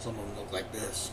Some of them look like this.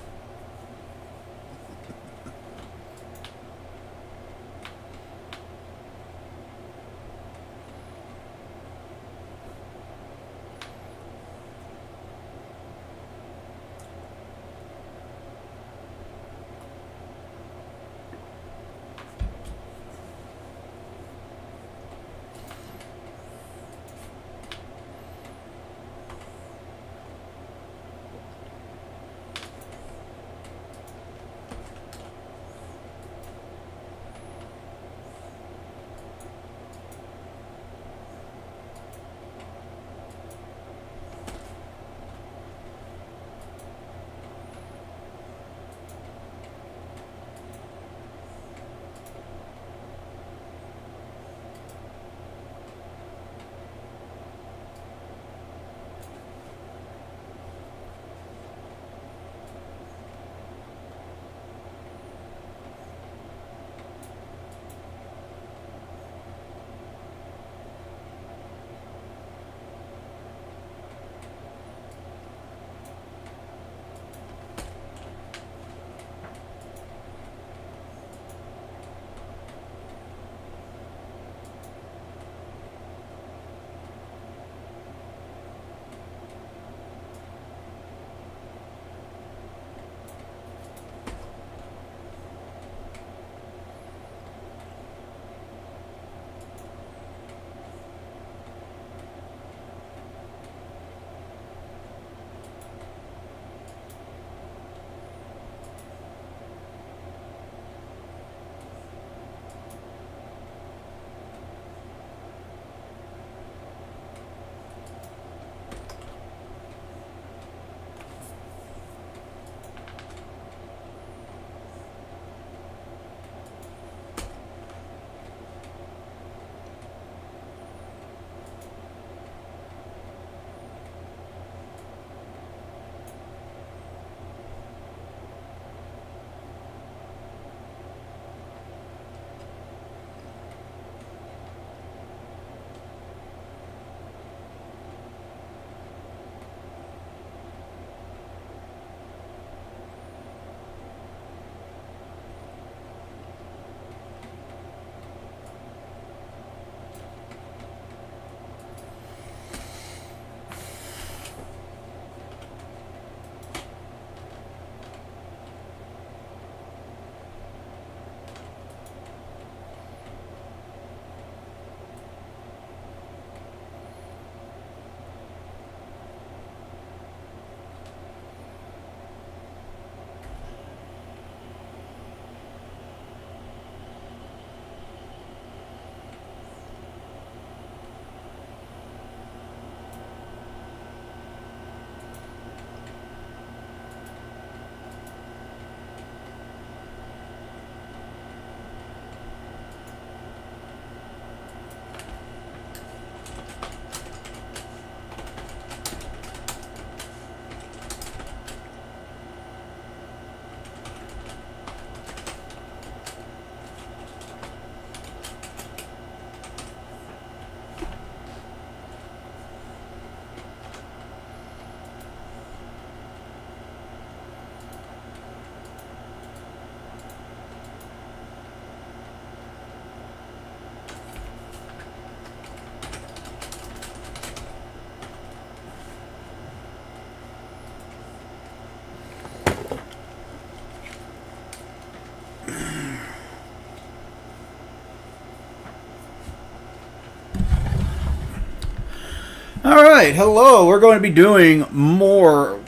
All right, hello. We're going to be doing more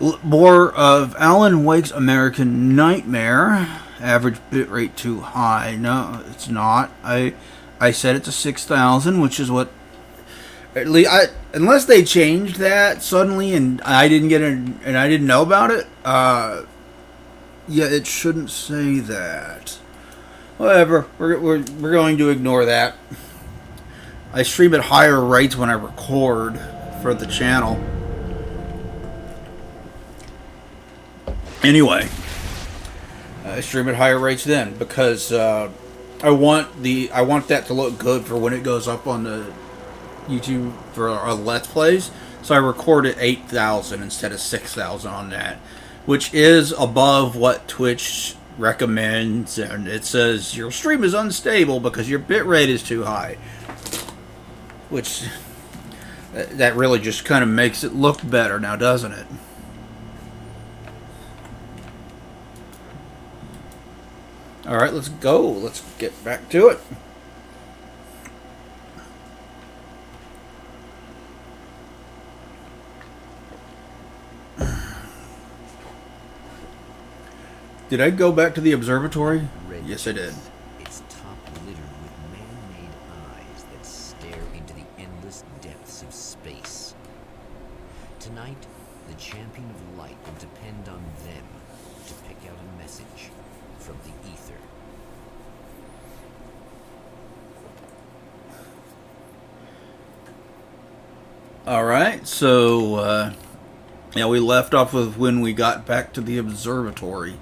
of Alan Wake's American Nightmare. Average bitrate too high. No, it's not. I set it to 6,000, which is what at least unless they changed that suddenly and I didn't get it and I didn't know about it. Yeah, it shouldn't say that. Whatever. We're going to ignore that. I stream at higher rates when I record for the channel. Anyway, I stream at higher rates then because I want that to look good for when it goes up on the YouTube for our Let's Plays. So I recorded 8,000 instead of 6,000 on that, which is above what Twitch recommends, and it says your stream is unstable because your bitrate is too high, which that really just kind of makes it look better now, doesn't it? Alright, let's go. Let's get back to it. Did I go back to the observatory? Yes, I did. Its top littered with man-made eyes that stare into the endless depths of space. Tonight, the champion of light will depend on them to pick out a message from the ether. Alright, so, yeah, we left off with when we got back to the observatory.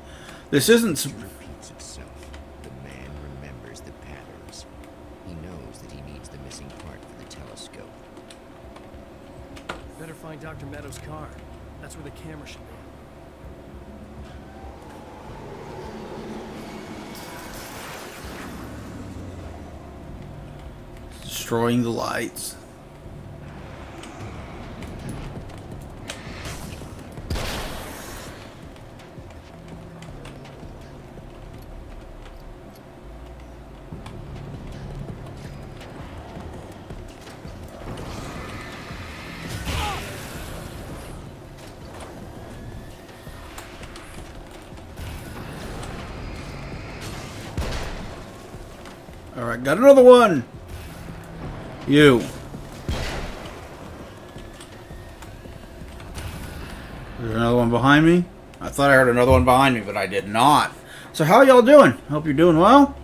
This isn't... It repeats itself. The man remembers the patterns. He knows that he needs the missing part for the telescope. Better find Dr. Meadows' car. That's where the camera should be. Destroying the lights. Alright, got another one! You. There's another one behind me? I thought I heard another one behind me, but I did not. So how y'all doing? Hope you're doing well.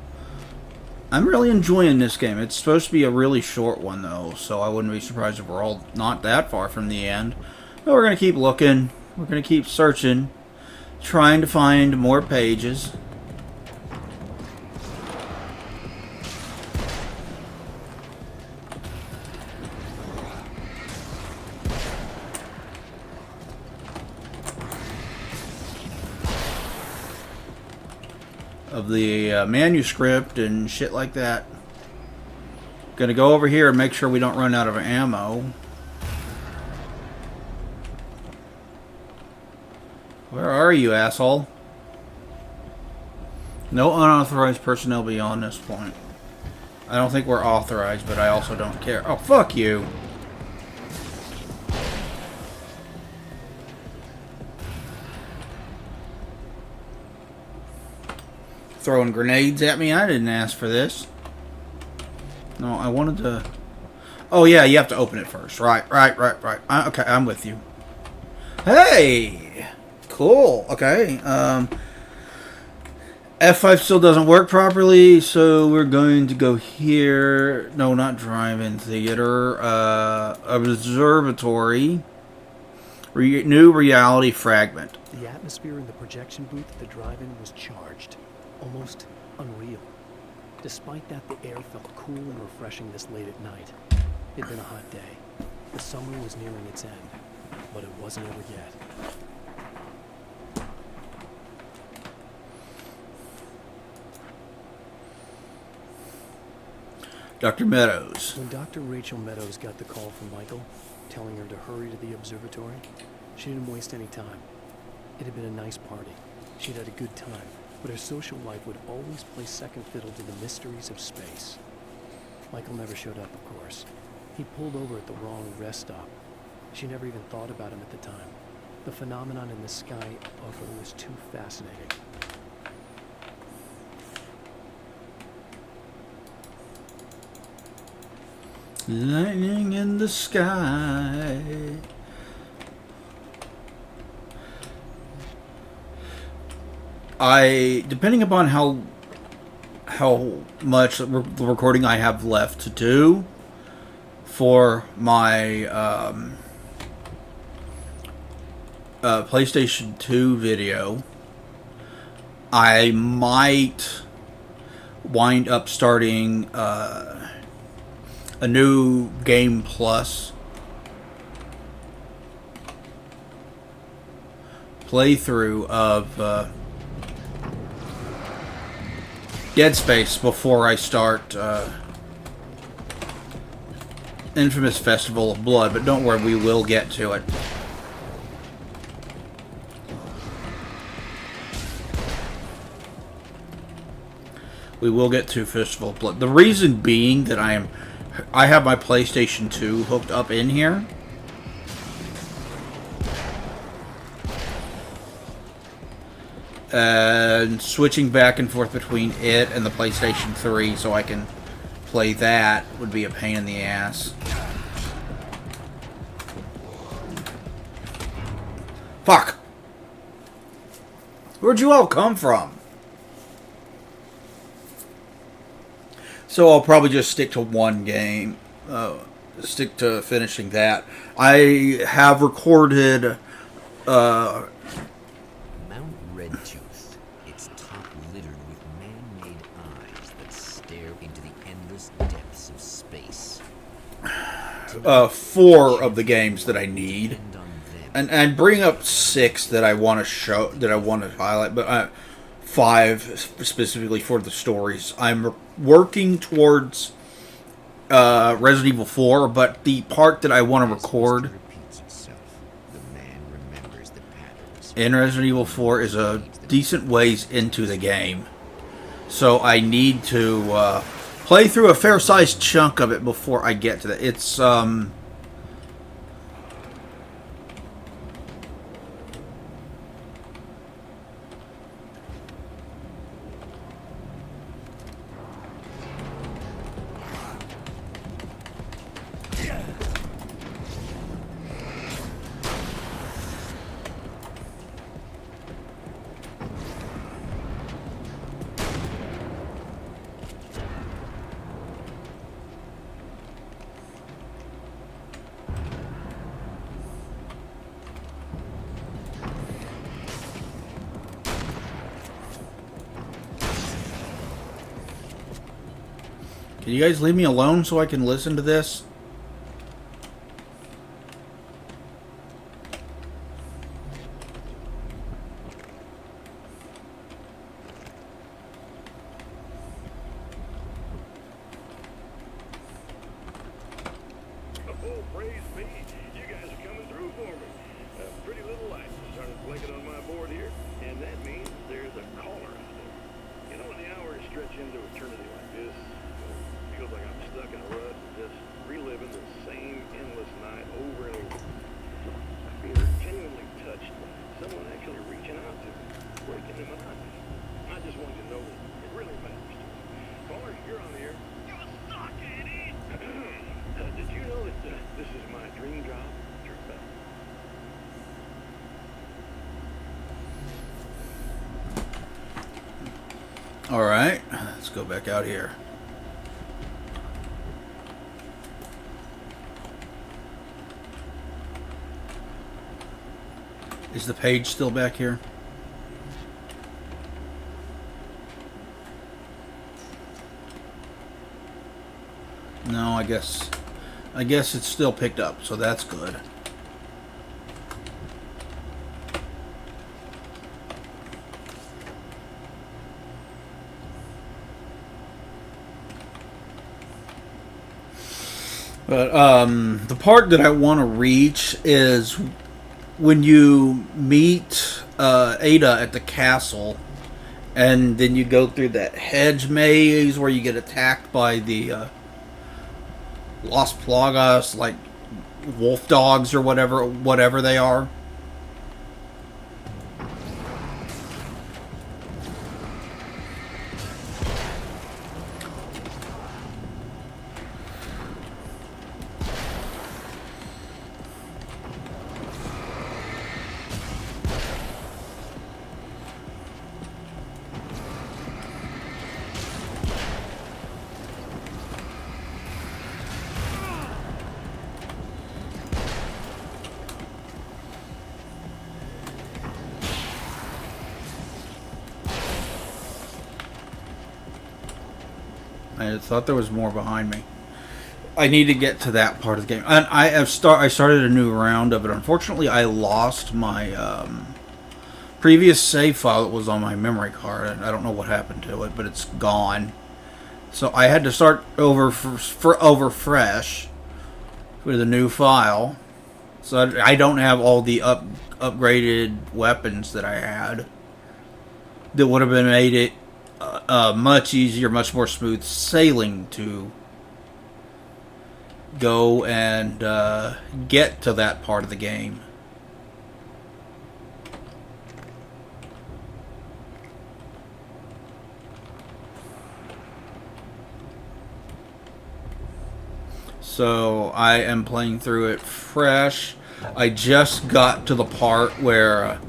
I'm really enjoying this game. It's supposed to be a really short one, though, so I wouldn't be surprised if we're all not that far from the end. But we're going to keep looking. We're going to keep searching, trying to find more pages. Of the manuscript and shit like that. Gonna go over here and make sure we don't run out of ammo. Where are you, asshole? No unauthorized personnel beyond this point. I don't think we're authorized, but I also don't care. Oh, fuck you. Throwing grenades at me. I didn't ask for this. No, I wanted to... Oh, yeah, you have to open it first. Right. Okay, I'm with you. Hey! Cool. Okay. F5 still doesn't work properly, so we're going to go here. No, not drive-in theater. Observatory. New reality fragment. The atmosphere in the projection booth at the drive-in was charged. Almost unreal. Despite that, the air felt cool and refreshing this late at night. It'd been a hot day. The summer was nearing its end, but it wasn't over yet. Dr. Meadows. When Dr. Rachel Meadows got the call from Michael, telling her to hurry to the observatory, she didn't waste any time. It had been a nice party. She'd had a good time. But her social life would always play second fiddle to the mysteries of space. Michael never showed up, of course. He pulled over at the wrong rest stop. She never even thought about him at the time. The phenomenon in the sky above her was too fascinating. Lightning in the sky. Depending upon how much the recording I have left to do for my PlayStation 2 video, I might wind up starting a new Game Plus playthrough of Dead Space before I start Infamous Festival of Blood, but don't worry, we will get to it. We will get to Festival of Blood. The reason being that I have my PlayStation 2 hooked up in here. And switching back and forth between it and the PlayStation 3 so I can play that would be a pain in the ass. Fuck! Where'd you all come from? So I'll probably just stick to one game. Stick to finishing that. I have recorded Mount Redtooth, its top littered with man-made eyes that stare into the endless depths of space. 4 of the games that I need. Depend on them. And bring up 6 that I want to show, that I want to highlight, but 5 specifically for the stories. I'm working towards Resident Evil 4, but the part that I want to record Repeats itself. The man remembers the patterns. in Resident Evil 4 is a decent ways into the game. So I need to play through a fair-sized chunk of it before I get to that. It's, can you guys leave me alone so I can listen to this? Oh, praise be. You guys are coming through for me. A pretty little light started blinking on my board here, and that means there's a caller out there. You know, when the hours stretch into eternity like this, it feels like I'm stuck in a rut, just reliving the same endless night over and over. I feel genuinely touched by someone actually reaching out to me, breaking the monotony. I just want you to know that it really matters to me. Caller, you're on the air. You suck, Eddie! Did you know that this is my dream job? Truth about it. Alright, let's go back out here. Is the page still back here? No, I guess it's still picked up, so that's good. But the part that I want to reach is when you meet Ada at the castle, and then you go through that hedge maze where you get attacked by the Las Plagas, like wolf dogs or whatever they are. I thought there was more behind me. I need to get to that part of the game, and I started a new round of it. Unfortunately, I lost my previous save file that was on my memory card. I don't know what happened to it, but it's gone. So I had to start over over fresh with a new file. So I don't have all the upgraded weapons that I had. That would have been made it much easier, much more smooth sailing to go and get to that part of the game. So I am playing through it fresh. I just got to the part where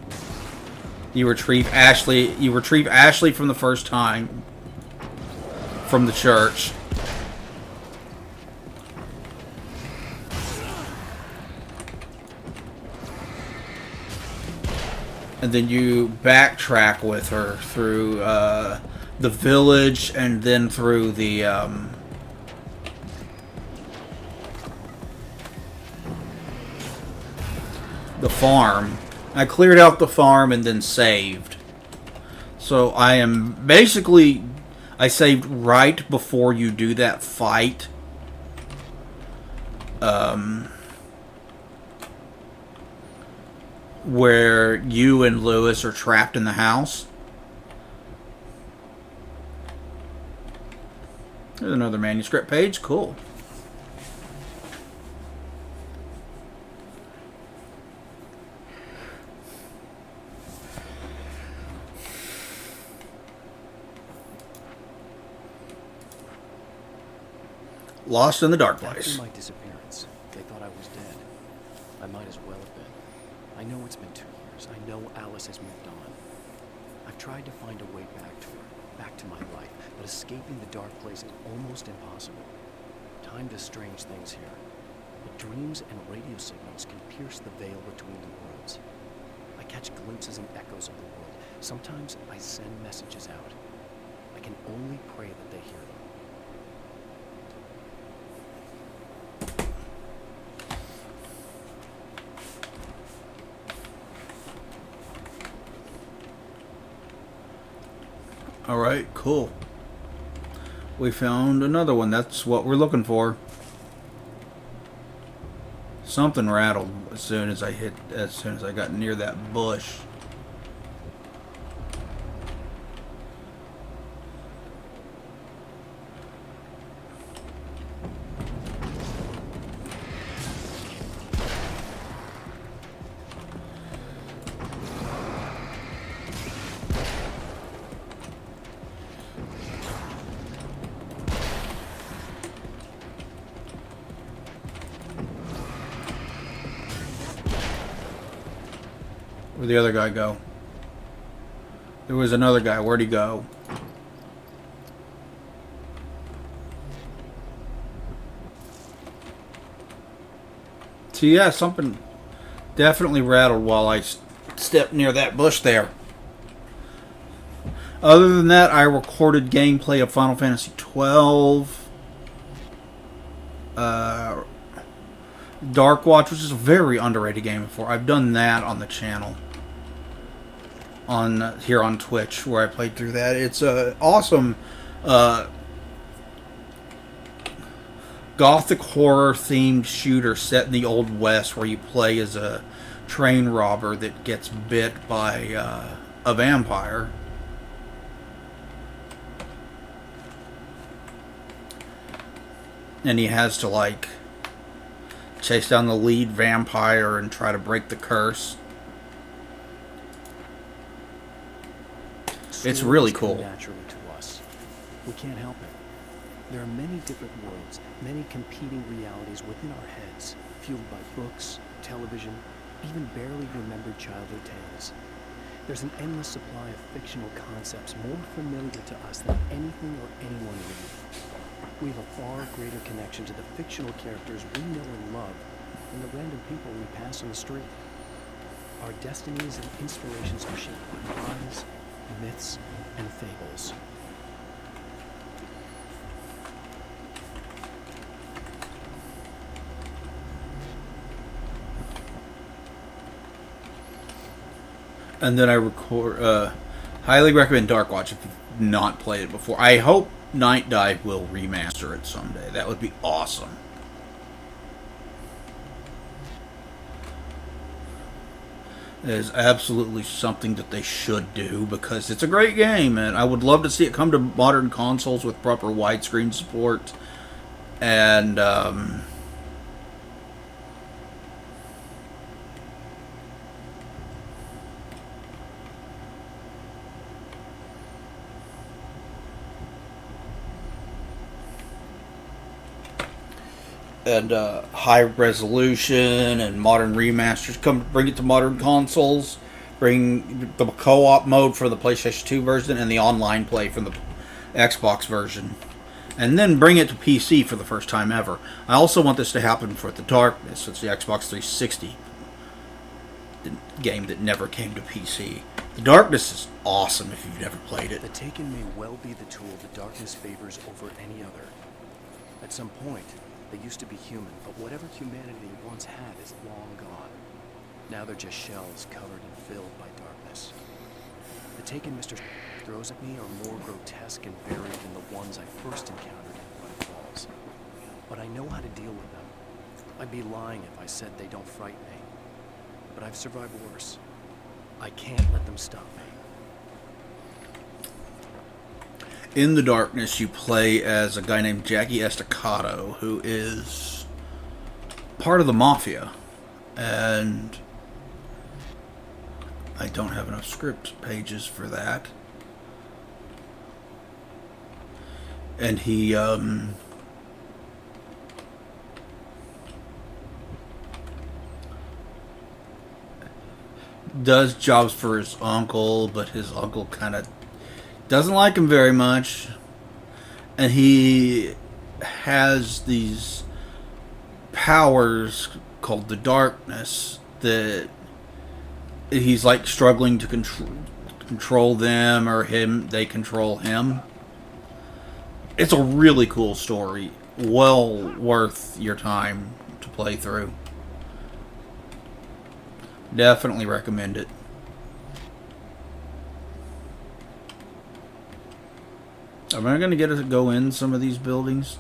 you retrieve Ashley. You retrieve Ashley from the first time from the church. And then you backtrack with her through the village and then through the farm. I cleared out the farm and then saved. So I am basically, I saved right before you do that fight. Where you and Lewis are trapped in the house. There's another manuscript page. Cool. Lost in the Dark Place. After my disappearance, they thought I was dead. I might as well have been. I know it's been 2 years. I know Alice has moved on. I've tried to find a way back to her, back to my life, but escaping the Dark Place is almost impossible. Time does strange things here. But dreams and radio signals can pierce the veil between the worlds. I catch glimpses and echoes of the world. Sometimes I send messages out. I can only pray that they hear them. Alright, cool. We found another one. That's what we're looking for. Something rattled as soon as I got near that bush. Where'd the other guy go? There was another guy. Where'd he go? So yeah, something definitely rattled while I stepped near that bush there. Other than that, I recorded gameplay of Final Fantasy XII. Dark Watch, which is a very underrated game before. I've done that on the channel. Here on Twitch, where I played through that. It's a awesome gothic horror themed shooter set in the Old West, where you play as a train robber that gets bit by a vampire. And he has to like chase down the lead vampire and try to break the curse. It's really cool. Naturally to us. We can't help it. There are many different worlds, many competing realities within our heads, fueled by books, television, even barely remembered childhood tales. There's an endless supply of fictional concepts more familiar to us than anything or anyone read. We have a far greater connection to the fictional characters we know and love than the random people we pass on the street. Our destinies and inspirations are shaped by lies, myths, and fables. And then I record. Highly recommend Dark Watch if you've not played it before. I hope Night Dive will remaster it someday. That would be awesome. It is absolutely something that they should do because it's a great game, and I would love to see it come to modern consoles with proper widescreen support. And high resolution and modern remasters come bring it to modern consoles, bring the co-op mode for the PlayStation 2 version and the online play for the Xbox version, and then bring it to PC for the first time ever. I also want this to happen for The Darkness. It's the Xbox 360 game that never came to PC. The Darkness is awesome if you've never played it. The Taken may well be the tool the darkness favors over any other. At some point, they used to be human, but whatever humanity once had is long gone. Now they're just shells covered and filled by darkness. The Taken Mr. throws at me are more grotesque and varied than the ones I first encountered in Bright Falls. But I know how to deal with them. I'd be lying if I said they don't frighten me. But I've survived worse. I can't let them stop me. In The Darkness, you play as a guy named Jackie Estacado, who is part of the Mafia. And I don't have enough script pages for that. And he, does jobs for his uncle, but his uncle kind of doesn't like him very much, and he has these powers called the Darkness that he's like struggling to control them, or they control him. It's a really cool story, well worth your time to play through. Definitely recommend it. Am I going to get to go in some of these buildings?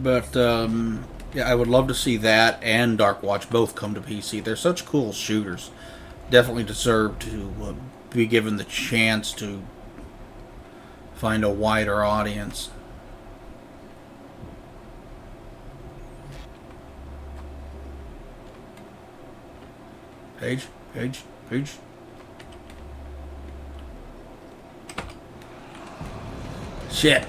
But, yeah, I would love to see that and Dark Watch both come to PC. They're such cool shooters. Definitely deserve to be given the chance to find a wider audience. Page. Shit.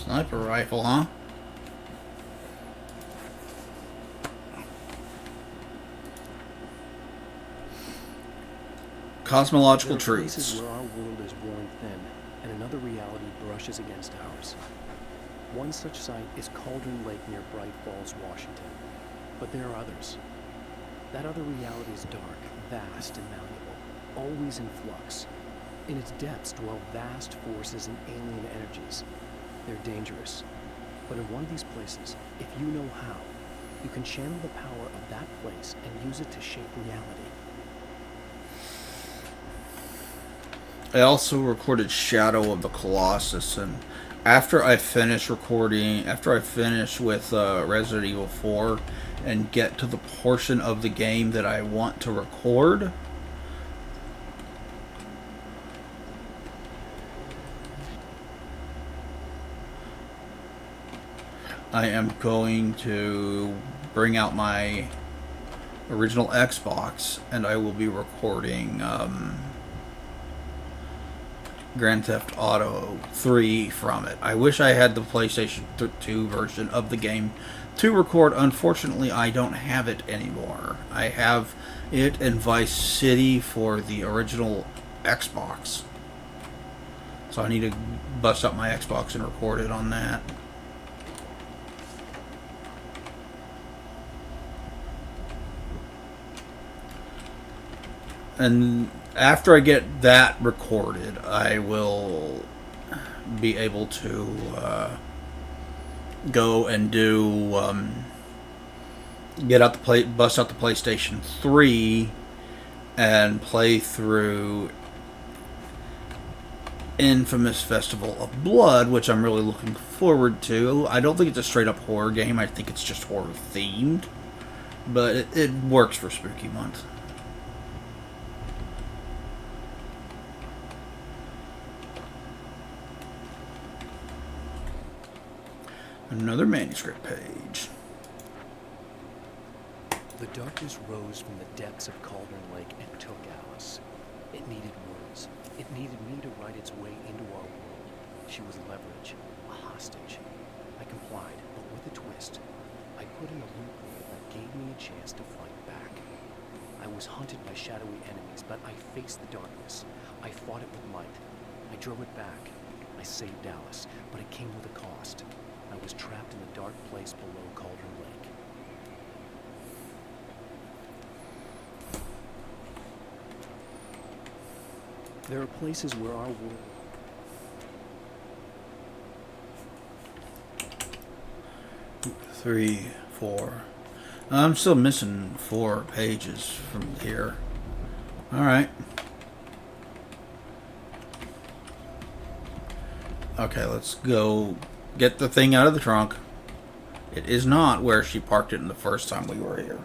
Sniper rifle, huh? Cosmological There are places truths. where our world is worn thin, and another reality brushes against ours. One such site is Cauldron Lake near Bright Falls, Washington. But there are others. That other reality is dark, vast, and malleable, always in flux. In its depths dwell vast forces and alien energies. They're dangerous. But in one of these places, if you know how, you can channel the power of that place and use it to shape reality. I also recorded Shadow of the Colossus, and after I finish with Resident Evil 4 and get to the portion of the game that I want to record, I am going to bring out my original Xbox, and I will be recording Grand Theft Auto 3 from it. I wish I had the PlayStation 2 version of the game to record. Unfortunately, I don't have it anymore. I have it and Vice City for the original Xbox. So I need to bust up my Xbox and record it on that. And after I get that recorded, I will be able to go and do bust out the PlayStation 3 and play through Infamous Festival of Blood, which I'm really looking forward to. I don't think it's a straight up horror game. I think it's just horror themed, but it works for Spooky Month. Another manuscript page. The darkness rose from the depths of Cauldron Lake and took Alice. It needed words. It needed me to write its way into our world. She was leverage, a hostage. I complied, but with a twist. I put in a loophole that gave me a chance to fight back. I was hunted by shadowy enemies, but I faced the darkness. I fought it with might. I drove it back. I saved Alice, but it came with a cost. I was trapped in a dark place below Cauldron Lake. There are places where our world... 3, 4. I'm still missing 4 pages from here. Alright. Okay, let's go get the thing out of the trunk. It is not where she parked it in the first time we were here.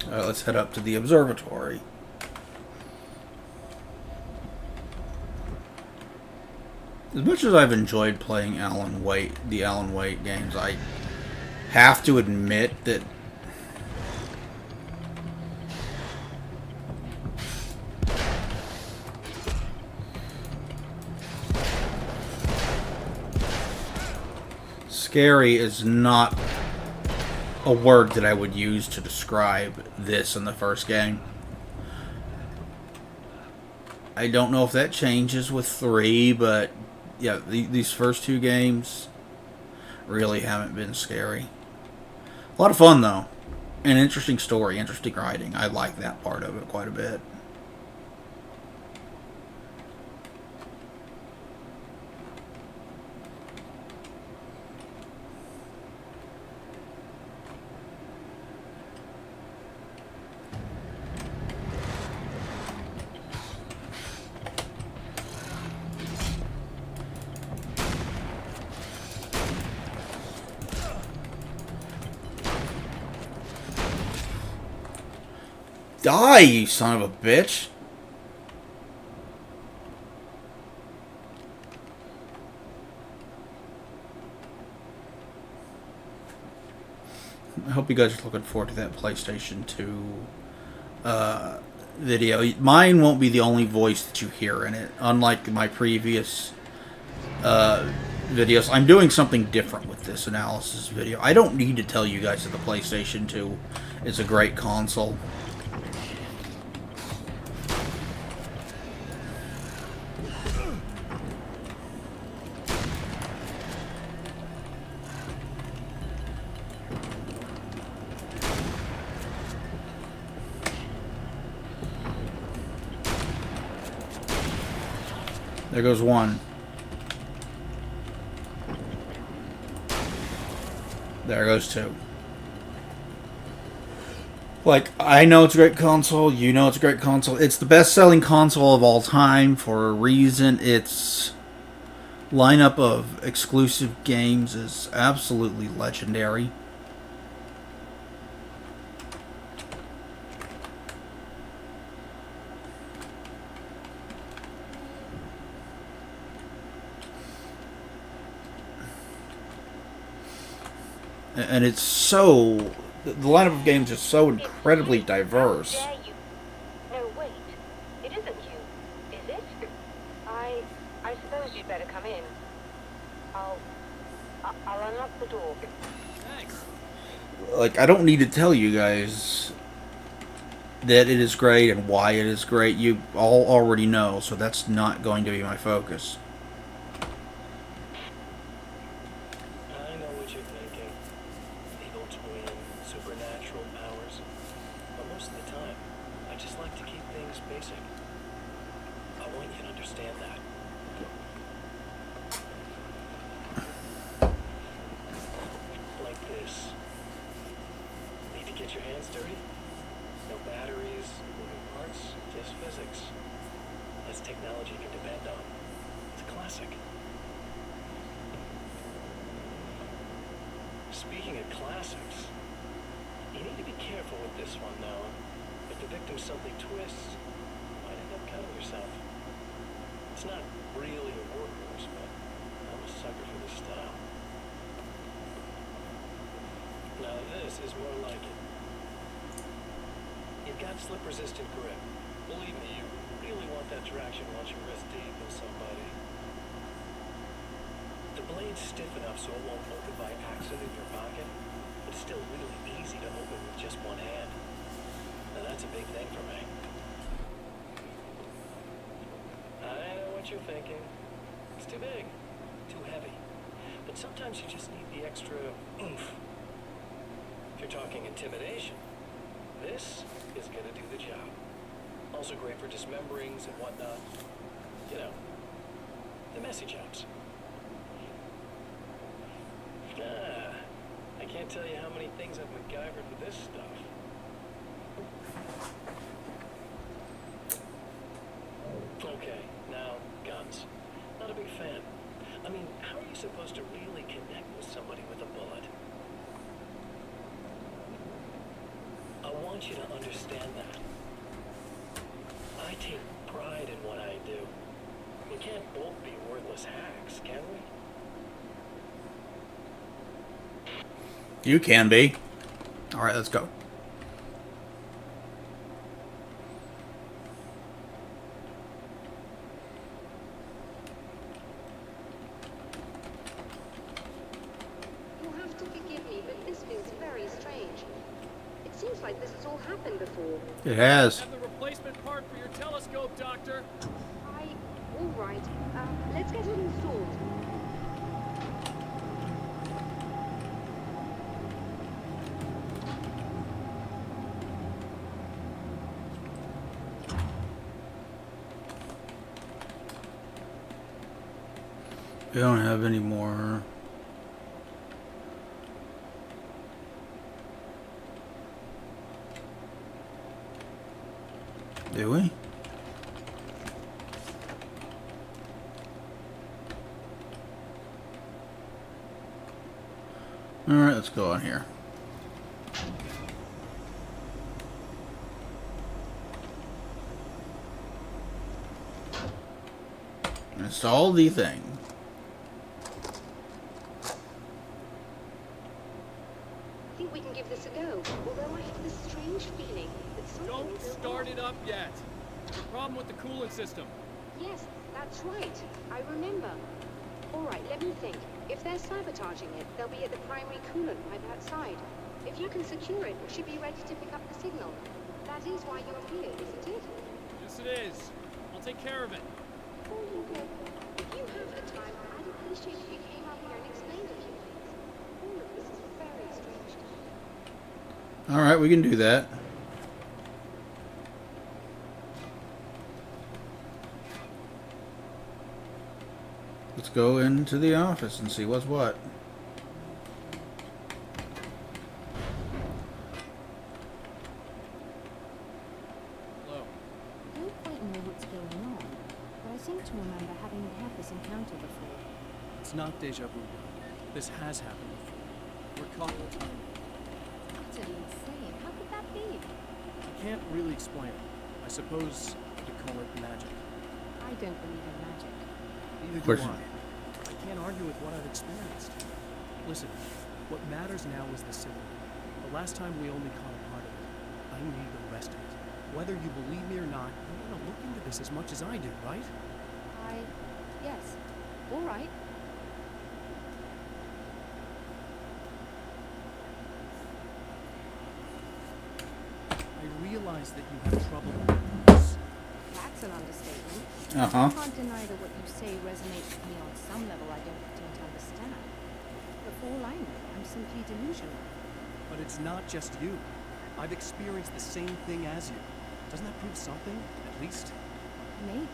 Alright, let's head up to the observatory. As much as I've enjoyed playing the Alan Wake games, I have to admit that scary is not a word that I would use to describe this in the first game. I don't know if that changes with 3, but yeah, these first 2 games really haven't been scary. A lot of fun, though. An interesting story, interesting writing. I like that part of it quite a bit. Die, you son of a bitch! I hope you guys are looking forward to that PlayStation 2 video. Mine won't be the only voice that you hear in it. Unlike my previous videos, I'm doing something different with this analysis video. I don't need to tell you guys that the PlayStation 2 is a great console. There goes one. There goes two. Like, I know it's a great console, you know it's a great console. It's the best-selling console of all time for a reason. Its lineup of exclusive games is absolutely legendary. And it's so... The lineup of games is so incredibly diverse. How dare you? No, wait. It isn't you, is it? I suppose you'd better come in. I'll unlock the door. Thanks. Like, I don't need to tell you guys that it is great and why it is great. You all already know, so that's not going to be my focus. I know what you're thinking. Evil twin, supernatural powers. But most of the time, I just like to keep things basic. I want you to understand that. Like this. Need to get your hands dirty? No batteries, moving parts, just physics. That's technology you can depend on. It's a classic. Speaking of classics, you need to be careful with this one, Noah. If the victim suddenly twists, you might end up cutting yourself. It's not really a workhorse, but I'm a sucker for this style. Now this is more like it. You've got slip-resistant grip. Believe me, you really want that traction once you're wrist deep in somebody. The blade's stiff enough so it won't open by accident in your pocket, but it's still really easy to open with just one hand. Now that's a big thing for me. I know what you're thinking. It's too big, too heavy. But sometimes you just need the extra oomph. If you're talking intimidation, this is gonna do the job. Also great for dismemberings and whatnot. You know, the messy jobs. I can't tell you how many things I've MacGyvered with this stuff. Okay, now, guns. Not a big fan. I mean, how are you supposed to really connect with somebody with a bullet? I want you to understand that. I take pride in what I do. We can't both be worthless hacks, can we? You can be. Alright, let's go. You'll have to forgive me, but this feels very strange. It seems like this has all happened before. It has. Have the replacement part for your telescope, Doctor. All right. Let's get it installed. We don't have any more. Do we? Alright, let's go on here. Install the thing. I think we can give this a go. Although I have this strange feeling that something Don't is start it up yet. There's a problem with the coolant system. Yes, that's right. I remember. All right, let me think. If they're sabotaging it, they'll be at the primary coolant by that side. If you can secure it, we should be ready to pick up the signal. That is why you're here, isn't it? Yes, it is. I'll take care of it. Oh, okay. If you have the time, I'd appreciate if you came up here and explained a few things. All of this is very strange to me. Alright, we can do that. Let's go into the office and see what's what. to remember having had this encounter before. It's not deja vu. This has happened before. We're caught in time. Utterly insane. How could that be? I can't really explain it. I suppose you'd call it magic. I don't believe in magic. Neither course. do I. I can't argue with what I've experienced. Listen, what matters now is the signal. The last time we only caught a part of it. I need the rest of it. Whether you believe me or not, you want to look into this as much as I do, right? Yes. All right. I realize that you have trouble with this. That's an understatement. Uh-huh. I can't deny that what you say resonates with me on some level I don't understand. But for all I know, I'm simply delusional. But it's not just you. I've experienced the same thing as you. Doesn't that prove something, at least? Maybe.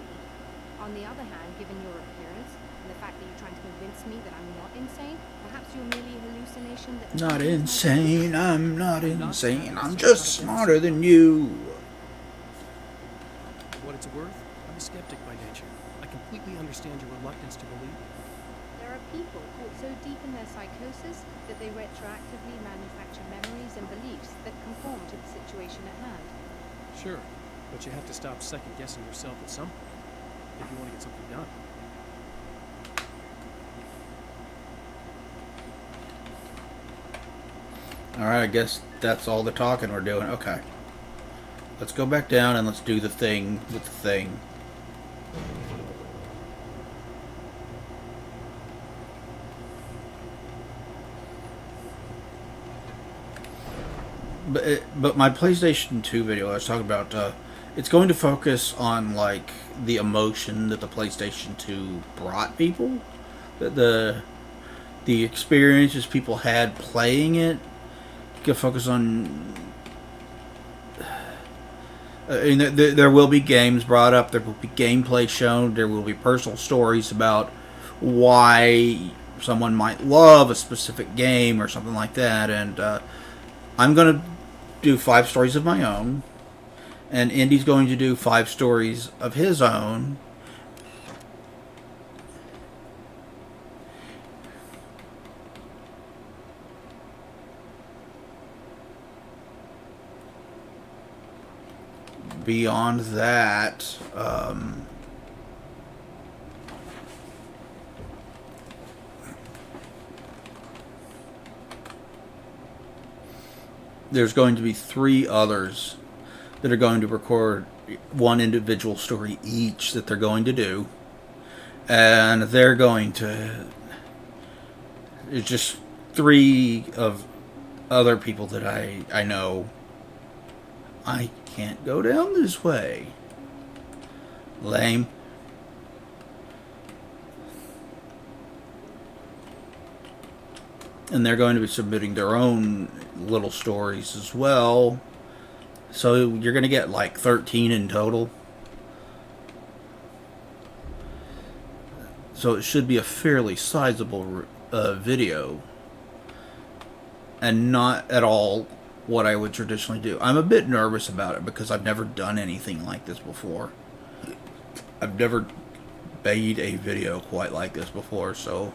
On the other hand, given your appearance, and the fact that you're trying to convince me that I'm not insane, perhaps you're merely a hallucination that... Not insane. I'm not insane. I'm just smarter than you. For what it's worth, I'm a skeptic by nature. I completely understand your reluctance to believe. There are people caught so deep in their psychosis that they retroactively manufacture memories and beliefs that conform to the situation at hand. Sure, but you have to stop second-guessing yourself at some point if you want to get something done. Alright, I guess that's all the talking we're doing. Okay. Let's go back down and let's do the thing with the thing. But my PlayStation 2 video I was talking about, it's going to focus on like the emotion that the PlayStation 2 brought people, the experiences people had playing it. You can focus on. There will be games brought up. There will be gameplay shown. There will be personal stories about why someone might love a specific game or something like that. And I'm going to do 5 stories of my own, and Indy's going to do 5 stories of his own. Beyond that, there's going to be 3 others that are going to record one individual story each that they're going to do. And they're going to... It's just 3 of other people that I know. I can't go down this way. Lame. And they're going to be submitting their own little stories as well. So you're going to get like 13 in total. So it should be a fairly sizable video. And not at all what I would traditionally do. I'm a bit nervous about it because I've never done anything like this before. I've never made a video quite like this before, so...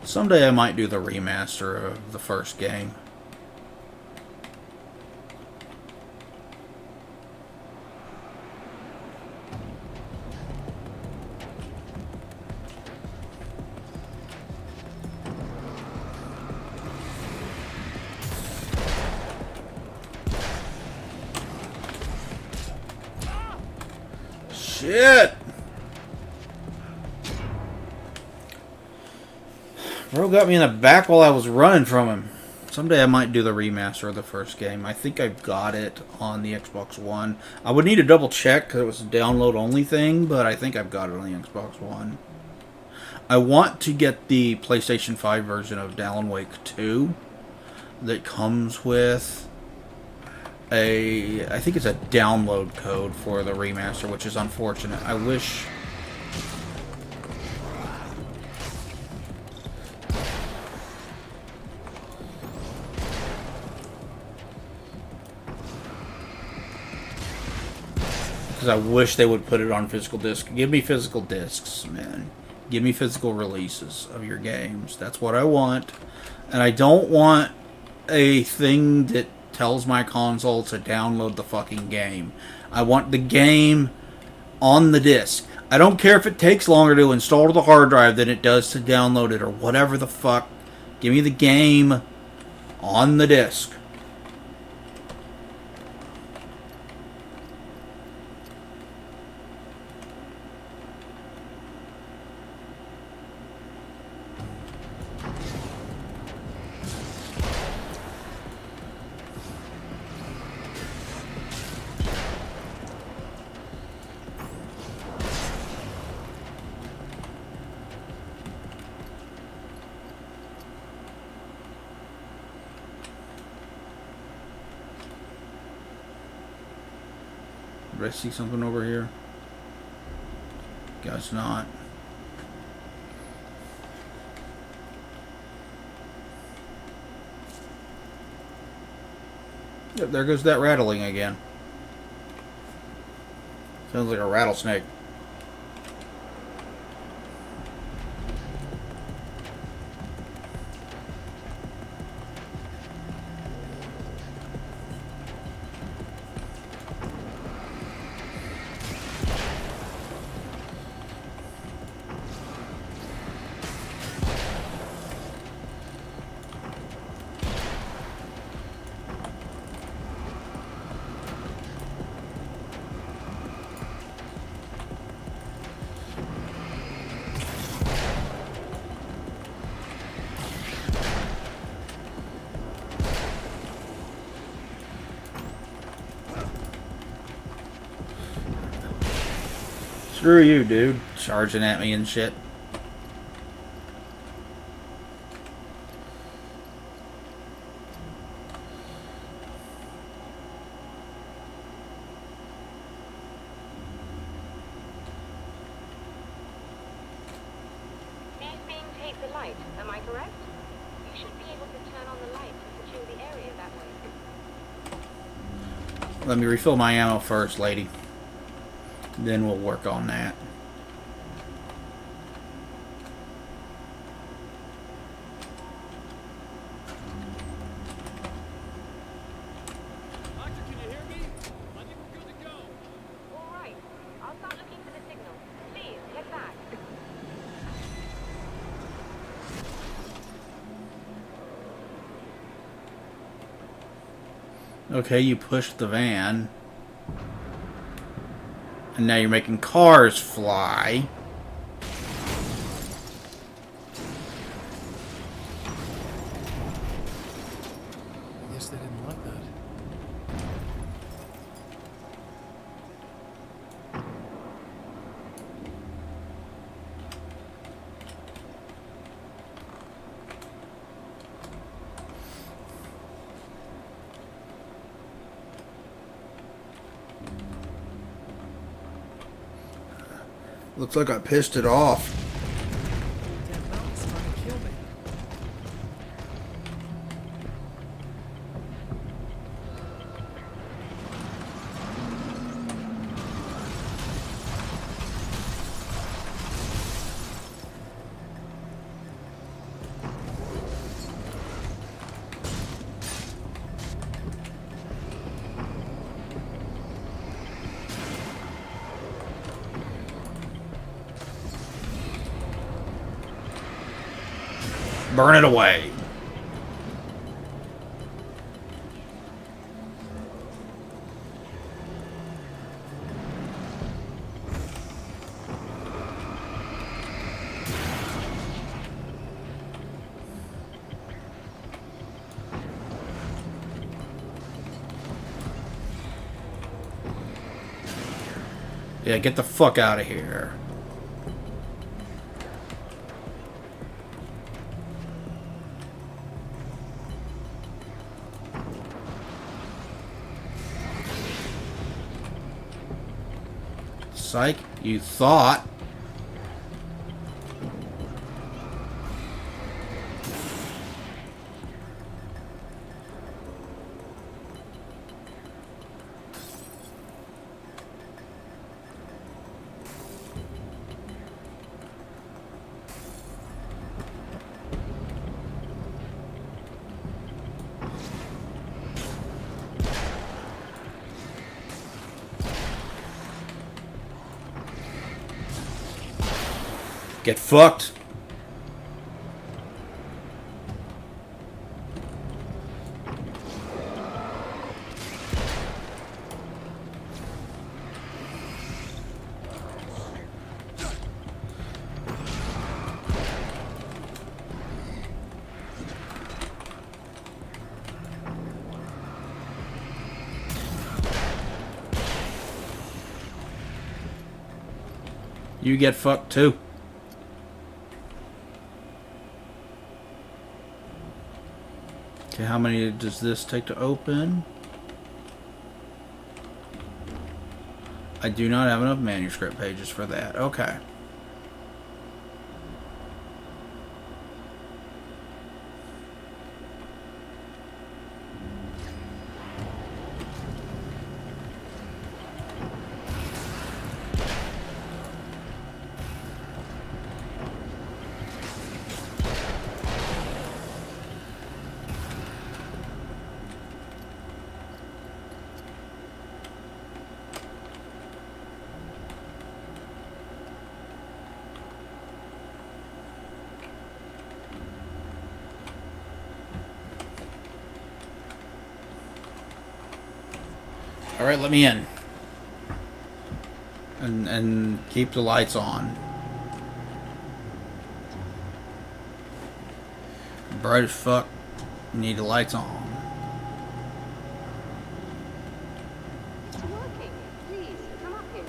Someday I might do the remaster of the first game. Shit! Bro got me in the back while I was running from him. Someday I might do the remaster of the first game. I think I've got it on the Xbox One. I would need to double check because it was a download only thing, but I think I've got it on the Xbox One. I want to get the PlayStation 5 version of Alan Wake 2 that comes with I think it's a download code for the remaster, which is unfortunate. I wish. Because I wish they would put it on physical disc. Give me physical discs, man. Give me physical releases of your games. That's what I want. And I don't want a thing that tells my console to download the fucking game. I want the game on the disc. I don't care if it takes longer to install to the hard drive than it does to download it or whatever the fuck. Give me the game on the disc. Did I see something over here? Guess not. Yep, there goes that rattling again. Sounds like a rattlesnake. Screw you, dude. Charging at me and shit. These beings hate the light, am I correct? You should be able to turn on the light and secure the area that way. Let me refill my ammo first, lady. Then we'll work on that. Doctor, can you hear me? I think we're good to go. All right. I'll start looking for the signal. Please, head back. Okay, you pushed the van. And now you're making cars fly. I guess they didn't like that. Looks like I pissed it off. Damn mountain's trying to kill me. Burn it away. Yeah, get the fuck out of here. Psych, you thought. Get fucked. You get fucked too. Okay, how many does this take to open? I do not have enough manuscript pages for that. Okay. All right, let me in. And keep the lights on. Bright as fuck. Need the lights on. It's working. Please, come up here.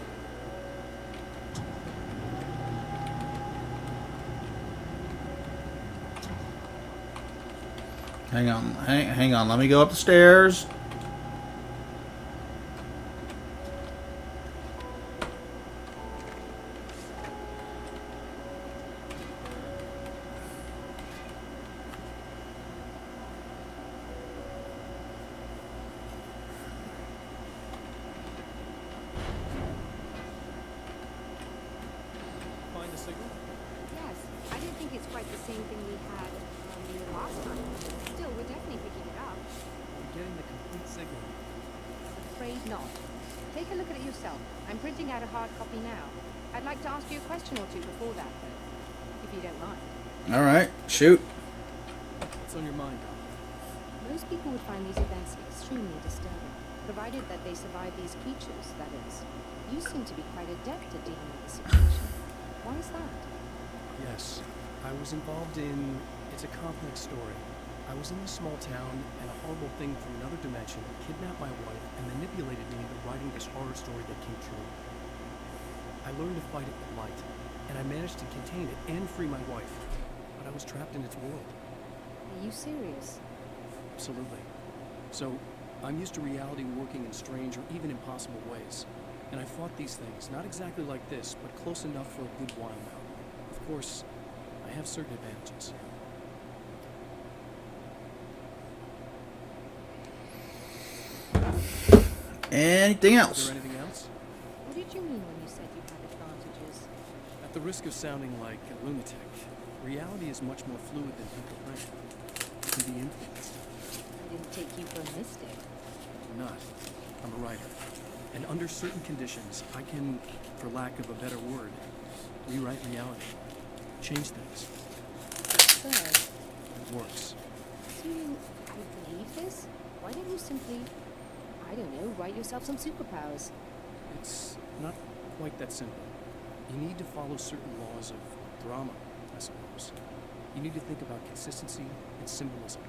Hang on, hang on. Let me go up the stairs. Find the signal? Yes, I don't think it's quite the same thing we had the last time. Still, we're definitely picking it up. We're getting the complete signal. Afraid not. Take a look at it yourself. I'm printing out a hard copy now. I'd like to ask you a question or two before that, though, if you don't mind. All right, shoot. What's on your mind, Doc? Most people would find these events extremely disturbing, provided that they survive these creatures, that is. You seem to be quite adept at dealing with the situation. Why is that? Yes, I was involved in... It's a complex story. I was in a small town, and a horrible thing from another dimension kidnapped my wife and manipulated me into writing this horror story that came true. I learned to fight it with light, and I managed to contain it and free my wife. But I was trapped in its world. Are you serious? Absolutely. So, I'm used to reality working in strange or even impossible ways. And I fought these things, not exactly like this, but close enough for a good while now. Of course, I have certain advantages. Anything Is else? there anything else? What did you mean when you said you had advantages? At the risk of sounding like a lunatic, reality is much more fluid than people think. It can be influenced. I didn't take you for a mystic. I'm not. I'm a writer. And under certain conditions, I can, for lack of a better word, rewrite reality. Change things. Good. It works. So you would believe this? Why don't you simply, I don't know, write yourself some superpowers? It's not quite that simple. You need to follow certain laws of drama, I suppose. You need to think about consistency and symbolism.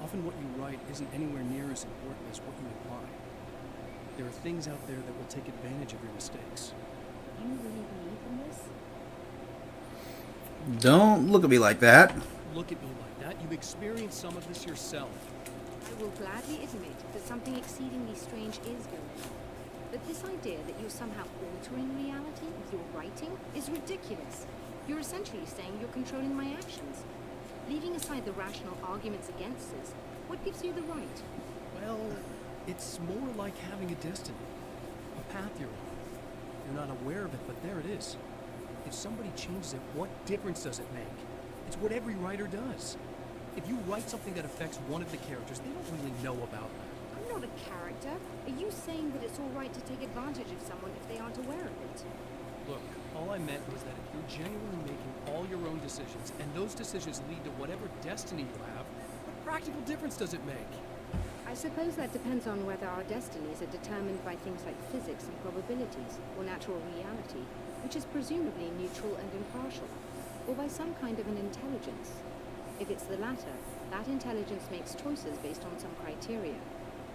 Often what you write isn't anywhere near as important as what you imply. There are things out there that will take advantage of your mistakes. You really believe in this? Don't look at me like that. Look at me like that. You've experienced some of this yourself. I will gladly admit that something exceedingly strange is going on. But this idea that you're somehow altering reality with your writing is ridiculous. You're essentially saying you're controlling my actions. Leaving aside the rational arguments against us, what gives you the right? Well, it's more like having a destiny. A path you're on. You're not aware of it, but there it is. If somebody changes it, what difference does it make? It's what every writer does. If you write something that affects one of the characters, they don't really know about that. I'm not a character. Are you saying that it's all right to take advantage of someone if they aren't aware of it? Look, all I meant was that if you're genuinely making all your own decisions, and those decisions lead to whatever destiny you have, what practical difference does it make? I suppose that depends on whether our destinies are determined by things like physics and probabilities, or natural reality, which is presumably neutral and impartial, or by some kind of an intelligence. If it's the latter, that intelligence makes choices based on some criteria.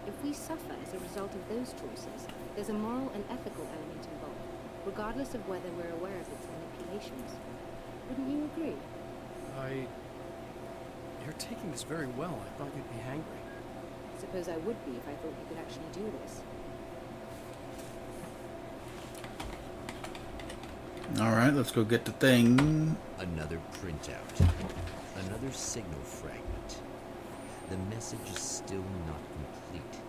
If we suffer as a result of those choices, there's a moral and ethical element involved, regardless of whether we're aware of its manipulations. Wouldn't you agree? You're taking this very well. I thought you'd be angry. Suppose I would be if I thought you could actually do this. Alright, let's go get the thing. Another printout. Another signal fragment. The message is still not complete,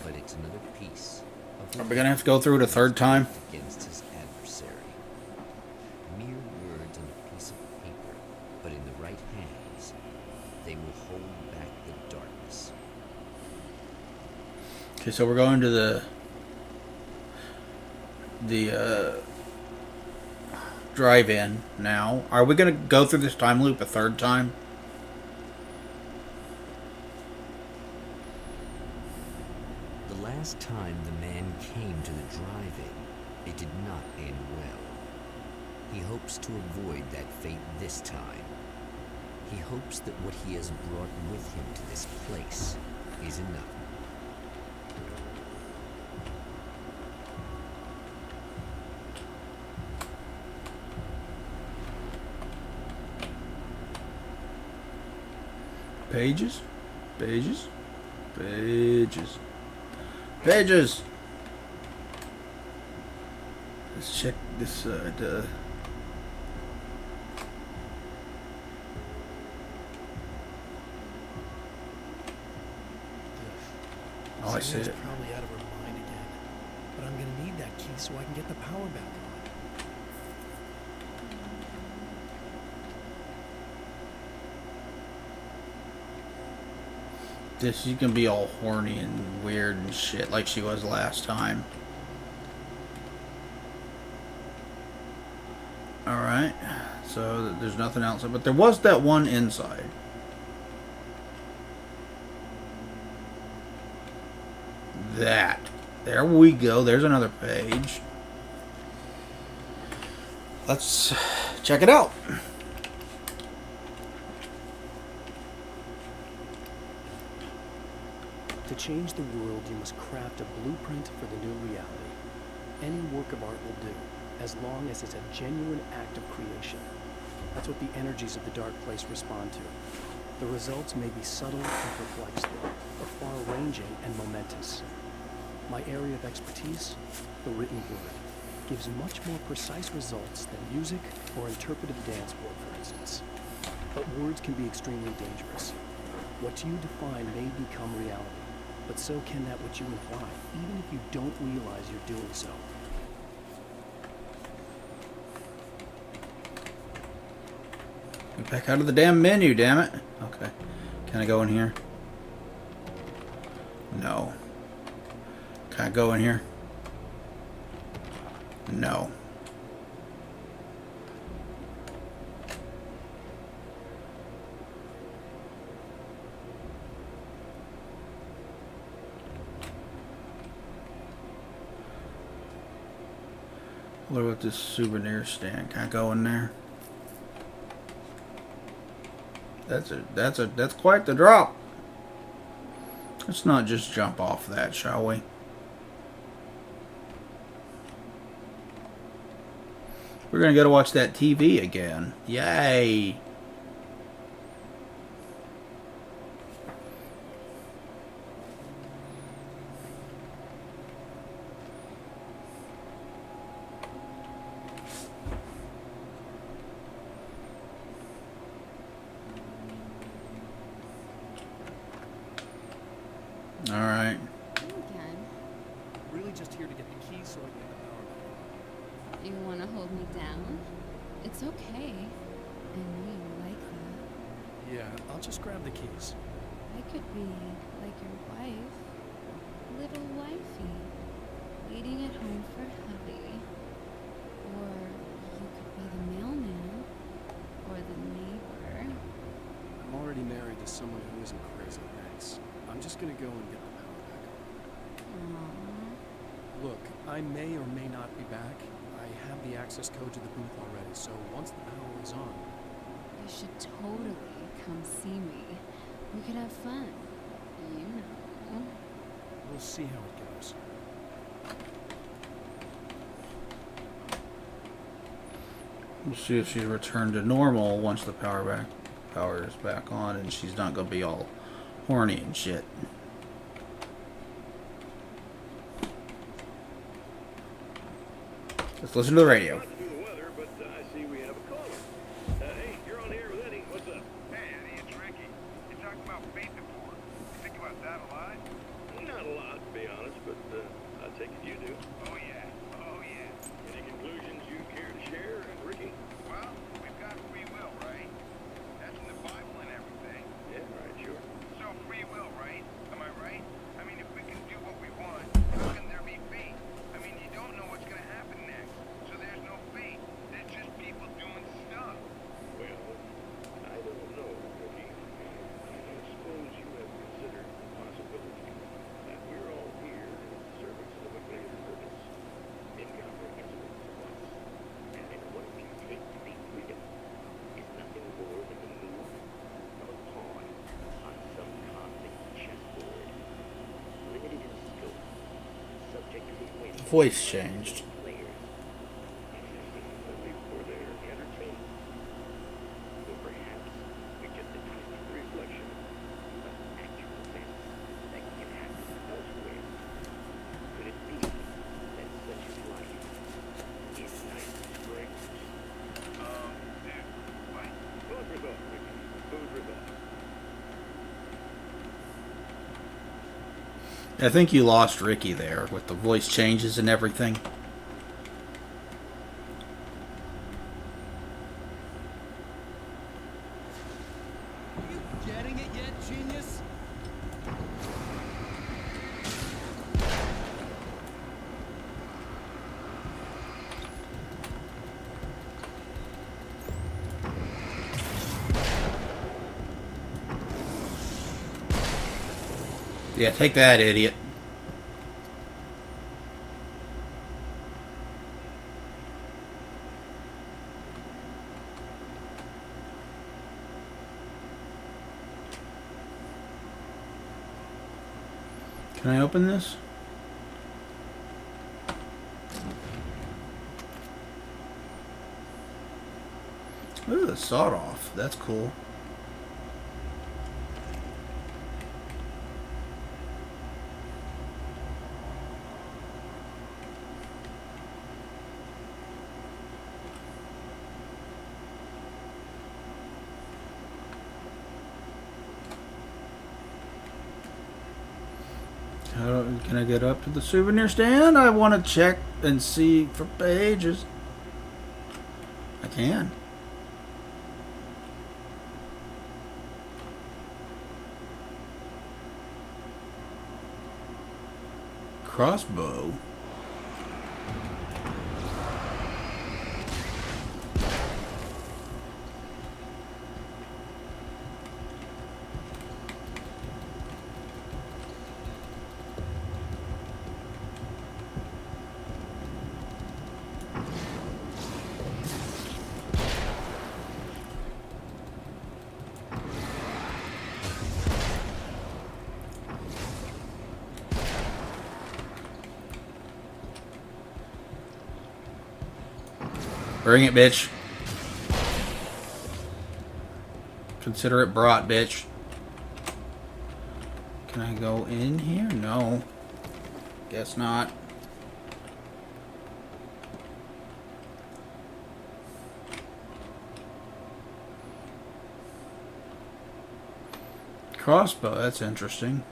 but it's another piece of Are we gonna have to go through it a third time? against his adversary. Mere words on a piece of paper, but in the right hands, they will hold back the darkness. Okay, so we're going to the drive-in now. Are we gonna go through this time loop a third time? The last time the man came to the drive-in, it did not end well. He hopes to avoid that fate this time. He hopes that what he has brought with him to this place is enough. Pages? Pages? Pages. Pages! Let's check this side. Oh, I see Selena's it. probably out of her mind again. But I'm gonna need that key so I can get the power back on. This is gonna be all horny and weird and shit like she was last time. Alright. So there's nothing else. But there was that one inside. That. There we go. There's another page. Let's check it out. To change the world, you must craft a blueprint for the new reality. Any work of art will do, as long as it's a genuine act of creation. That's what the energies of the dark place respond to. The results may be subtle and perplexing, or far-ranging and momentous. My area of expertise, the written word, gives much more precise results than music or interpretive dance board, for instance. But words can be extremely dangerous. What you define may become reality, but so can that which you imply, even if you don't realize you're doing so. Get back out of the damn menu, damn it. Okay. Can I go in here? No. Can I go in here? No. What about this souvenir stand? Can I go in there? That's quite the drop. Let's not just jump off that, shall we? We're gonna go to watch that TV again. Yay! Alright. Again, Really just here to get the keys so I can get the power back. you want to hold me down? It's okay. I know you like that. Yeah, I'll just grab the keys. I could be like your wife, little wifey, waiting at home for hubby. Or you could be the mailman, or the neighbor. I'm already married to someone who isn't crazy, thanks. I'm just gonna go and get the power back. Aww. Look, I may or may not be back. I have the access code to the booth already, so once the power is on, You should totally come see me. We could have fun. You know. we'll see how it goes. We'll see if she's returned to normal once the power is back on, and she's not gonna be all horny and shit. Let's listen to the radio. Not to do the weather, but I see we have a caller. Hey, you're on here with Eddie. What's up? Hey, Eddie, it's Ricky. You talked about fate before. You think about that a lot? Not a lot, to be honest, but I take it you do. Oh, yeah. Oh, yeah. Any conclusions you care to share, Ricky? Well, we've got free will, right? That's in the Bible and everything. Yeah, right, sure. So free will, right? Am I right? I mean, if we can do what we want, how can there be fate? I mean, you don't know what's gonna happen next. So there's no fate. There's just people doing stuff. Well, I don't know, Ricky. I suppose you have considered the possibility that we're all here in service of a greater purpose, incomprehensible to us. And what you take to be freedom is nothing more than the move of a pawn on some cosmic chessboard, limited in scope, subject to the whim Voice changed. of players, existing only for their entertainment. Or perhaps we just a twisted reflection of actual events that can happen elsewhere. Could it be that such is life in night springs? Dude, what? Food for thought, Ricky. Food for thought. I think you lost Ricky there with the voice changes and everything. You getting it yet, genius? Yeah, take that, idiot. Can I open this? Ooh, the sawed off. That's cool. Can I get up to the souvenir stand? I want to check and see for pages. I can. Crossbow. Bring it, bitch. Consider it brought, bitch. Can I go in here? No. Guess not. Crossbow, that's interesting.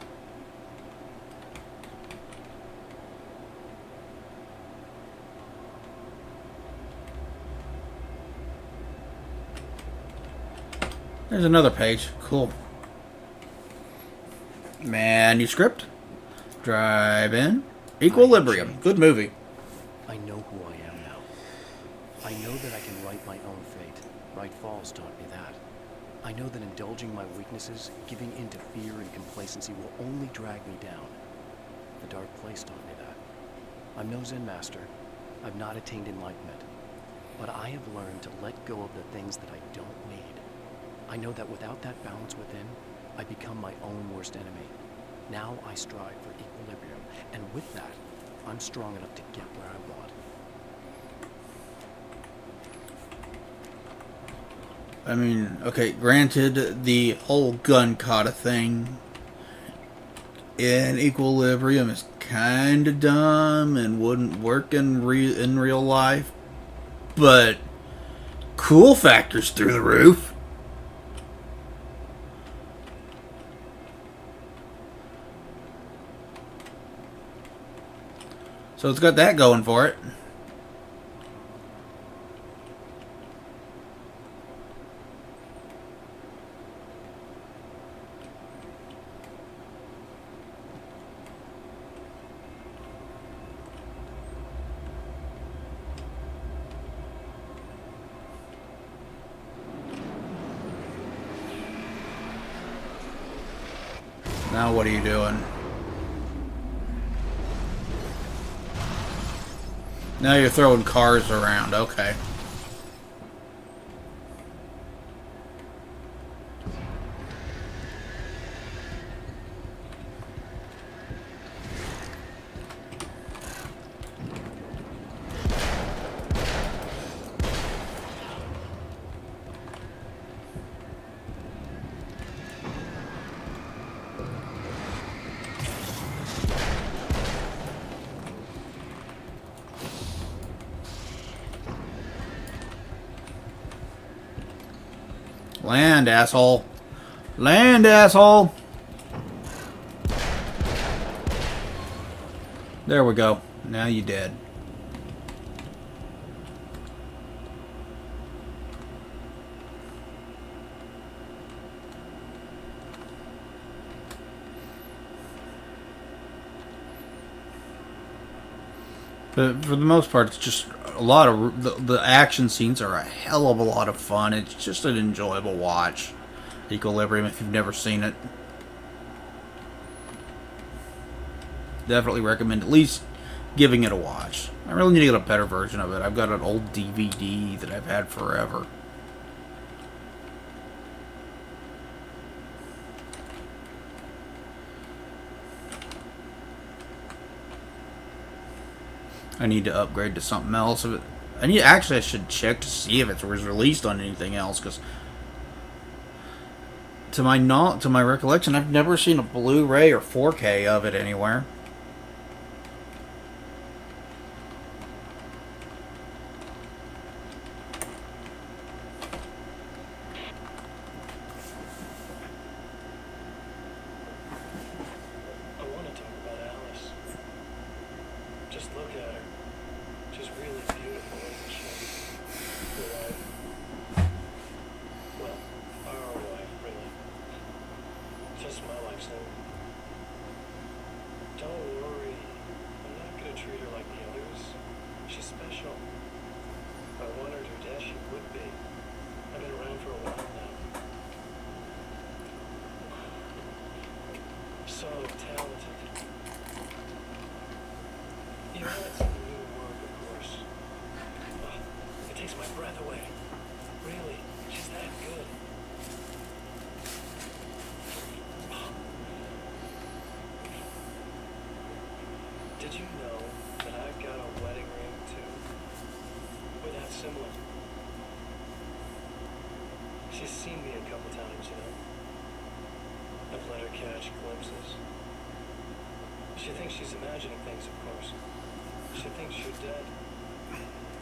There's another page. Cool. Manuscript. Drive in. Equilibrium. Good movie. I know who I am now. I know that I can write my own fate. Wright Falls taught me that. I know that indulging my weaknesses, giving in to fear and complacency will only drag me down. The Dark Place taught me that. I'm no Zen master. I've not attained enlightenment. But I have learned to let go of the things that I don't need. I know that without that balance within, I become my own worst enemy. Now I strive for equilibrium, and with that, I'm strong enough to get where I want. I mean, okay, granted, the whole gun kata thing in Equilibrium is kind of dumb and wouldn't work in real life, but cool factors through the roof. So it's got that going for it. Now what are you doing? Now you're throwing cars around, okay. Land, asshole. Land, asshole. There we go. Now you dead. But for the most part, it's just a lot of the action scenes are a hell of a lot of fun. It's just an enjoyable watch. Equilibrium, if you've never seen it, definitely recommend at least giving it a watch. I really need to get a better version of it. I've got an old DVD that I've had forever. I need to upgrade to something else. I should check to see if it was released on anything else, because to my recollection, I've never seen a Blu-ray or 4K of it anywhere. I want to talk about Alice. Just look at her. She's really beautiful, isn't she? Your wife. Well, our wife, really. Just my life, so. Don't worry. I'm not gonna treat her like the others. She's special. If I wanted her dead, she would be. I've been around for a while now. So talented. You know, it's a new work, of course. It takes my breath away. Really, she's that good. Did you know that I've got a wedding ring, too? We're that similar. She's seen me a couple times, you know. I've let her catch glimpses. She thinks she's imagining things, of course. She thinks you're dead.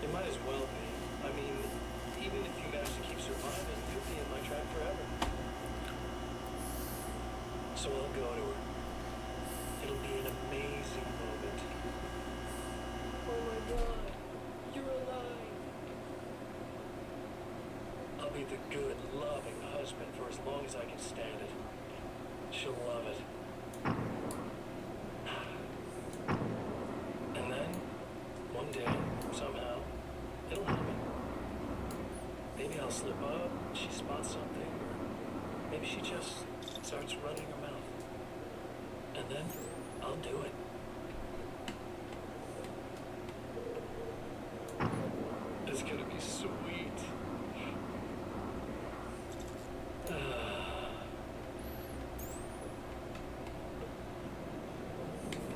You might as well be. I mean, even if you manage to keep surviving, you'll be in my track forever. So I'll go to her. It'll be an amazing moment. Oh my God, you're alive. I'll be the good, loving husband. punishment for as long as I can stand it. She'll love it. And then, one day, somehow, it'll happen. Maybe I'll slip up, she spots something, or maybe she just starts running her mouth. And then, I'll do it. It's gonna be sweet.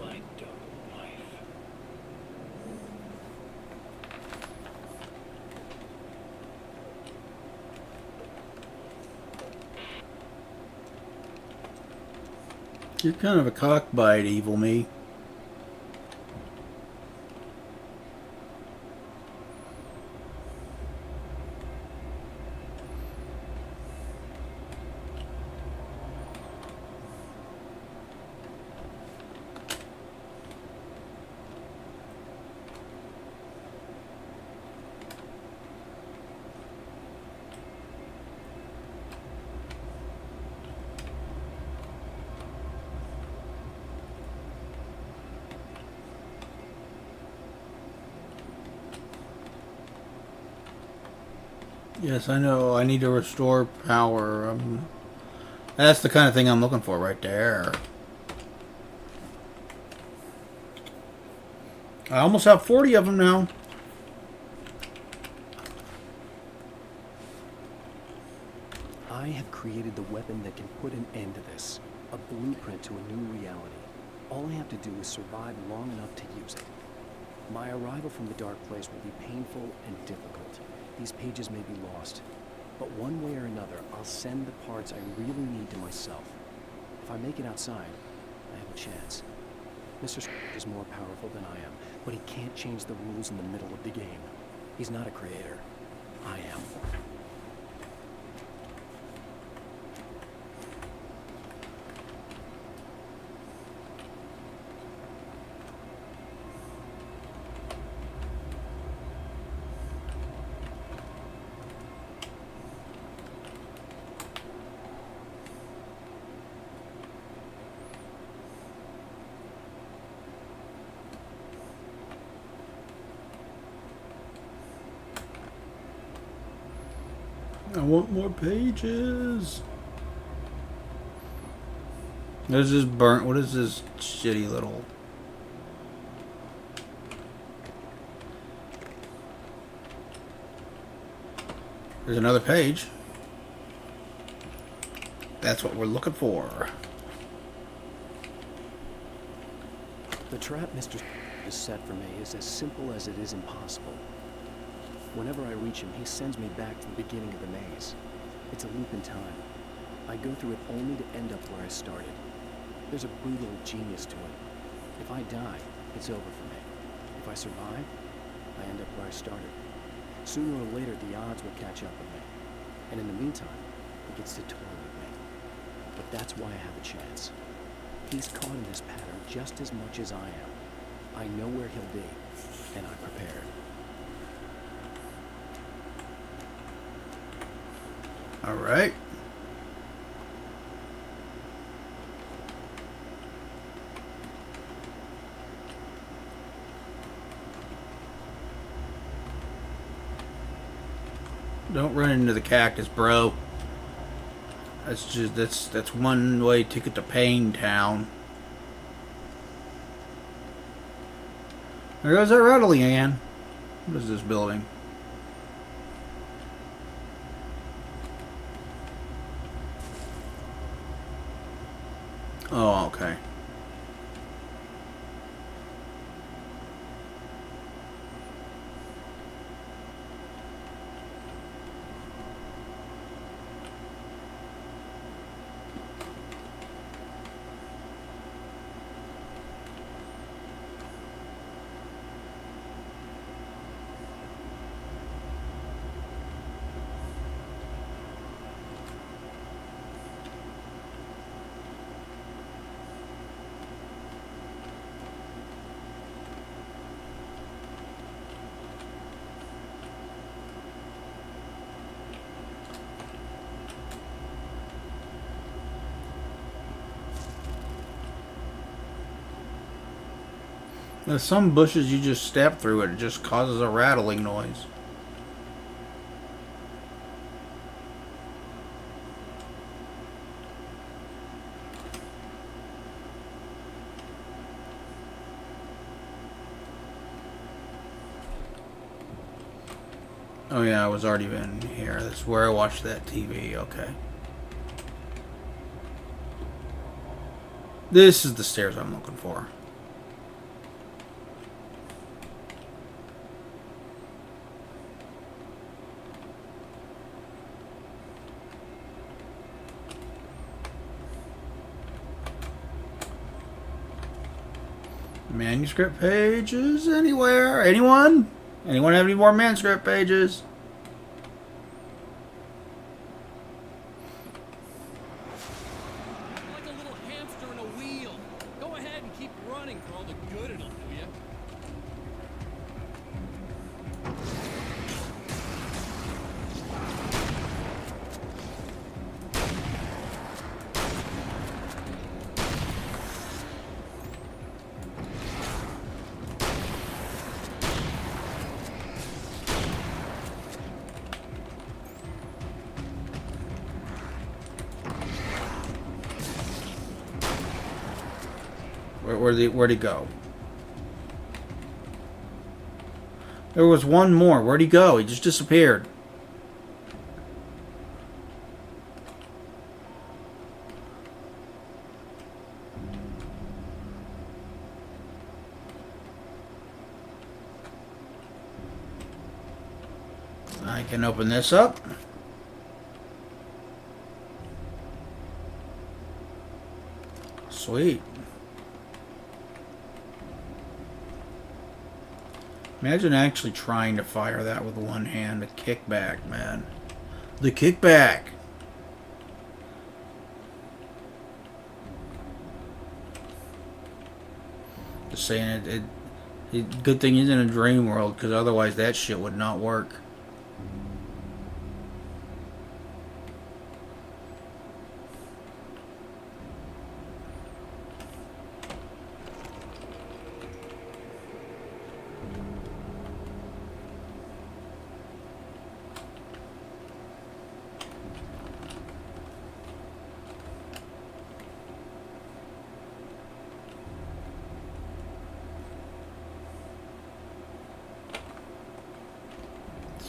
My dumb wife. You're kind of a cockbite, evil me. Yes, I know. I need to restore power. That's the kind of thing I'm looking for right there. I almost have 40 of them now. I have created the weapon that can put an end to this. A blueprint to a new reality. All I have to do is survive long enough to use it. My arrival from the dark place will be painful and difficult. These pages may be lost, but one way or another, I'll send the parts I really need to myself. If I make it outside, I have a chance. Mr. is more powerful than I am, but he can't change the rules in the middle of the game. He's not a creator. I am. I want more pages. There's this burnt. What is this shitty little? There's another page. That's what we're looking for. The trap Mr. has set for me is as simple as it is impossible. Whenever I reach him, he sends me back to the beginning of the maze. It's a loop in time. I go through it only to end up where I started. There's a brutal genius to it. If I die, it's over for me. If I survive, I end up where I started. Sooner or later, the odds will catch up with me. And in the meantime, he gets to toy with me. But that's why I have a chance. He's caught in this pattern just as much as I am. I know where he'll be, and I'm prepared. All right. Don't run into the cactus, bro. That's one way ticket to Pain Town. There goes that Rattly Ann. What is this building? Oh, okay. There's some bushes you just step through it just causes a rattling noise. Oh yeah, I was already in here. That's where I watched that TV. Okay. This is the stairs I'm looking for. Manuscript pages anywhere? Anyone? Anyone have any more manuscript pages? You're like a little hamster in a wheel. Go ahead and keep running for all the good it'll do you. Where'd he go? There was one more. Where'd he go? He just disappeared. I can open this up. Sweet. Imagine actually trying to fire that with one hand. The kickback, man. The kickback. Just saying good thing he's in a dream world, because otherwise that shit would not work.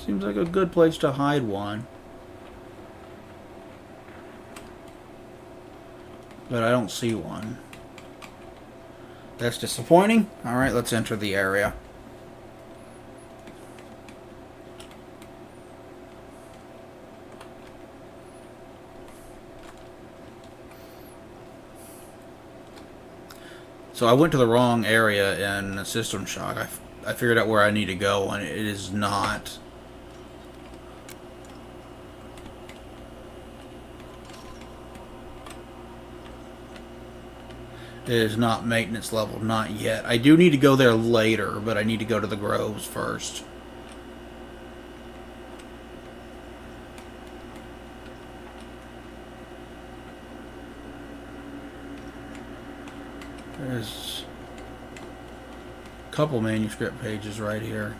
Seems like a good place to hide one. But I don't see one. That's disappointing. Alright, let's enter the area. So I went to the wrong area in System Shock. I figured out where I need to go, and it is not. It is not maintenance level, not yet. I do need to go there later, but I need to go to the Groves first. There's a couple manuscript pages right here.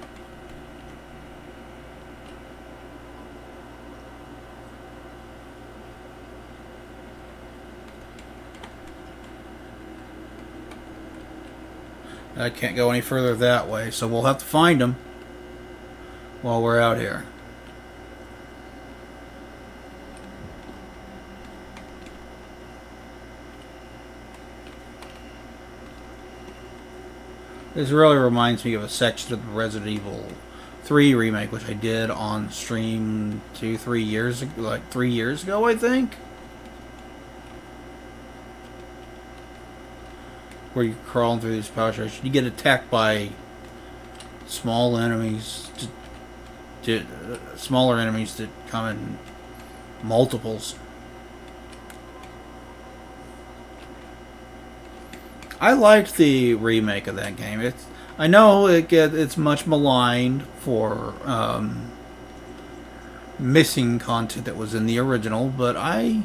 I can't go any further that way, so we'll have to find them while we're out here. This really reminds me of a section of the Resident Evil 3 remake, which I did on stream 3 years ago, like 3 years ago, I think. Where you're crawling through these power stations. You get attacked by small enemies, smaller enemies that come in multiples. I liked the remake of that game. I know it's much maligned for missing content that was in the original, but I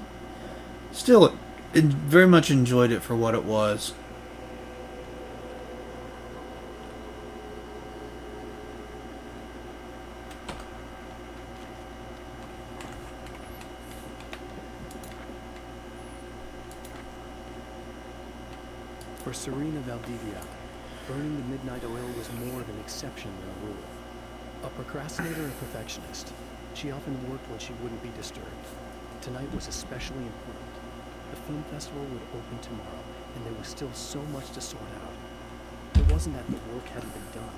still very much enjoyed it for what it was. For Serena Valdivia, burning the midnight oil was more of an exception than a rule. A procrastinator and perfectionist, she often worked when she wouldn't be disturbed. Tonight was especially important. The film festival would open tomorrow, and there was still so much to sort out. It wasn't that the work hadn't been done.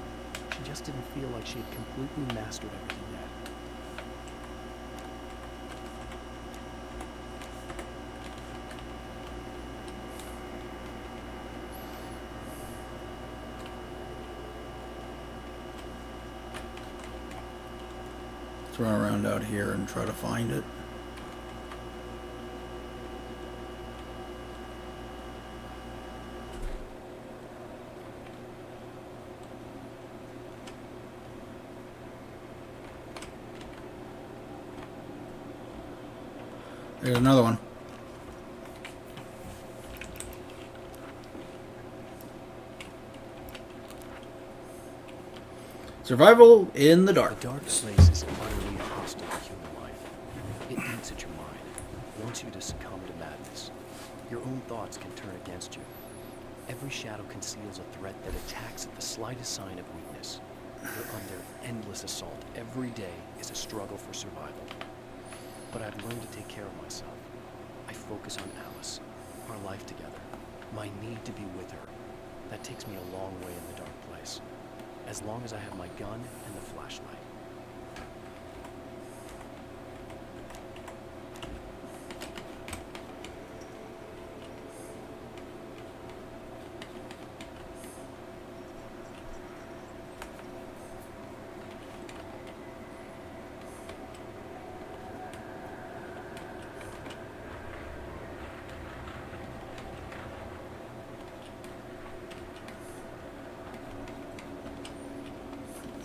She just didn't feel like she had completely mastered everything yet. Let's run around out here and try to find it. There's another one. Survival in the dark. The dark place is utterly hostile to human life. It eats at your mind, wants you to succumb to madness. Your own thoughts can turn against you. Every shadow conceals a threat that attacks at the slightest sign of weakness. You're under endless assault. Every day is a struggle for survival. But I've learned to take care of myself. I focus on Alice, our life together, my need to be with her. That takes me a long way in the dark place. As long as I have my gun and the flashlight.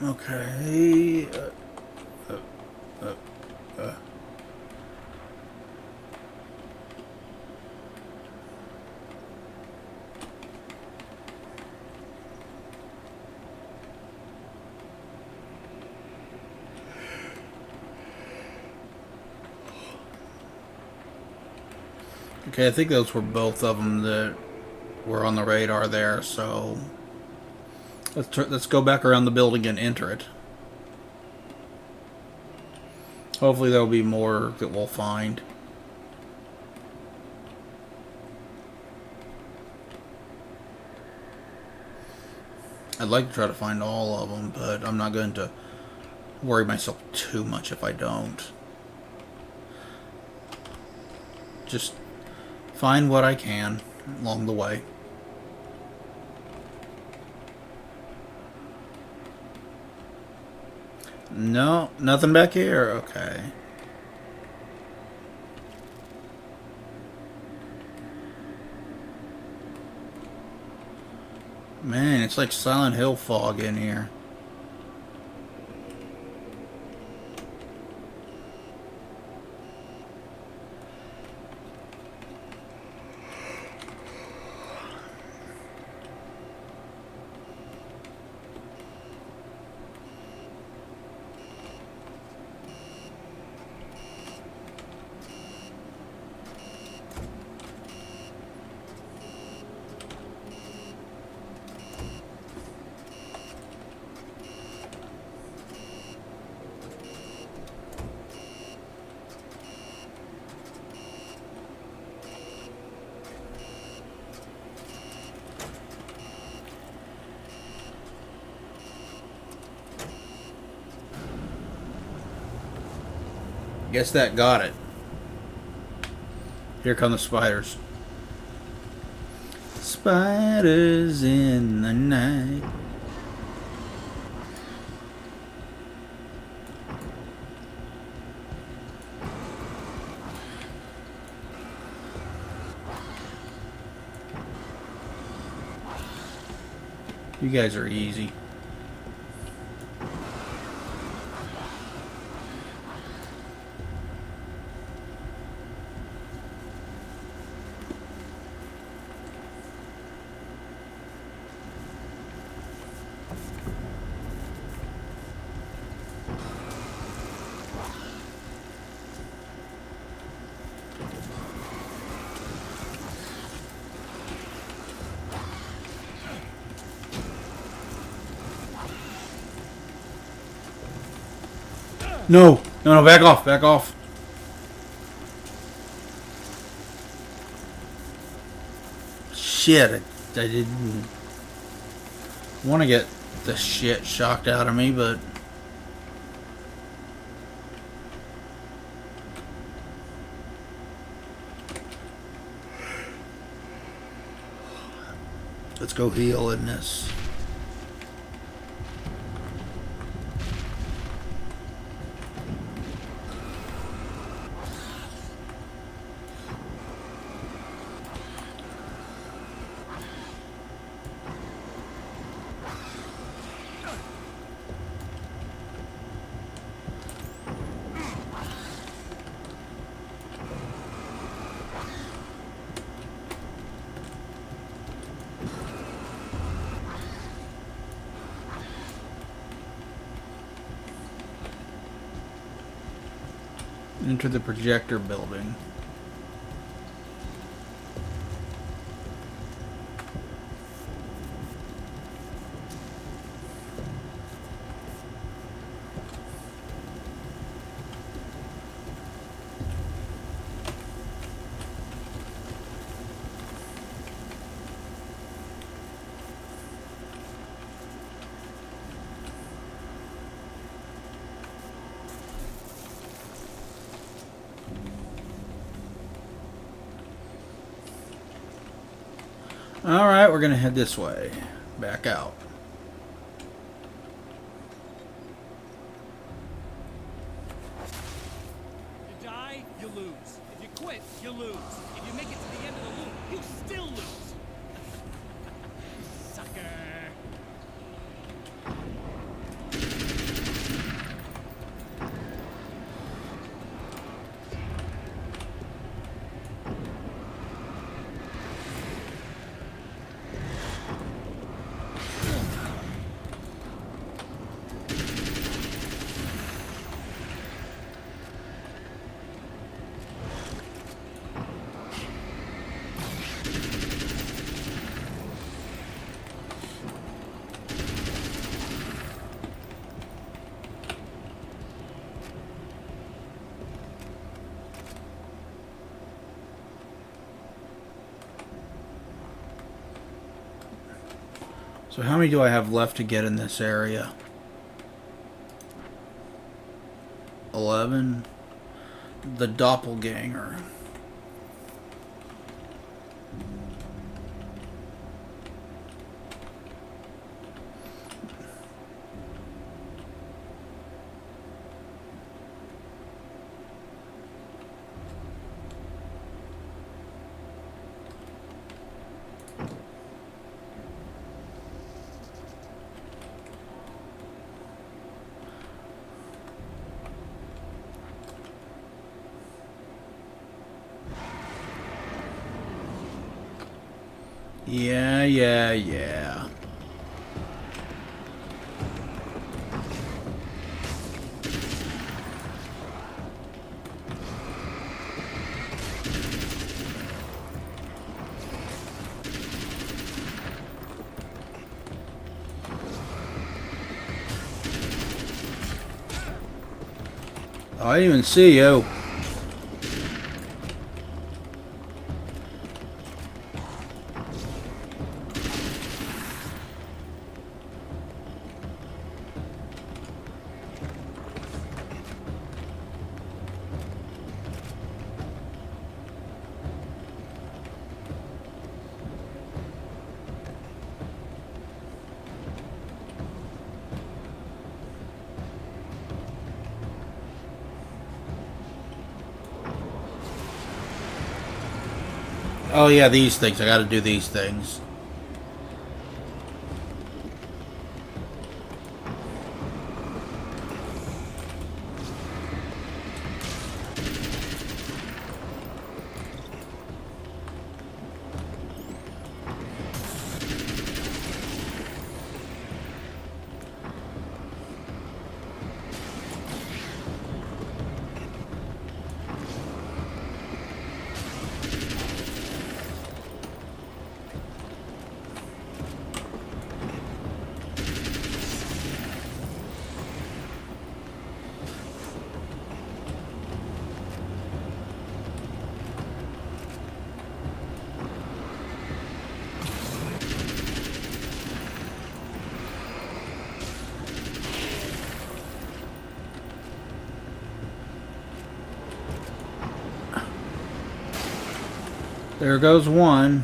Okay. Okay, I think those were both of them that were on the radar there, so let's go back around the building and enter it. Hopefully there'll be more that we'll find. I'd like to try to find all of them, but I'm not going to worry myself too much if I don't. Just find what I can along the way. No, nothing back here. Okay. Man, it's like Silent Hill fog in here. Guess that got it. Here come the spiders. Spiders in the night. You guys are easy. No, no, no, back off, back off. Shit, I didn't want to get the shit shocked out of me, but... Let's go heal in this. Enter the projector building. Alright, we're gonna head this way. Back out. You die, you lose. If you quit, you lose. If you make it to the end of the loop, you still lose. Sucker. So how many do I have left to get in this area? 11. The doppelganger. Yeah. I didn't even see you. Oh yeah, these things. I gotta do these things. There goes one.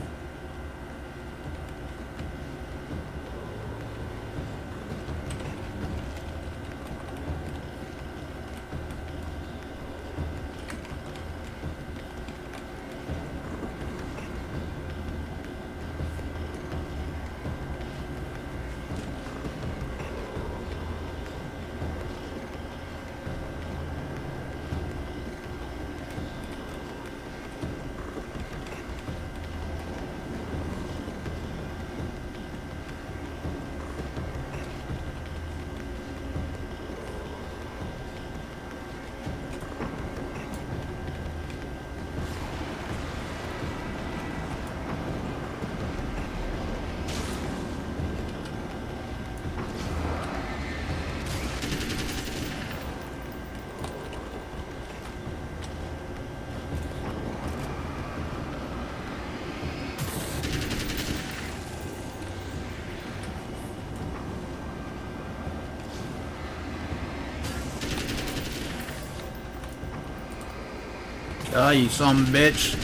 Ah, you some bitch.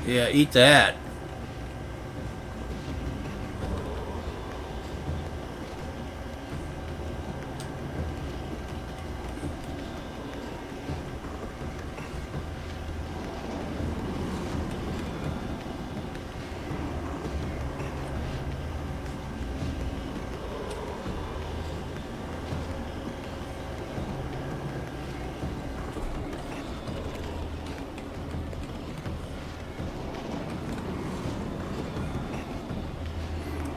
Yeah, eat that.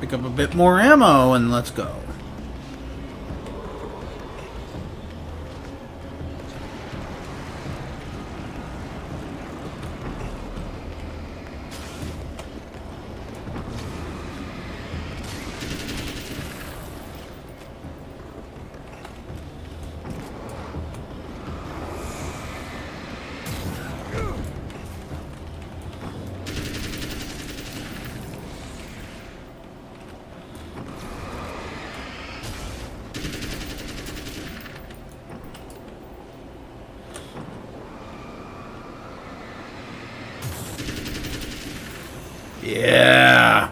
Pick up a bit more ammo and let's go. Yeah.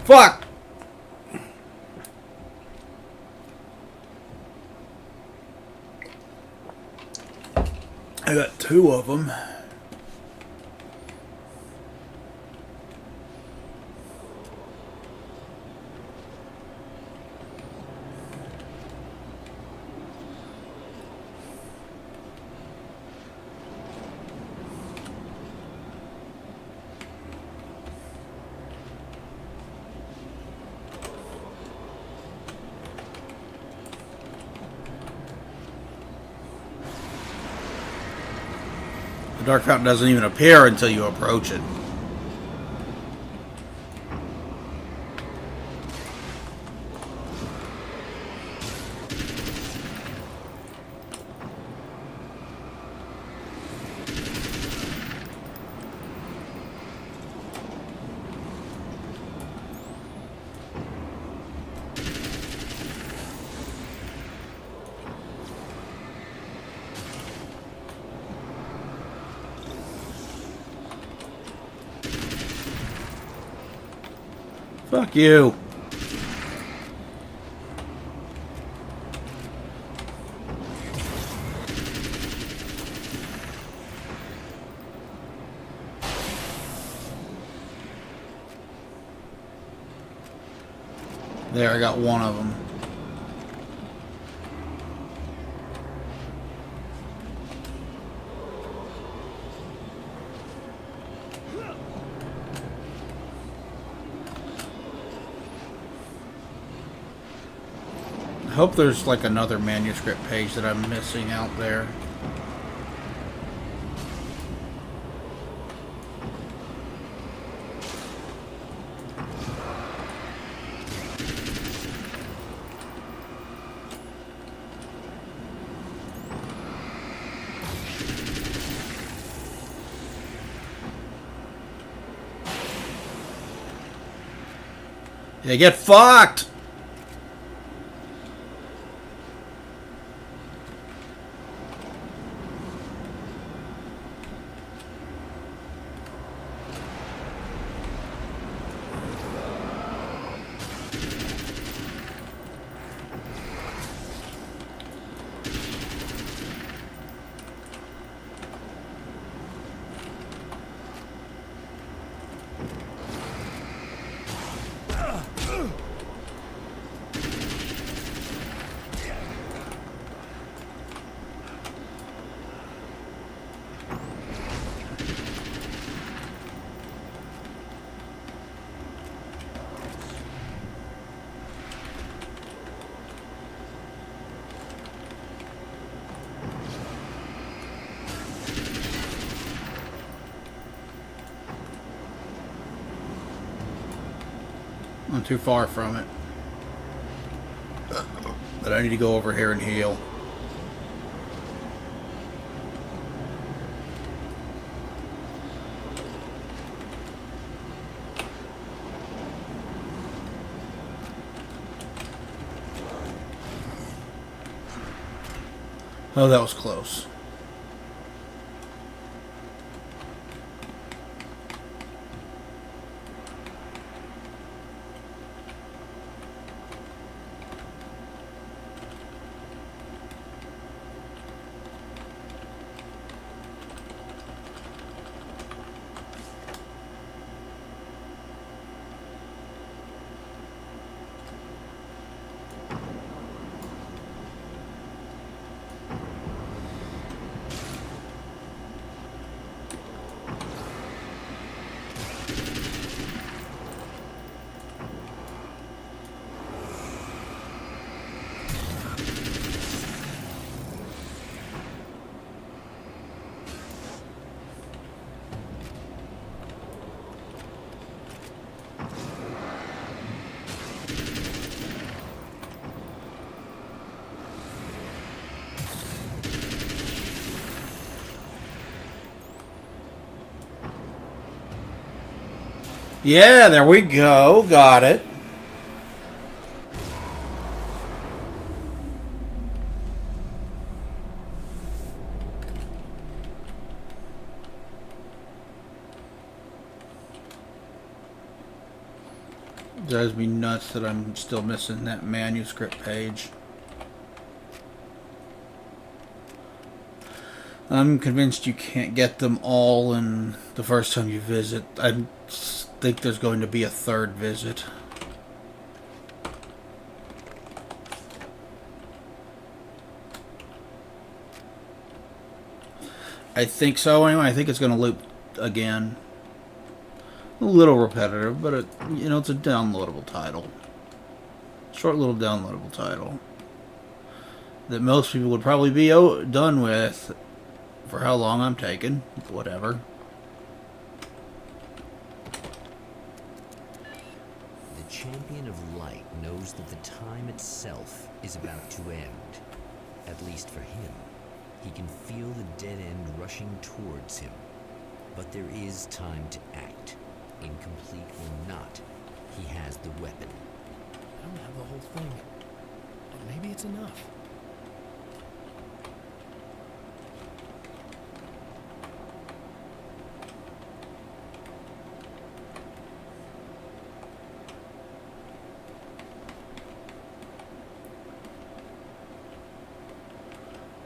Fuck. I got two of them. The Dark Fountain doesn't even appear until you approach it. Fuck you. There, I got one of them. hope there's like another manuscript page that I'm missing out there. Yeah, get fucked! I'm too far from it. But I need to go over here and heal. Oh, that was close. Yeah, there we go. Got it. It drives me nuts that I'm still missing that manuscript page. I'm convinced you can't get them all in the first time you visit. I think there's going to be a third visit. I think so anyway. I think it's going to loop again. A little repetitive, but it, you know, it's a downloadable title. Short little downloadable title that most people would probably be done with for how long I'm taking. Whatever. The Champion of Light knows that the time itself is about to end. At least for him. He can feel the dead end rushing towards him. But there is time to act. Incomplete or not, he has the weapon. I don't have the whole thing. But maybe it's enough.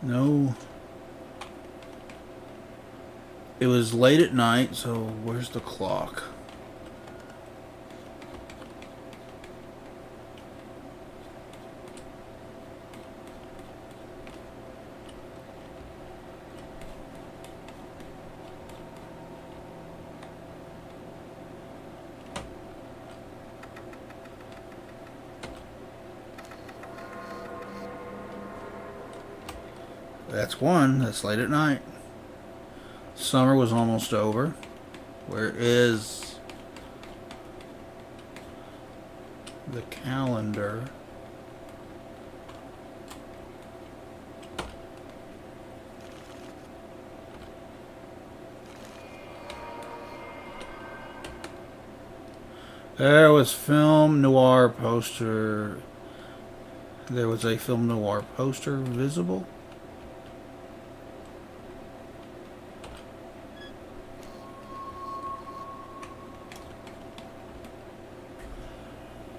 No. It was late at night, so where's the clock? That's one. That's late at night. Summer was almost over. Where is the calendar? There was film noir poster. There was a film noir poster visible.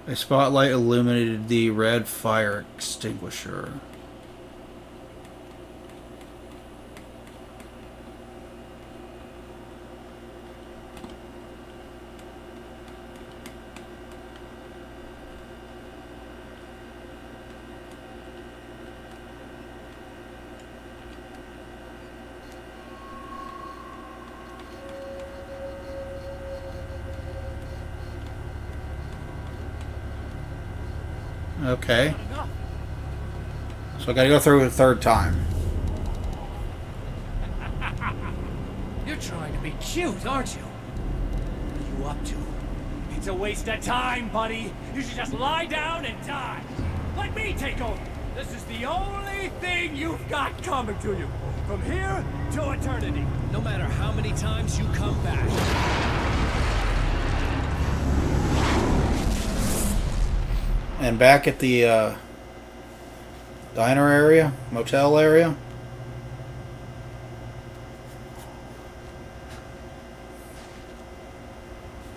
A spotlight illuminated the red fire extinguisher. Okay. So I gotta go through it a third time. You're trying to be cute, aren't you? What are you up to? It's a waste of time, buddy. You should just lie down and die. Let me take over. This is the only thing you've got coming to you. From here to eternity. No matter how many times you come back. And back at the diner area, motel area.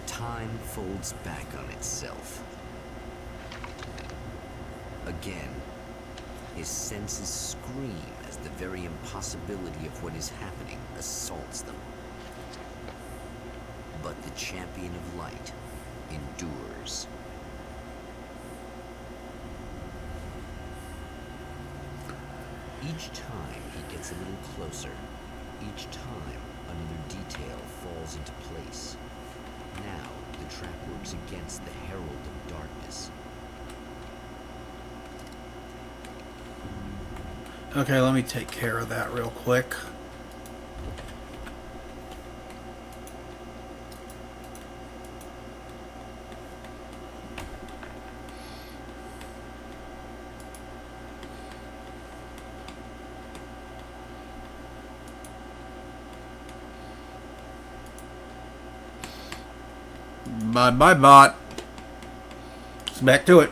Time folds back on itself. Again, his senses scream as the very impossibility of what is happening assaults them. But the champion of light endures. Each time he gets a little closer, each time another detail falls into place. Now the trap works against the herald of darkness. Okay, let me take care of that real quick. Bye, bot. Let's back to it.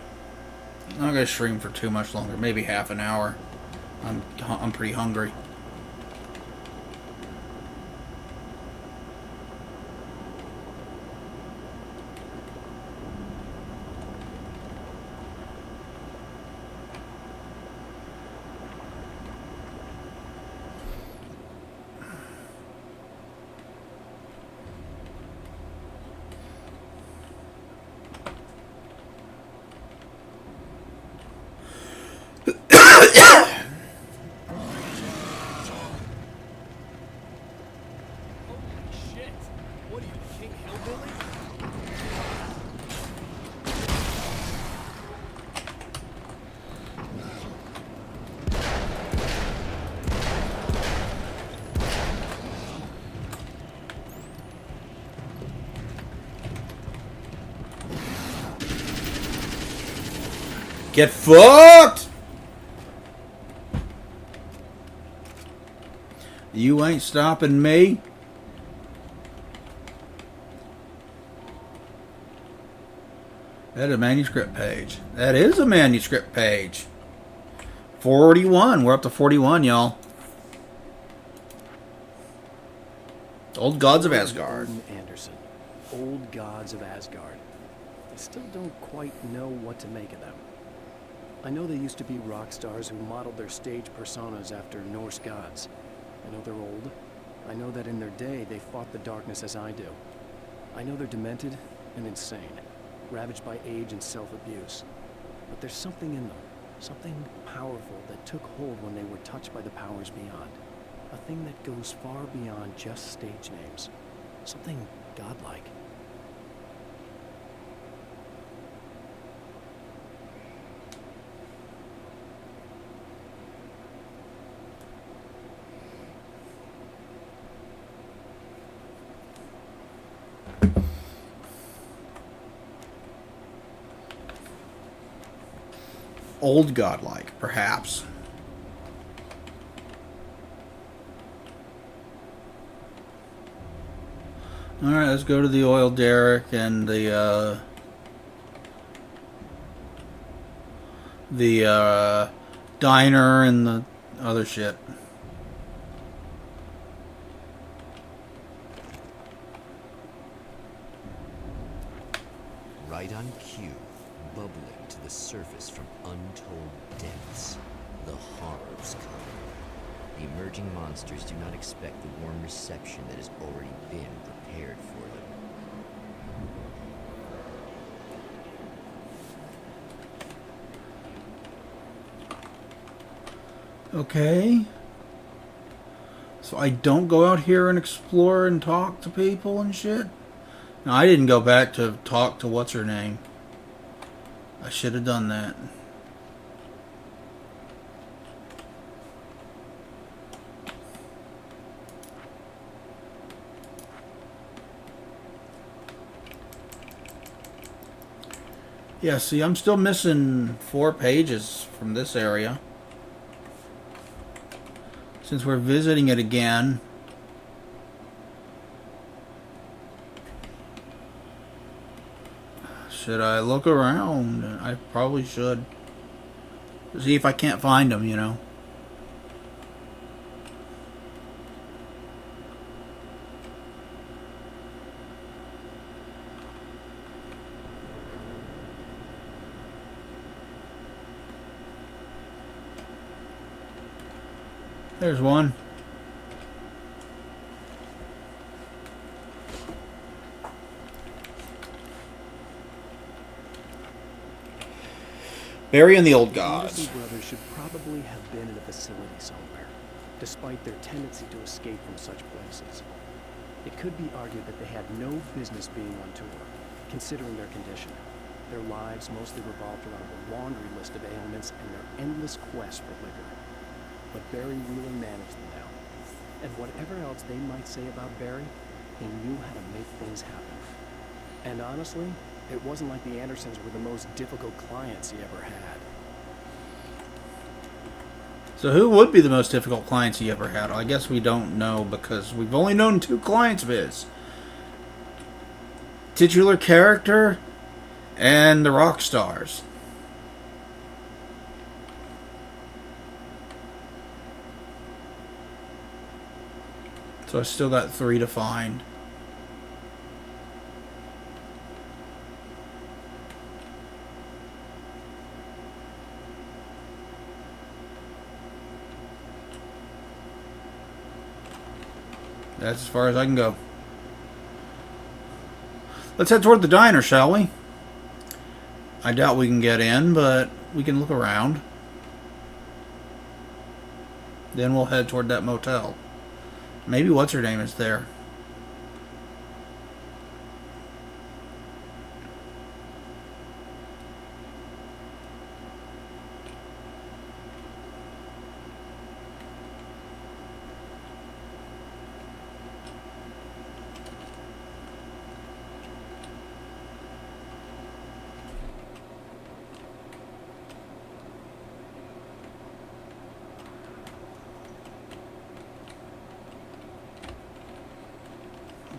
I'm not gonna stream for too much longer. Maybe half an hour. I'm pretty hungry. Get fucked! You ain't stopping me. That's a manuscript page. That is a manuscript page. 41. We're up to 41, y'all. Old Gods of Asgard. Gordon Anderson. Old Gods of Asgard. I still don't quite know what to make of them. I know they used to be rock stars who modeled their stage personas after Norse gods. I know they're old. I know that in their day they fought the darkness as I do. I know they're demented and insane, ravaged by age and self-abuse. But there's something in them, something powerful that took hold when they were touched by the powers beyond. A thing that goes far beyond just stage names. Something godlike. old godlike, perhaps. Alright, let's go to the oil derrick and the diner and the other shit. Right on cue, bubbling to the surface from untold depths, the horrors come. The emerging monsters do not expect the warm reception that has already been prepared for them. Okay. So I don't go out here and explore and talk to people and shit? No, I didn't go back to talk to what's-her-name. I should have done that. Yeah, see, I'm still missing 4 pages from this area. Since we're visiting it again. Should I look around? I probably should. See if I can't find them, you know. There's one. Barry and the Old Gods. The Anderson brothers should probably have been in a facility somewhere, despite their tendency to escape from such places. It could be argued that they had no business being on tour, considering their condition. Their lives mostly revolved around a laundry list of ailments and their endless quest for liquor. But Barry Wheeler managed them now. And whatever else they might say about Barry, he knew how to make things happen. And honestly, it wasn't like the Andersons were the most difficult clients he ever had. So who would be the most difficult clients he ever had? I guess we don't know because we've only known 2 clients of his. Titular character and the rock stars. So I still got 3 to find. That's as far as I can go. Let's head toward the diner, shall we? I doubt we can get in, but we can look around. Then we'll head toward that motel. Maybe what's-her-name is there.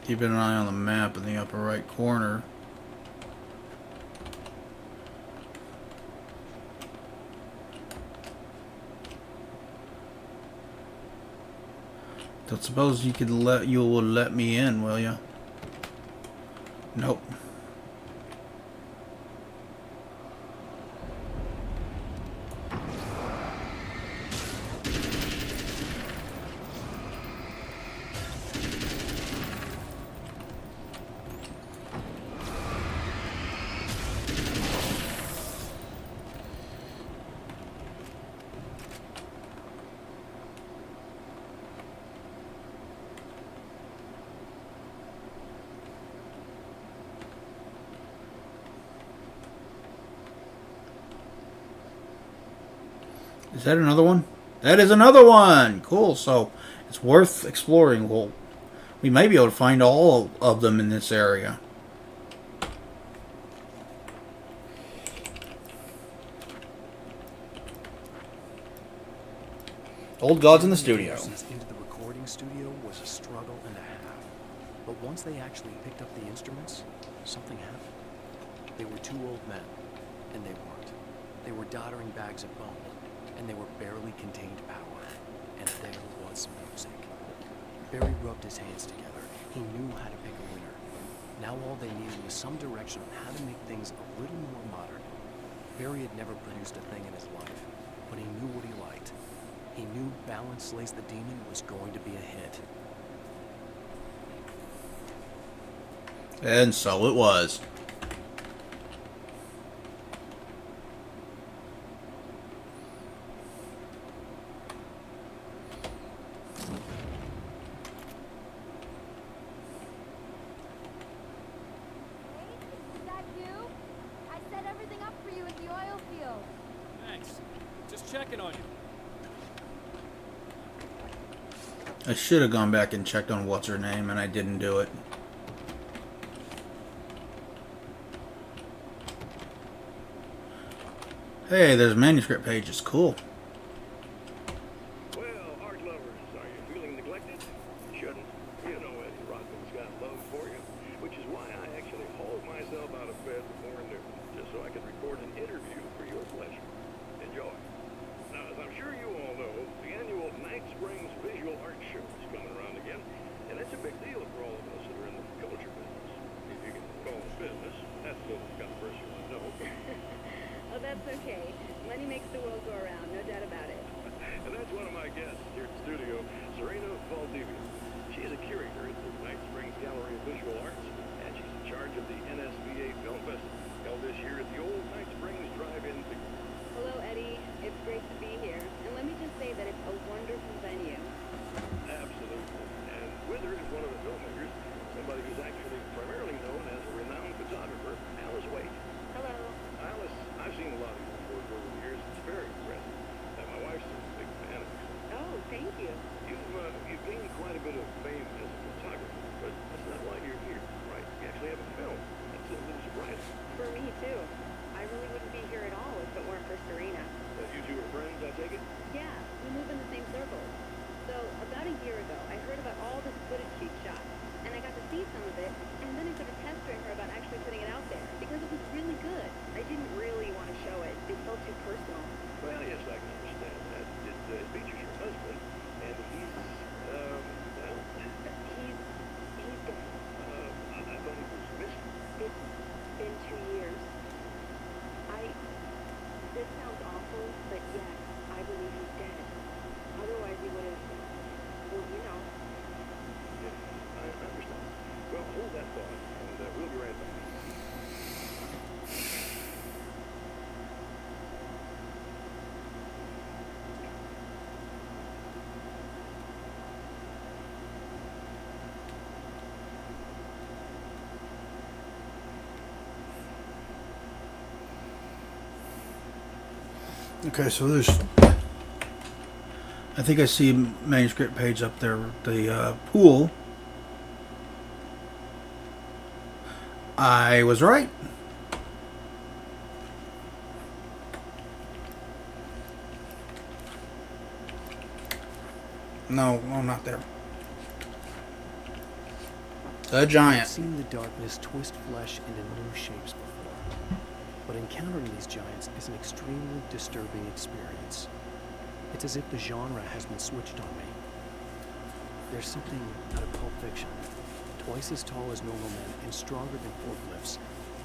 Keeping an eye on the map in the upper right corner. Don't suppose you will let me in, will you? Nope. Is that another one? That is another one! Cool, so it's worth exploring. Well, we may be able to find all of them in this area. Old gods in the Getting studio. Andersons into the recording studio was a struggle and a half. But once they actually picked up the instruments, something happened. They were two old men, and they weren't. They were doddering bags of bone, and they were barely contained power. And there was music. Barry rubbed his hands together. He knew how to pick a winner. Now all they needed was some direction on how to make things a little more modern. Barry had never produced a thing in his life, but he knew what he liked. He knew Balance Slays the Demon was going to be a hit. And so it was. Is that you? I set everything up for you at the oil field. Thanks. Just checking on you. I should have gone back and checked on what's her name, and I didn't do it. Hey, there's manuscript pages. Cool. Well, art lovers, are you feeling neglected? Shouldn't. You know Eddie Rodman's got love for you, which is why I actually hauled myself out of bed before noon, just so I could record an interview for your pleasure. Enjoy. Now, as I'm sure you all know, the annual Night Springs Visual Art Show is coming around again, and it's a big deal for all of us that are in the culture business. If you can call it business, that's a little controversial, I know. Oh, that's okay. Money makes the world go around, no doubt about it. And that's one of my guests here at the studio, Serena Valdivia. She is a curator at the Night Springs Gallery of Visual Arts, and she's in charge of the NSVA Film Festival, held this year at the old Night Springs Drive-In Theater. Hello, Eddie. It's great to be here. And let me just say that it's a wonderful venue. Absolutely. And with her is one of the filmmakers, somebody who's actually primarily known as a renowned photographer, Alice Waite. Hello. Alice, I've seen a lot of your work over the years. It's very impressive. And my wife's a big fan of you. Oh, thank you. You've gained quite a bit of fame as a photographer, but that's not why you're here, right? You actually have a film. That's a little surprising. For me, too. I really wouldn't be here at all if it weren't for Serena. You two are friends, I take it? Yeah, we move in the same circles. So, about a year ago, I heard about all this footage she'd shot, and I got to see some of it, and then I started pestering her about actually putting it out there, because it was really good. I didn't really want to show it. It felt too personal. Well, yes, I can understand that. It features your husband, and he's, well, He's dead. I thought he was missing. It's been 2 years. This sounds awful, but yes, I believe he's dead. Otherwise he would have, well, you know. Yeah, I understand. Well, hold that thought, and we'll be right back. Okay, so there's... I think I see a manuscript page up there. The pool. I was right. No, not there. The I've giant. seen the darkness twist flesh into new shapes before, but encountering these giants is an extremely disturbing experience. It's as if the genre has been switched on me. There's something out of Pulp Fiction. Twice as tall as normal men and stronger than forklifts,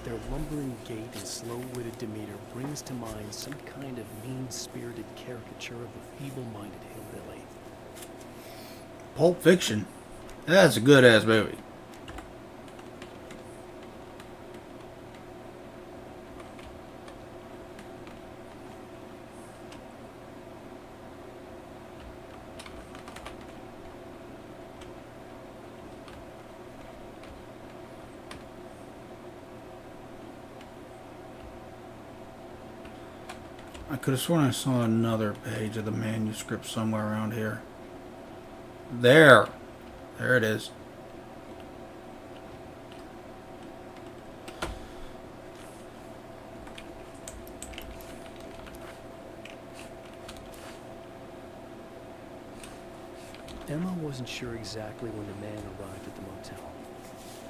their lumbering gait and slow-witted demeanor brings to mind some kind of mean-spirited caricature of a feeble-minded hillbilly. Pulp Fiction. That's a good-ass movie. I could have sworn I saw another page of the manuscript somewhere around here. There. There it is. Emma wasn't sure exactly when the man arrived at the motel,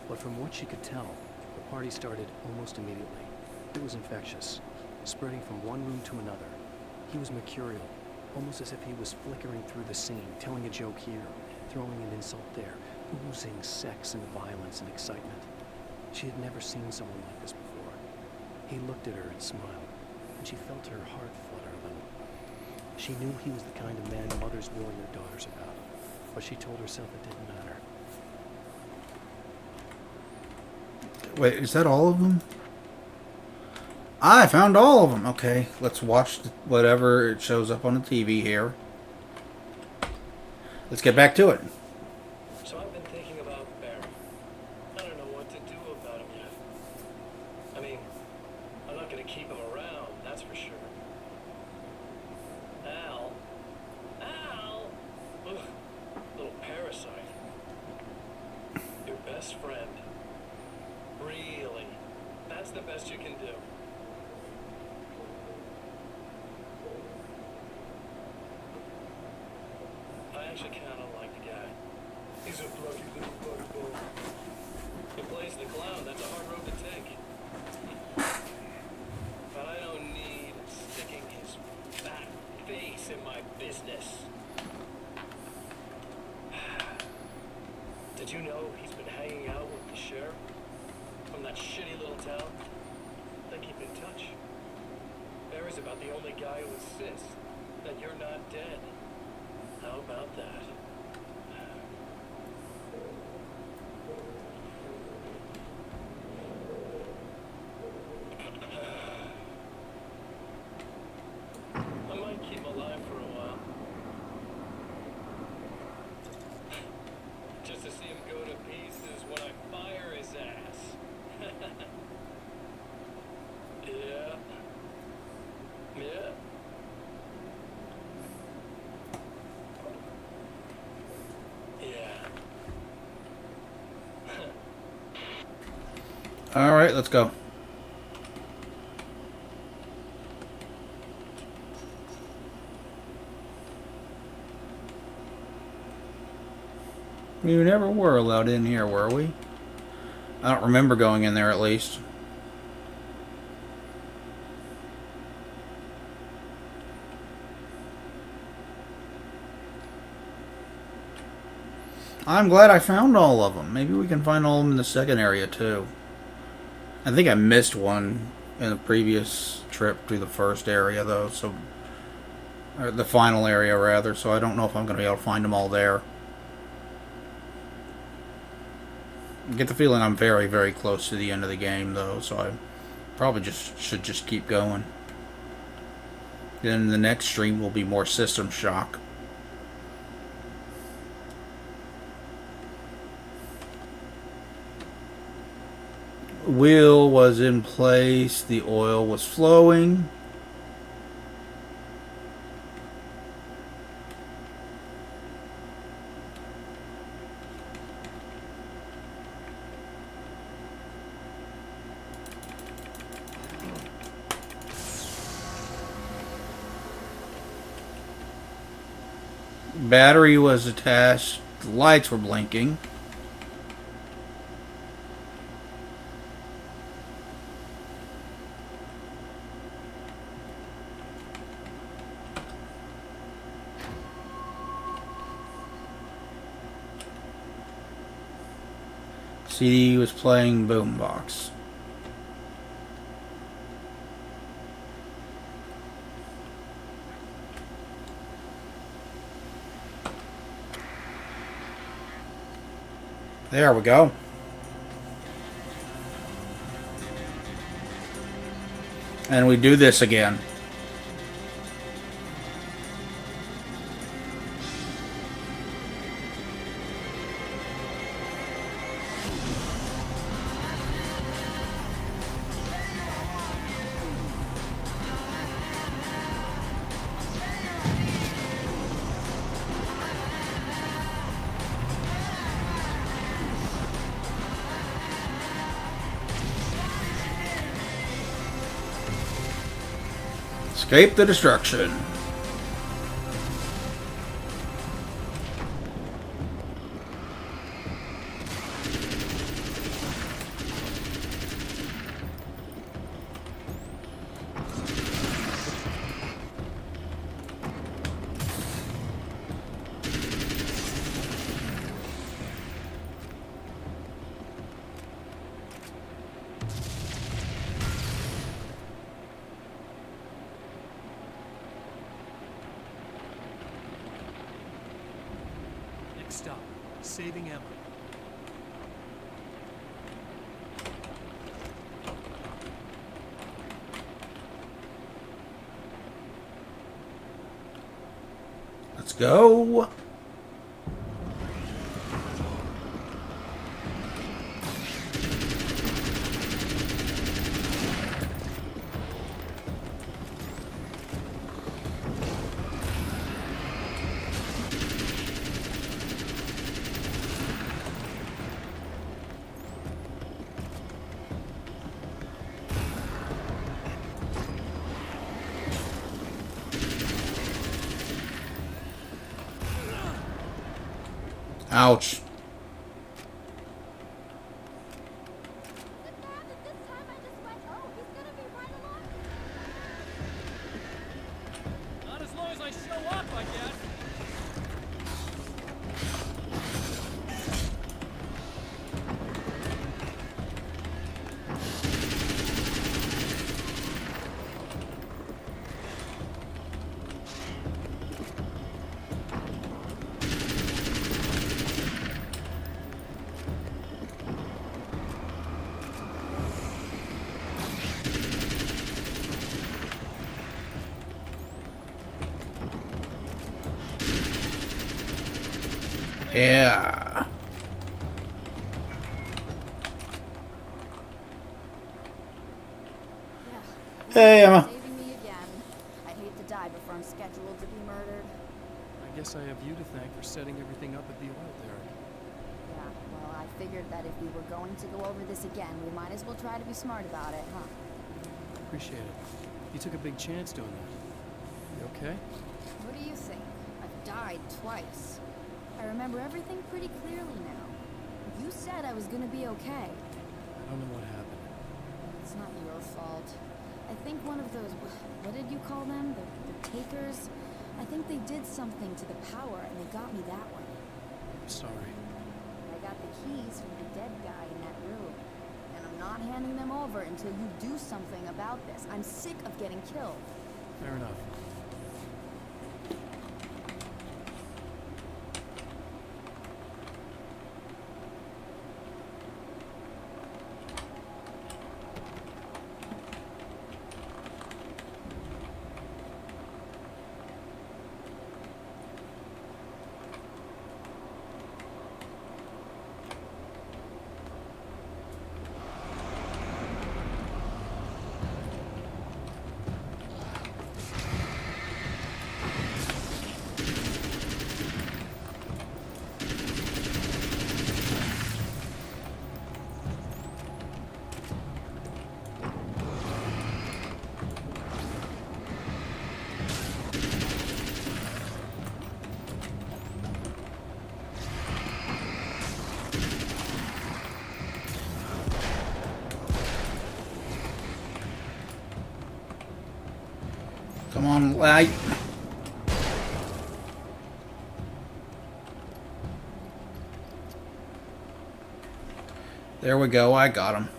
but from what she could tell, the party started almost immediately. It was infectious, spreading from one room to another. He was mercurial, almost as if he was flickering through the scene, telling a joke here, throwing an insult there, oozing sex and violence and excitement. She had never seen someone like this before. He looked at her and smiled, and she felt her heart flutter a little. She knew he was the kind of man mothers worry their daughters about, but she told herself it didn't matter. Wait, is that all of them? I found all of them. Okay, let's watch whatever it shows up on the TV here. Let's get back to it. So I've been thinking about Barry. I don't know what to do about him yet. I mean, I'm not going to keep him around, that's for sure. Al? Ugh, little parasite. Your best friend. Really? That's the best you can do. I actually kind of like the guy. He's a plucky little butterball. He plays the clown. That's a hard road to take. But I don't need him sticking his fat face in my business. Did you know he's been hanging out with the sheriff from that shitty little town? They keep in touch. Barry's about the only guy who insists that you're not dead. How about that? I might keep him alive for a while. Just to see him go to pieces when I fire his ass. Yeah. Yeah. All right, let's go. We never were allowed in here, were we? I don't remember going in there, at least. I'm glad I found all of them. Maybe we can find all of them in the second area, too. I think I missed one in the previous trip to the first area, though, so... Or the final area, rather, so I don't know if I'm going to be able to find them all there. I get the feeling I'm very, very close to the end of the game, though, so I probably should just keep going. Then the next stream will be more System Shock. Wheel was in place, the oil was flowing. Battery was attached, the lights were blinking. CD was playing Boombox. There we go. And we do this again. Escape the destruction. stop. Saving Emma. Let's go. Ouch. Not as long as I show up, I guess. Yeah. Hey, Emma. Saving me again. I'd hate to die before I'm scheduled to be murdered. I guess I have you to thank for setting everything up at the oil derrick. Yeah, well, I figured that if we were going to go over this again, we might as well try to be smart about it, huh? Appreciate it. You took a big chance doing that. You okay? What do you think? I've died twice. I remember everything pretty clearly now. You said I was gonna be okay. I don't know what happened. It's not your fault. I think one of those, what did you call them? The takers? I think they did something to the power and they got me that way. I'm sorry. I got the keys from the dead guy in that room. And I'm not handing them over until you do something about this. I'm sick of getting killed. Fair enough. Come on, light. There we go. I got him.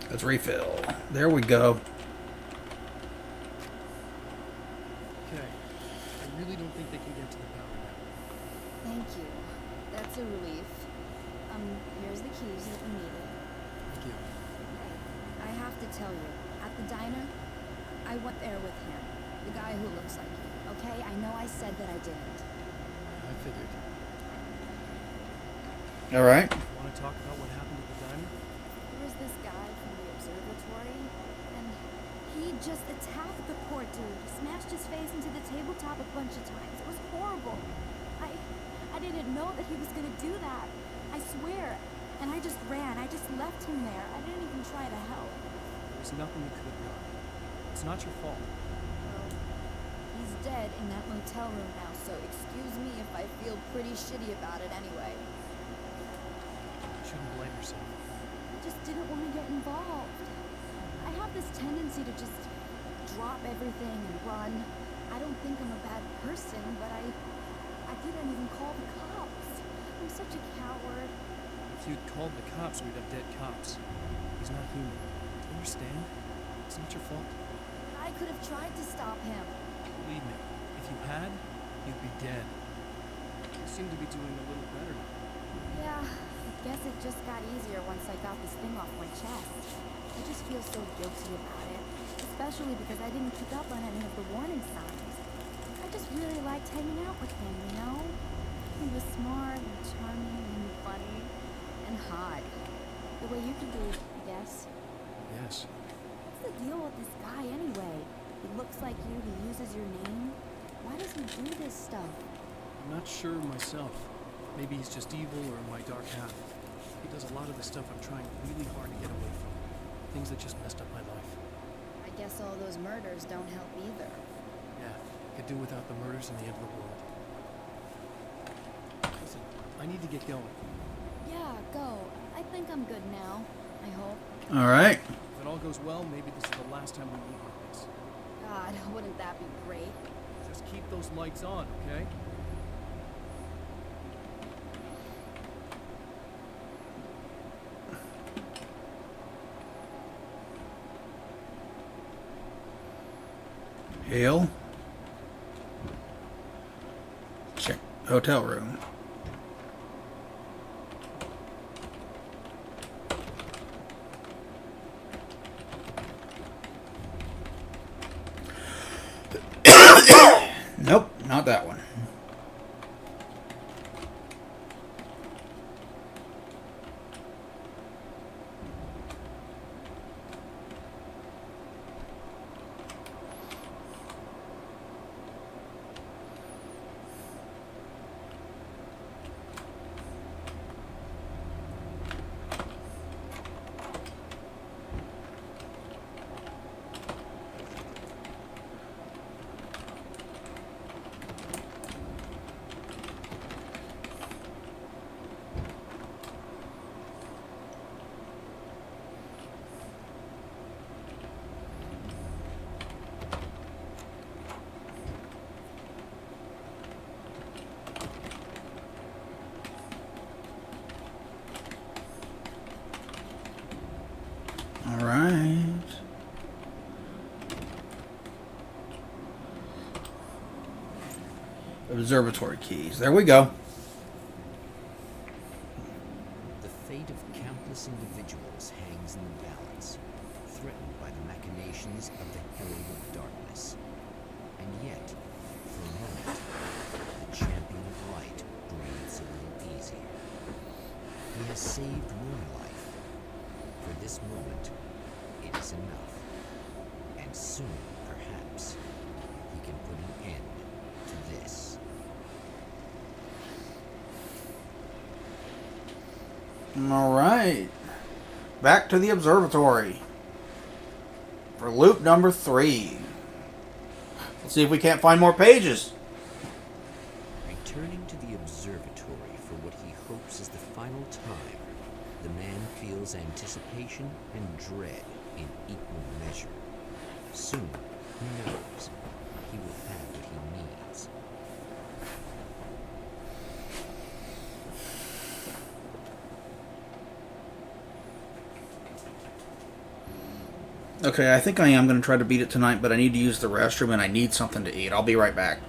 Let's refill. There we go. Okay. I really don't think they can get to the power now. Thank you. That's a relief. Here's the keys that we needed. Thank you. I have to tell you, at the diner, I went there with him. The guy who looks like you, okay? I know I said that I didn't. I figured. All right. Want to talk about what happened at the diner? There was this guy from the observatory, and he just attacked the poor dude, smashed his face into the tabletop a bunch of times. It was horrible. I didn't know that he was gonna do that. I swear. And I just ran. I just left him there. I didn't even try to help. There's nothing you could have done. It's not your fault. Well, he's dead in that motel room now, so excuse me if I feel pretty shitty about it anyway. Shouldn't blame yourself. I just didn't want to get involved. I have this tendency to just drop everything and run. I don't think I'm a bad person, but I didn't even call the cops. I'm such a coward. If you'd called the cops, we'd have dead cops. He's not human. Do you understand? It's not your fault. I could have tried to stop him. Believe me, if you had, you'd be dead. You seem to be doing a little better now. Yeah, I guess it just got easier once I got this thing off my chest. I just feel so guilty about it, especially because I didn't pick up on any of the warning signs. I just really liked hanging out with him, you know? He was smart and charming and funny and hot. The way you can be, I guess. Yes. What's the deal with this guy anyway? He looks like you, he uses your name. Why does he do this stuff? I'm not sure myself. Maybe he's just evil or in my dark half. He does a lot of the stuff I'm trying really hard to get away from. Things that just messed up my life. I guess all those murders don't help either. Yeah, could do without the murders and the end of the world. Listen, I need to get going. Yeah, go. I think I'm good now. I hope. All right. If it all goes well, maybe this is the last time we meet like this. God, wouldn't that be great? Just keep those lights on, okay? Hale. Check hotel room. Nope, not that one. All right. Observatory keys. There we go. The fate of countless individuals hangs in the balance, threatened by the machinations of the Herald of Darkness. And yet, for a moment, the Champion of Light breathes a little easier. He has saved one life. For this moment, it is enough. And soon, perhaps, he can put an end to this. All right. Back to the observatory for loop number 3. Let's see if we can't find more pages. Returning to the observatory for what he hopes is the final time, the man feels anticipation and dread in equal measure. Soon, he knows, he will have what he needs. Okay, I think I am going to try to beat it tonight, but I need to use the restroom and I need something to eat. I'll be right back.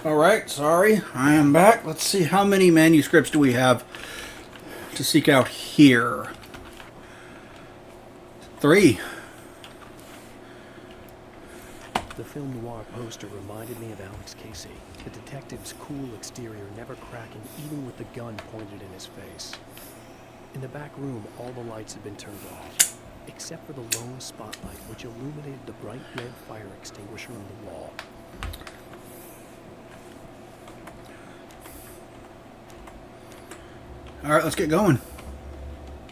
Alright, sorry. I am back. Let's see, how many manuscripts do we have to seek out here? 3. The film noir poster reminded me of Alex Casey, the detective's cool exterior never cracking even with the gun pointed in his face. In the back room, all the lights had been turned off, except for the lone spotlight which illuminated the bright red fire extinguisher on the wall. Alright, let's get going.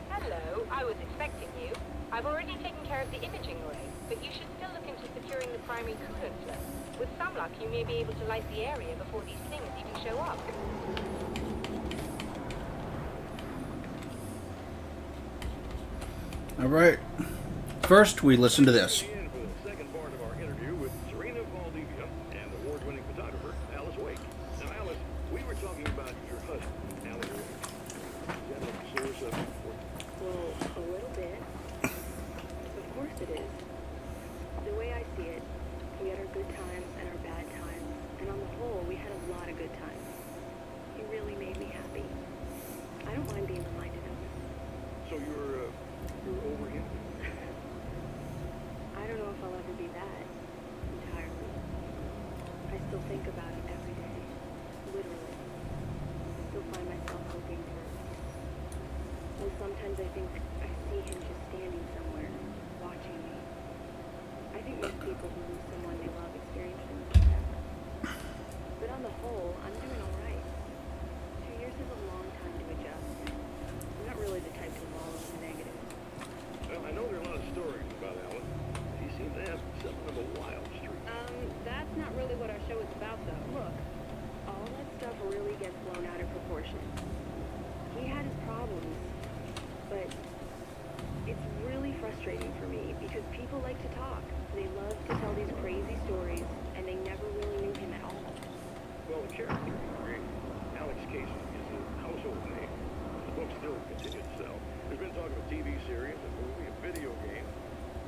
Hello, I was expecting you. I've already taken care of the imaging array, but you should still look into securing the primary coolant flow. With some luck, you may be able to light the area before these things even show up. Alright. First, we listen to this. In for the second part of our interview with Serena Valdivia and award-winning photographer Alice Wake. Now, Alice, we were talking about your husband, Alan Wake. Is that a source of support? Well, a little bit. Of course it is. The way I see it, we had our good times and our bad times, and on the whole, we had a lot of good times. He really made me happy. I don't mind being reminded of him. So you're over him? I don't know if I'll ever be that, entirely. I still think about him every day, literally. Still find myself hoping for him. And sometimes I think I see him just standing somewhere, watching me. I think most people who lose someone they love experience things like that. But on the whole, I'm doing alright. 2 years is a long time to adjust. I'm not really the type to wallow in the negative. Well, I know there are a lot of stories about Alan. He seemed to have something of a wild streak. That's not really what our show is about, though. Look, all that stuff really gets blown out of proportion. He had continues to sell. There's been talk of a TV series, a movie, a video game.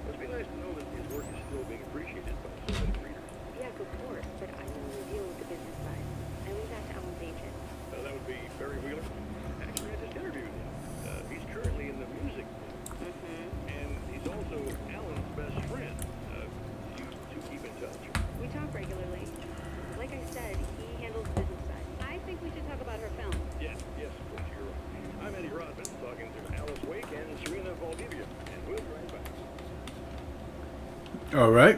Must be nice to know that his work is still being appreciated by so many readers. Yeah, of course, but I'm only dealing with the business side. I leave that to Alan's agent. That would be Barry Wheeler. Actually, I just interviewed him. He's currently in the music business. And he's also Alan's best friend. You two keep in touch. We talk regularly. Like I said, he handles the business side. I think we should talk about her film. Yes, please, you're right. I'm Eddie Rodman, talking to Alice Wake and Serena Valdivia, and we'll be right back. All right.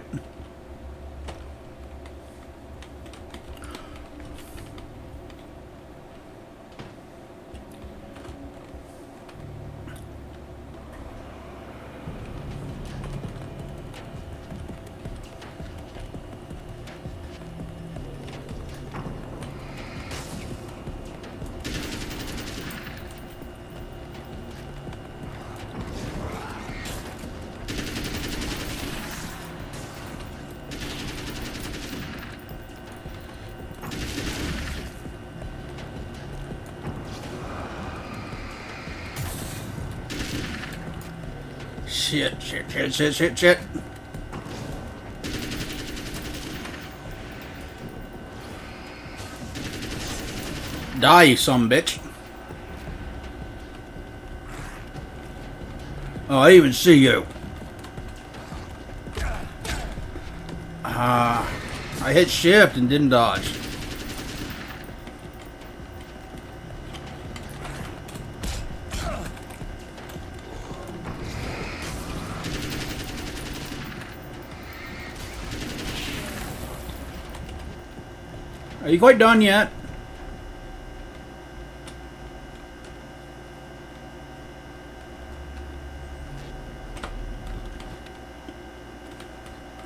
Shit. Die, you son of a bitch. Oh, I didn't even see you. I hit shift and didn't dodge. Are you quite done yet?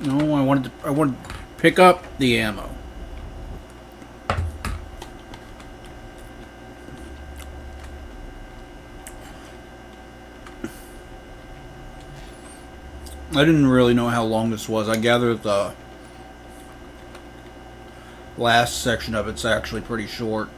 No, I wanted to pick up the ammo. I didn't really know how long this was. I gathered the last section of it's actually pretty short.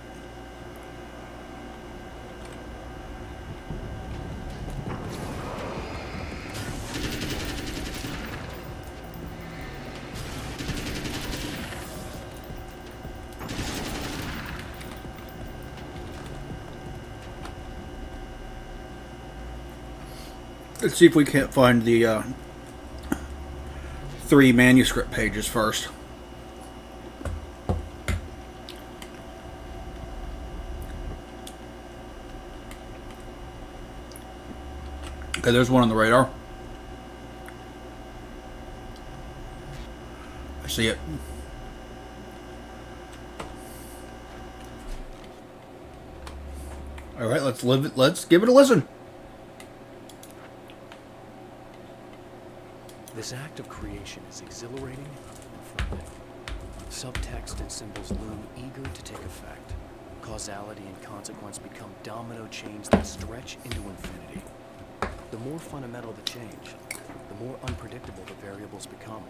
Let's see if we can't find the 3 manuscript pages first. Okay, there's one on the radar. I see it. All right, let's give it a listen. This act of creation is exhilarating and frightening. Subtext and symbols loom eager to take effect. Causality and consequence become domino chains that stretch into infinity. The more fundamental the change, the more unpredictable the variables become.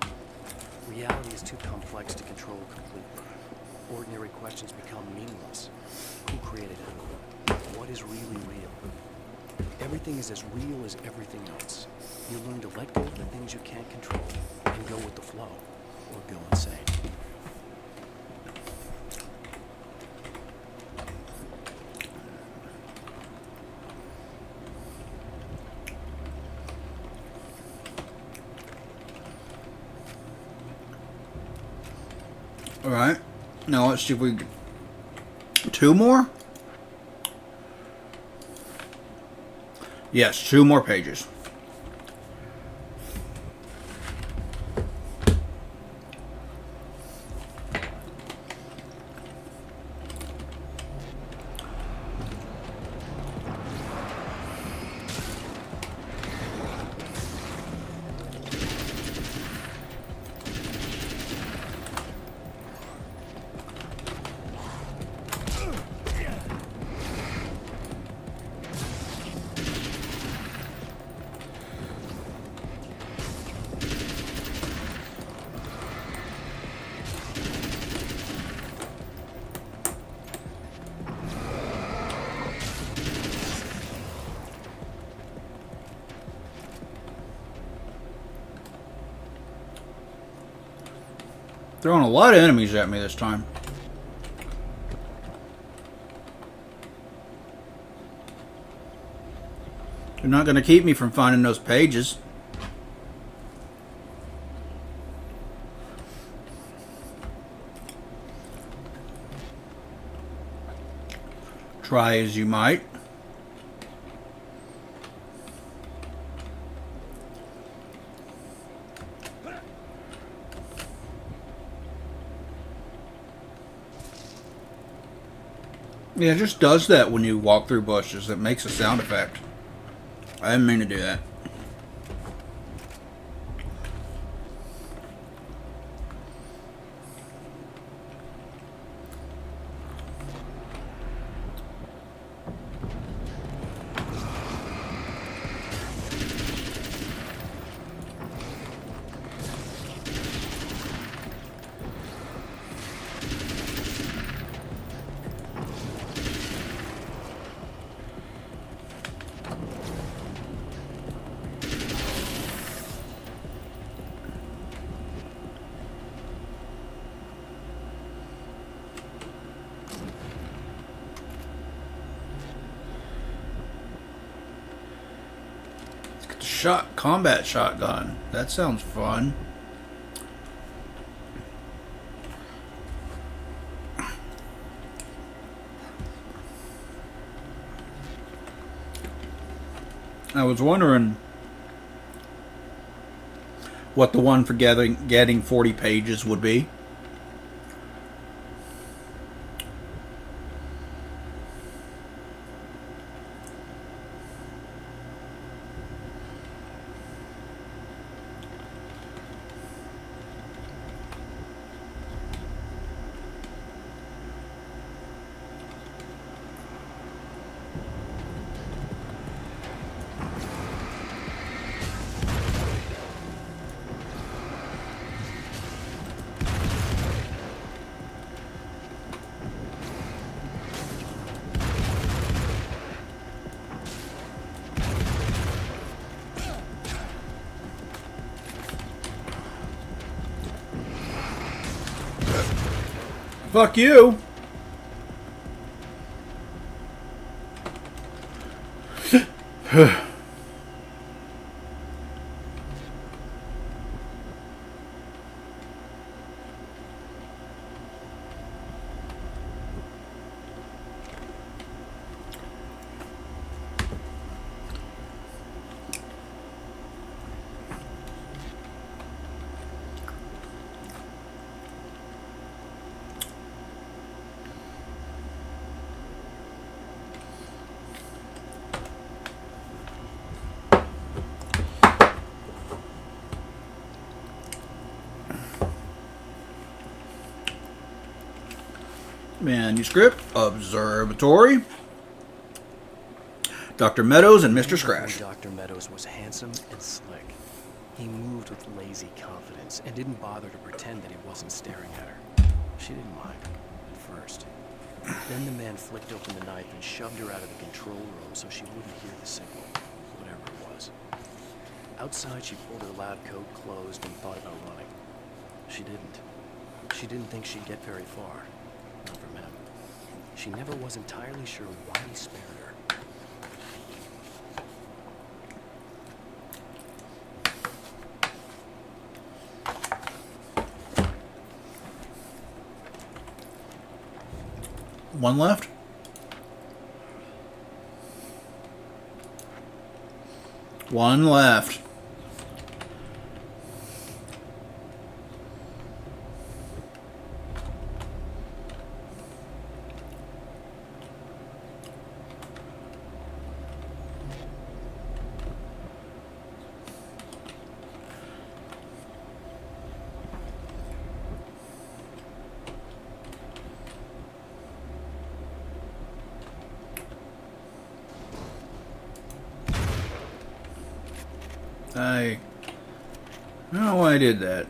Reality is too complex to control completely. Ordinary questions become meaningless. Who created it? What is really real? Everything is as real as everything else. You learn to let go of the things you can't control and go with the flow, or go insane. All right. Now let's see if we can... 2 more? Yes, 2 more pages. Throwing a lot of enemies at me this time. They're not going to keep me from finding those pages. Try as you might. Yeah, it just does that when you walk through bushes. It makes a sound effect. I didn't mean to do that. Combat shotgun. That sounds fun. I was wondering what the one for getting 40 pages would be. Fuck you. Manuscript, Observatory, Dr. Meadows and Mr. Scratch. Dr. Meadows was handsome and slick. He moved with lazy confidence and didn't bother to pretend that he wasn't staring at her. She didn't mind, at first. Then the man flicked open the knife and shoved her out of the control room so she wouldn't hear the signal, whatever it was. Outside, she pulled her lab coat closed and thought about running. She didn't. She didn't think she'd get very far. Not from him. She never was entirely sure why he spared her. One left? One left. I don't know why I did that.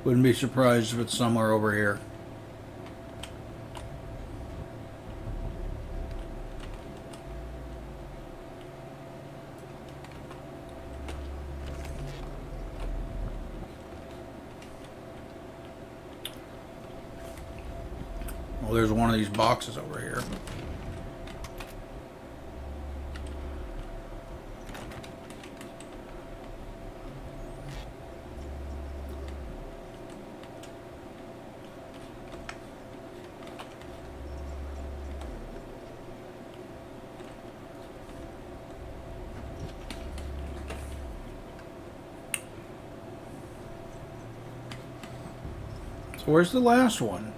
Wouldn't be surprised if it's somewhere over here. there's one of these boxes over here. So where's the last one?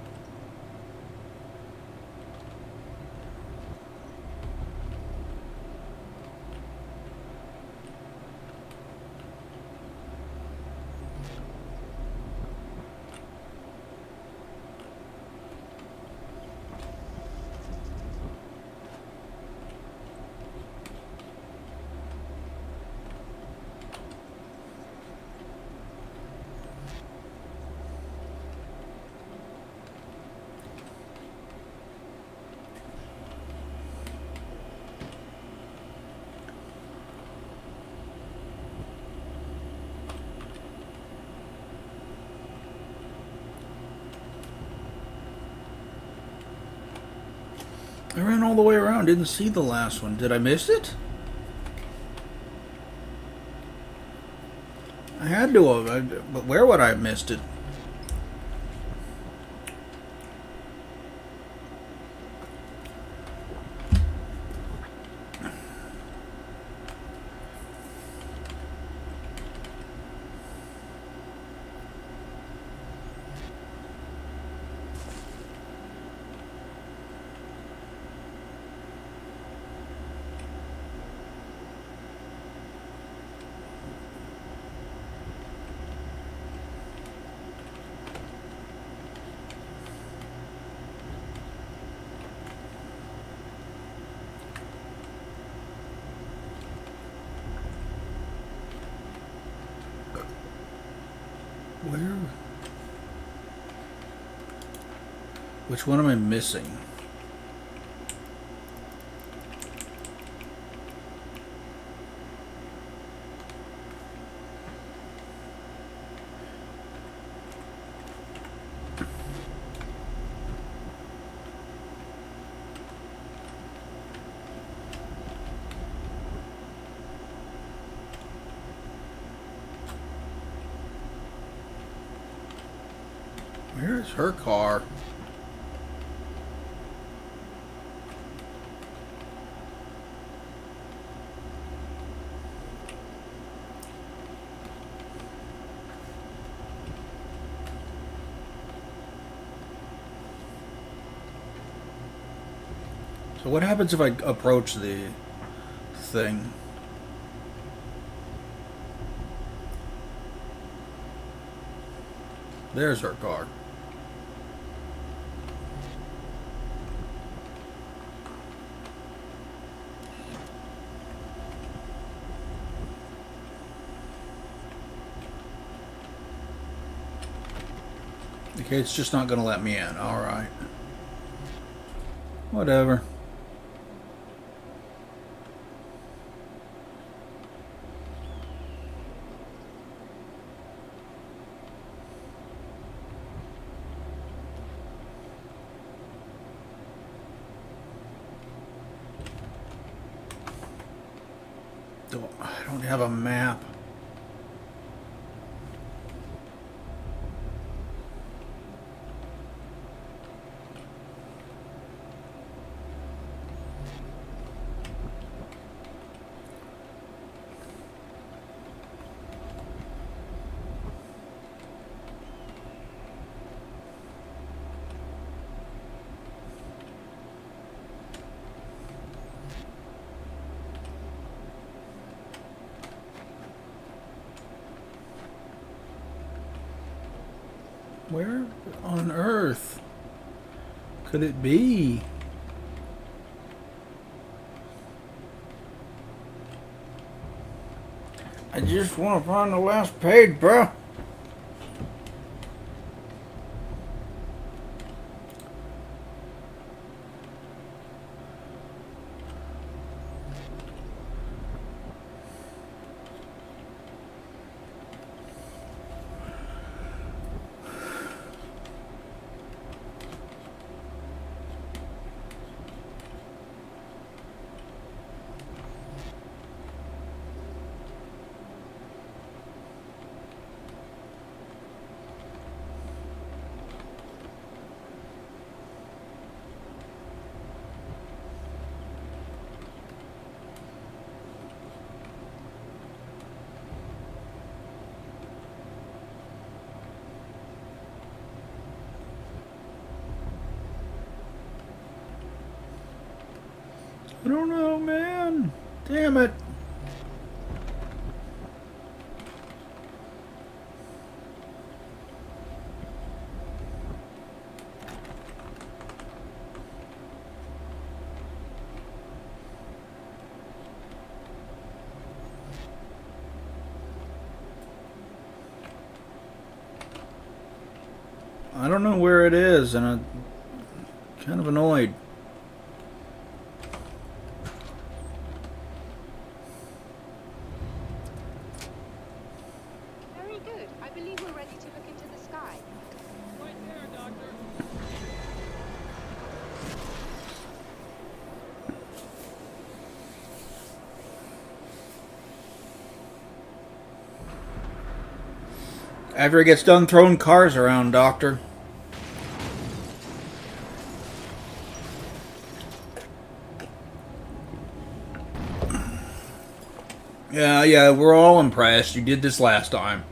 I ran all the way around, didn't see the last one. Did I miss it? I had to have, but where would I have missed it? Where? Which one am I missing? Where's her car? So what happens if I approach the thing? There's her car. Okay, it's just not going to let me in. All right. Whatever. I don't have a map. Where on earth could it be? I just want to find the last page, bro. I don't know, man. Damn it. I don't know where it is, and I'm kind of annoyed. Very good. I believe we're ready to look into the sky. Right there, Doctor. After he gets done throwing cars around, Doctor. Yeah, we're all impressed. You did this last time.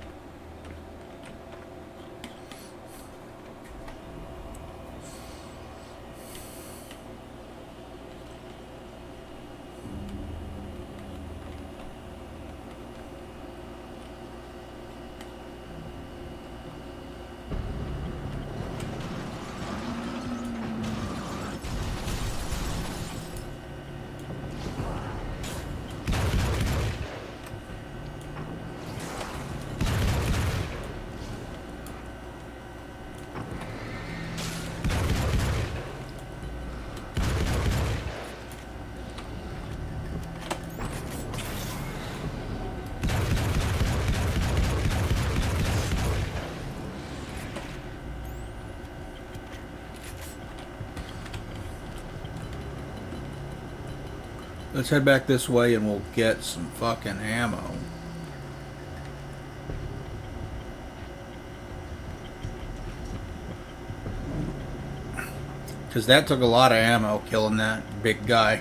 Let's head back this way and we'll get some fucking ammo. Because that took a lot of ammo killing that big guy.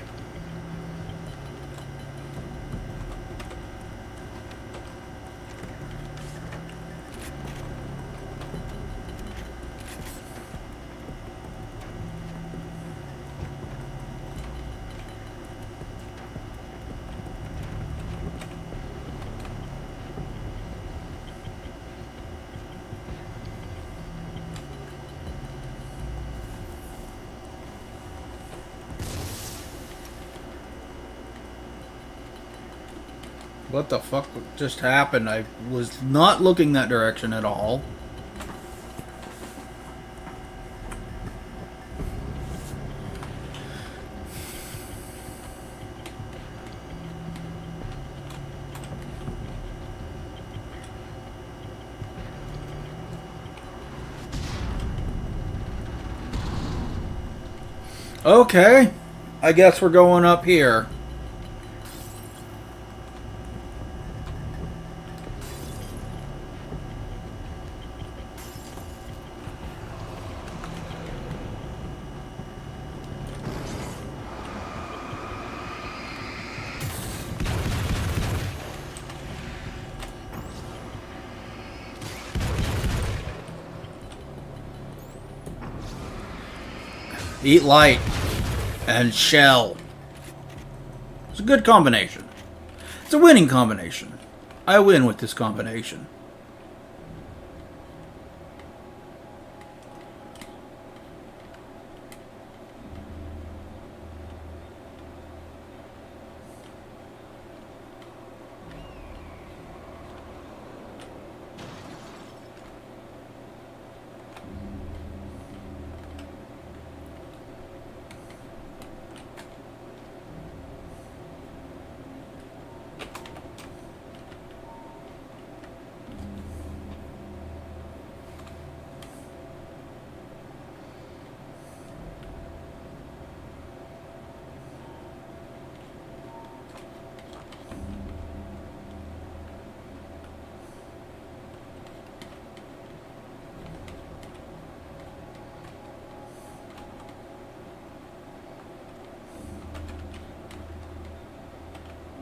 What the fuck just happened? I was not looking that direction at all. Okay, I guess we're going up here. Eat light and shell. It's a good combination. It's a winning combination. I win with this combination.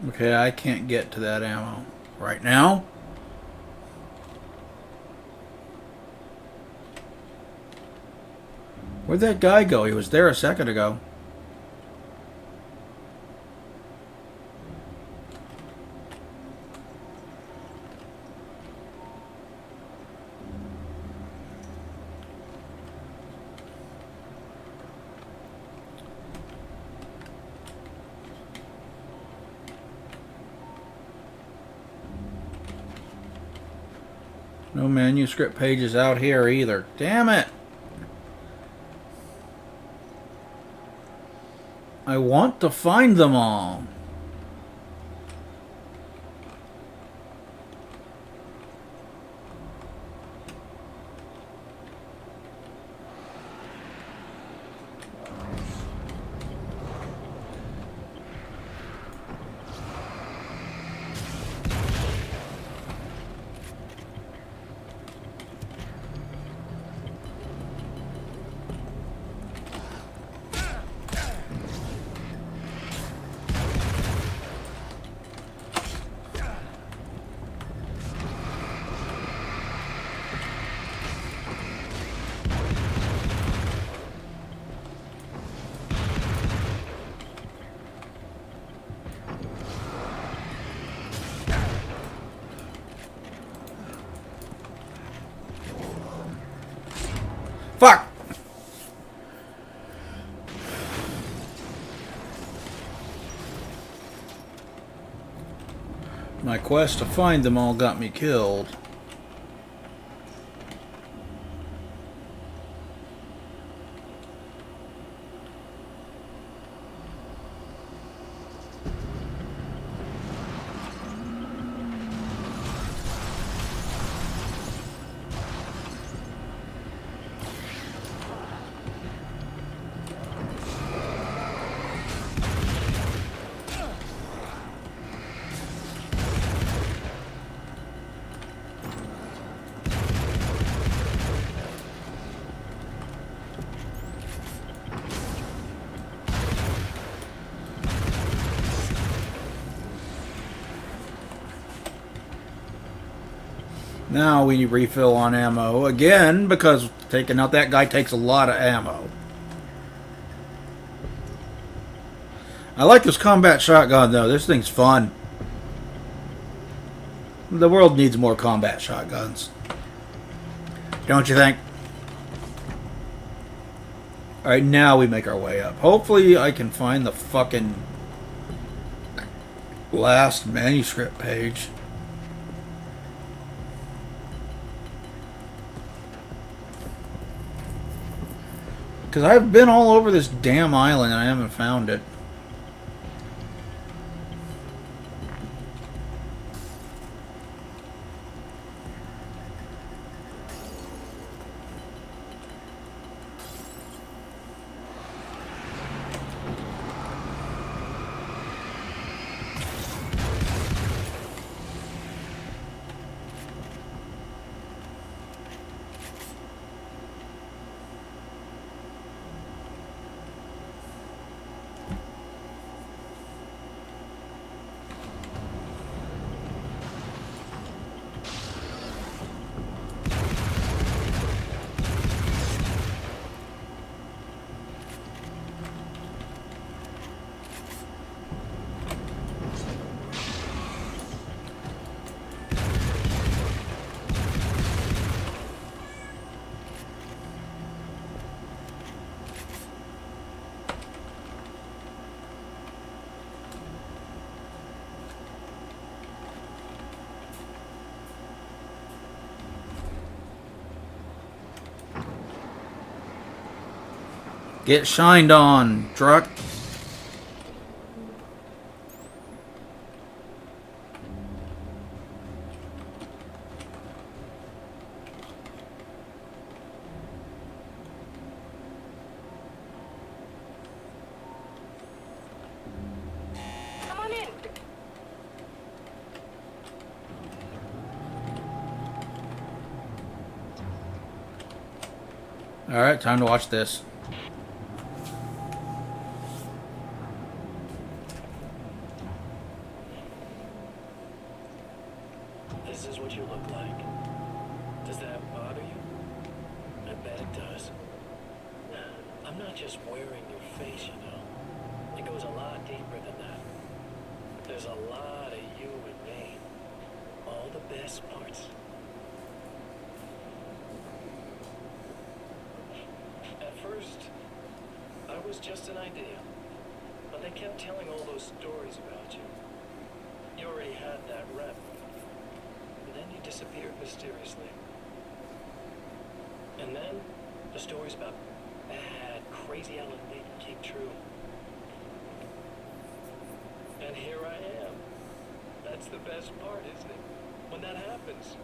Okay, I can't get to that ammo right now. Where'd that guy go? He was there a second ago. No manuscript pages out here either. Damn it! I want to find them all. Fuck! My quest to find them all got me killed. Now we refill on ammo again, because taking out that guy takes a lot of ammo. I like this combat shotgun though. This thing's fun. The world needs more combat shotguns. Don't you think? Alright, now we make our way up. Hopefully I can find the fucking last manuscript page. Because I've been all over this damn island and I haven't found it. Get shined on, truck. Come on in. Alright, time to watch this. This is what you look like. Does that bother you? I bet it does. I'm not just wearing your face, you know. It goes a lot deeper than that. There's a lot of you and me. All the best parts. At first, I was just an idea. But they kept telling all those stories about you. You already had that rep. And then you disappeared. disappeared mysteriously. And then the stories about bad, crazy Alan Wake came true. And here I am. That's the best part, isn't it? When that happens,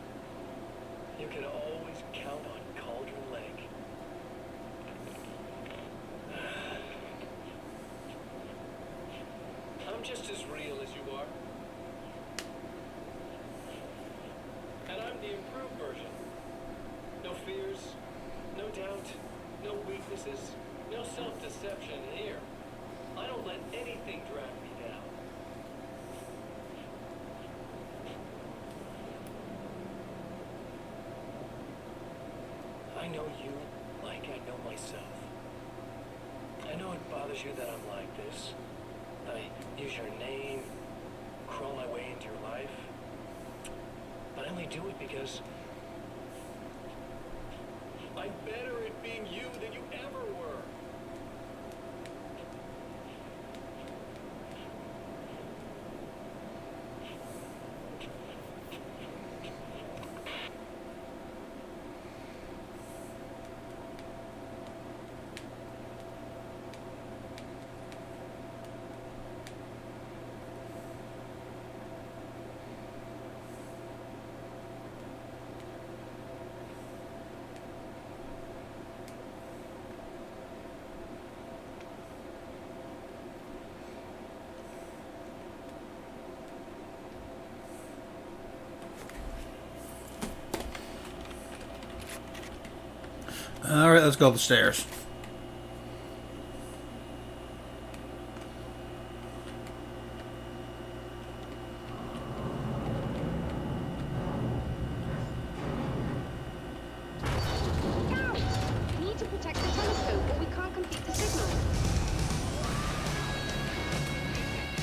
you can always count on Cauldron Lake. I'm just as real as you are. And I'm the improved version. No fears, no doubt, no weaknesses, no self-deception here. I don't let anything drag me down. I know you like I know myself. I know it bothers you that I'm like this. I use your name, crawl my way into your life. But I only do it because I'm better at being you than you ever were. All right, let's go up the stairs. We need to protect the telescope or we can't complete the signal.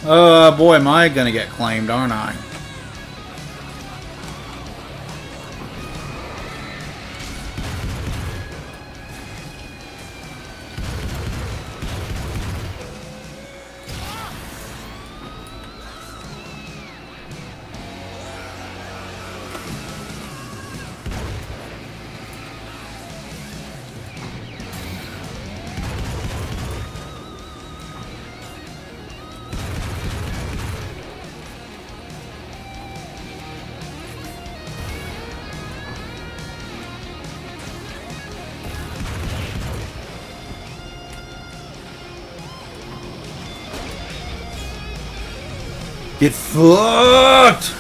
Oh boy, am I gonna get claimed, aren't I? Get fucked!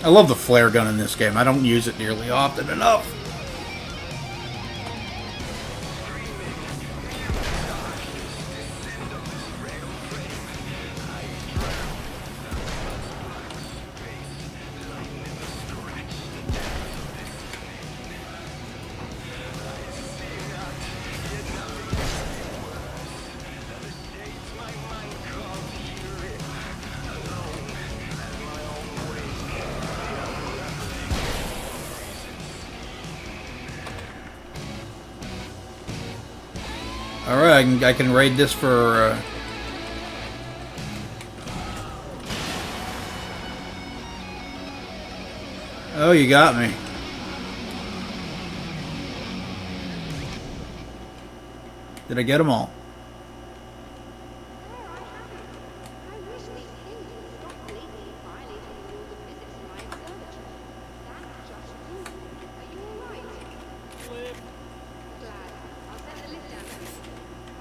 I love the flare gun in this game. I don't use it nearly often enough. Alright, I can raid this for... Oh, you got me. Did I get them all? I wish these things would stop blatantly violating the rules of physics in my observatory. That's just rude. Are you alright? Glad. I'll send the list down to you.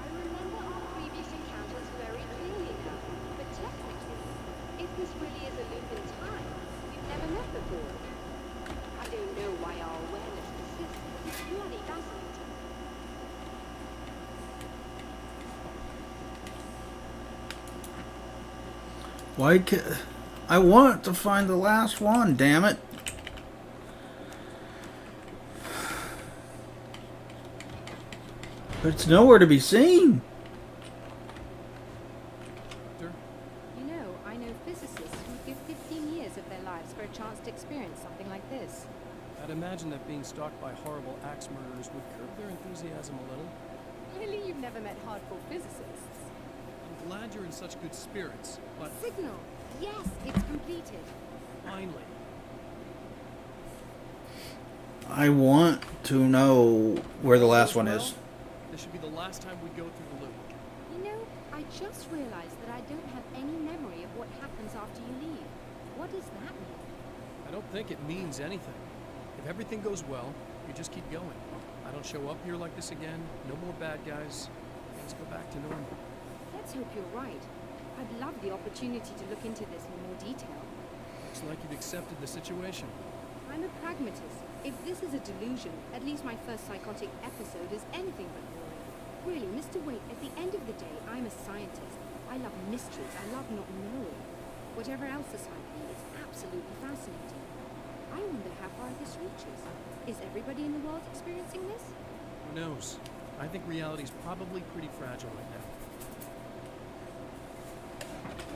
I remember our previous encounters very clearly now. But technically, if this really is a loop in time, we've never met before. I don't know why our awareness persists, but it's bloody fascinating. Why I want to find the last one, damn it. But it's nowhere to be seen. You know, I know physicists who would give 15 years of their lives for a chance to experience something like this. I'd imagine that being stalked by horrible axe murderers would curb their enthusiasm a little. Really, you've never met hardcore physicists? I'm glad you're in such good spirits, but Signal! Yes, it's completed. finally. I want to know where the last one is. This should be the last time we go through the loop. You know, I just realized that I don't have any memory of what happens after you leave. What does that mean? I don't think it means anything. If everything goes well, you just keep going. I don't show up here like this again. No more bad guys. Things go back to normal. Let's hope you're right. I'd love the opportunity to look into this in more detail. Looks like you've accepted the situation. I'm a pragmatist. If this is a delusion, at least my first psychotic episode is anything but boring. Really, Mr. Waite, at the end of the day, I'm a scientist. I love mysteries. I love not knowing. Whatever else this might be, it's absolutely fascinating. I wonder how far this reaches. Is everybody in the world experiencing this? Who knows? I think reality's probably pretty fragile right now.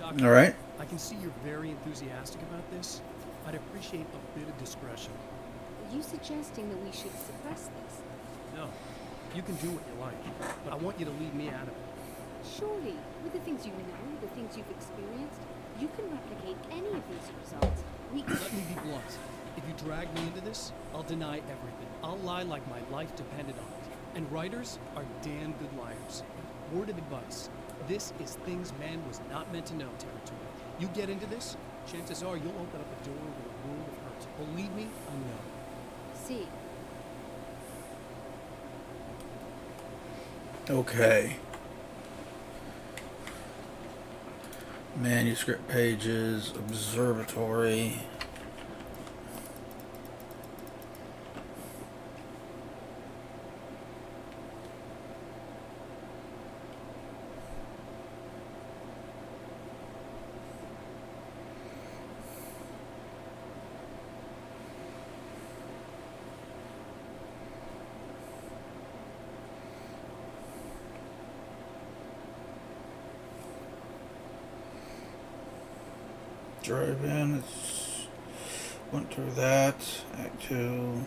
Doctor, All right. I can see you're very enthusiastic about this. I'd appreciate a bit of discretion. Are you suggesting that we should suppress this? No, you can do what you like, but I want you to leave me out of it. Surely, with the things you know, the things you've experienced, you can replicate any of these results. Let me be blunt. If you drag me into this, I'll deny everything. I'll lie like my life depended on it. And writers are damn good liars. Word of advice. This is things man was not meant to know territory. You get into this, chances are you'll open up a door with a world of hurt. Believe me, I know. See. Okay. Manuscript pages, observatory. Drive in. It's went through that. Act 2.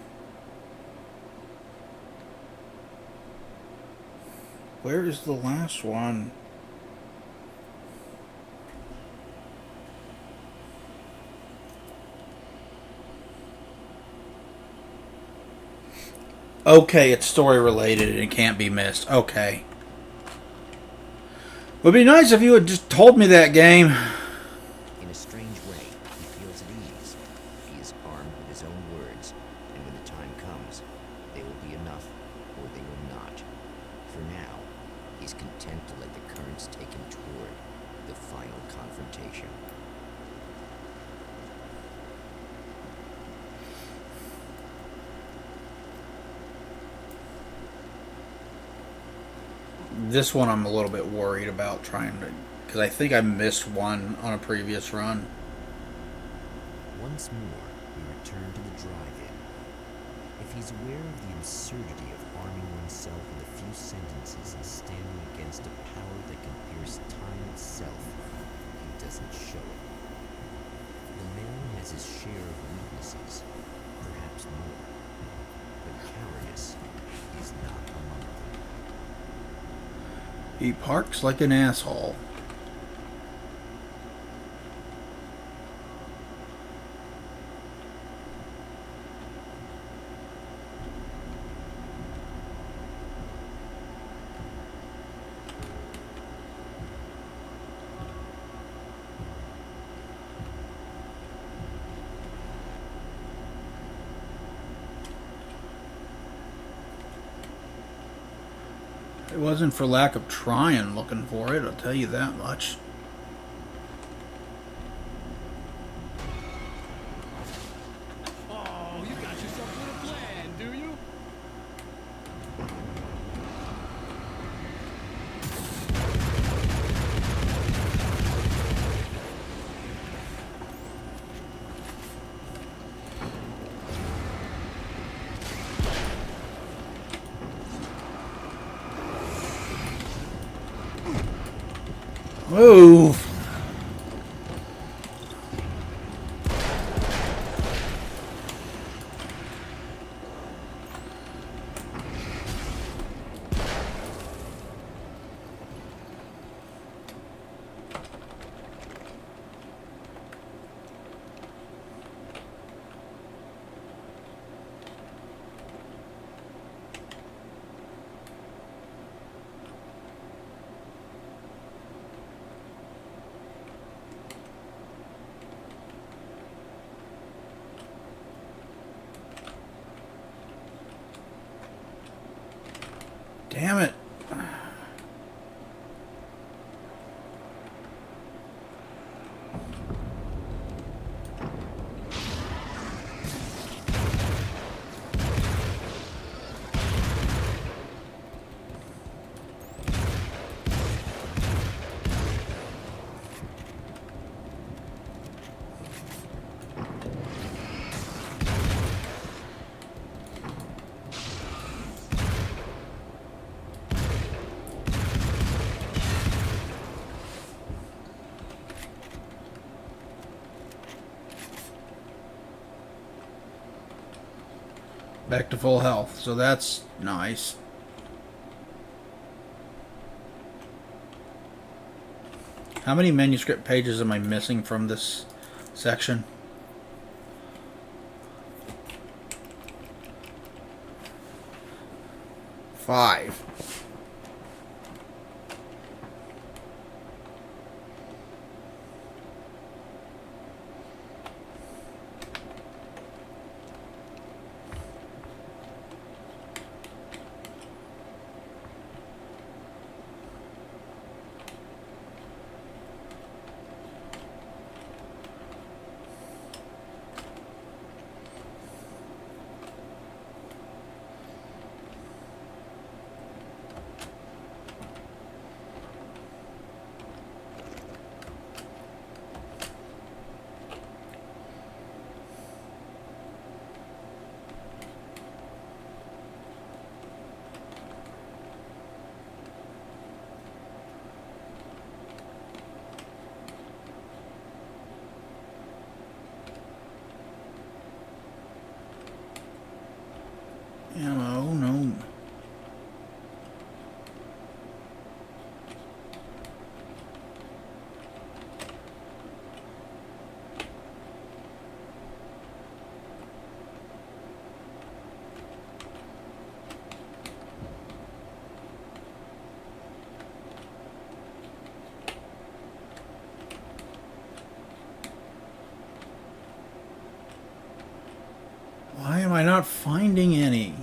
Where is the last one? Okay, it's story related and it can't be missed. Okay. Would be nice if you had just told me that, game. In a strange way, he feels at ease. He is armed with his own words, and when the time comes, they will be enough, or they will not. For now, he's content to let the currents take him toward the final confrontation. This one I'm a little bit worried about trying to, because I think I missed one on a previous run. Once more, we return to the drive-in. If he's aware of the absurdity of arming oneself with a few sentences and standing against a power that can pierce time itself, he doesn't show it. The man has his share of weaknesses, perhaps more, but cowardice is not among them. He parks like an asshole. It wasn't for lack of trying looking for it, I'll tell you that much. Oh, you got yourself a little plan, do you? Move! Damn it. Back to full health, so that's nice. How many manuscript pages am I missing from this section? Five. Oh no. Why am I not finding any?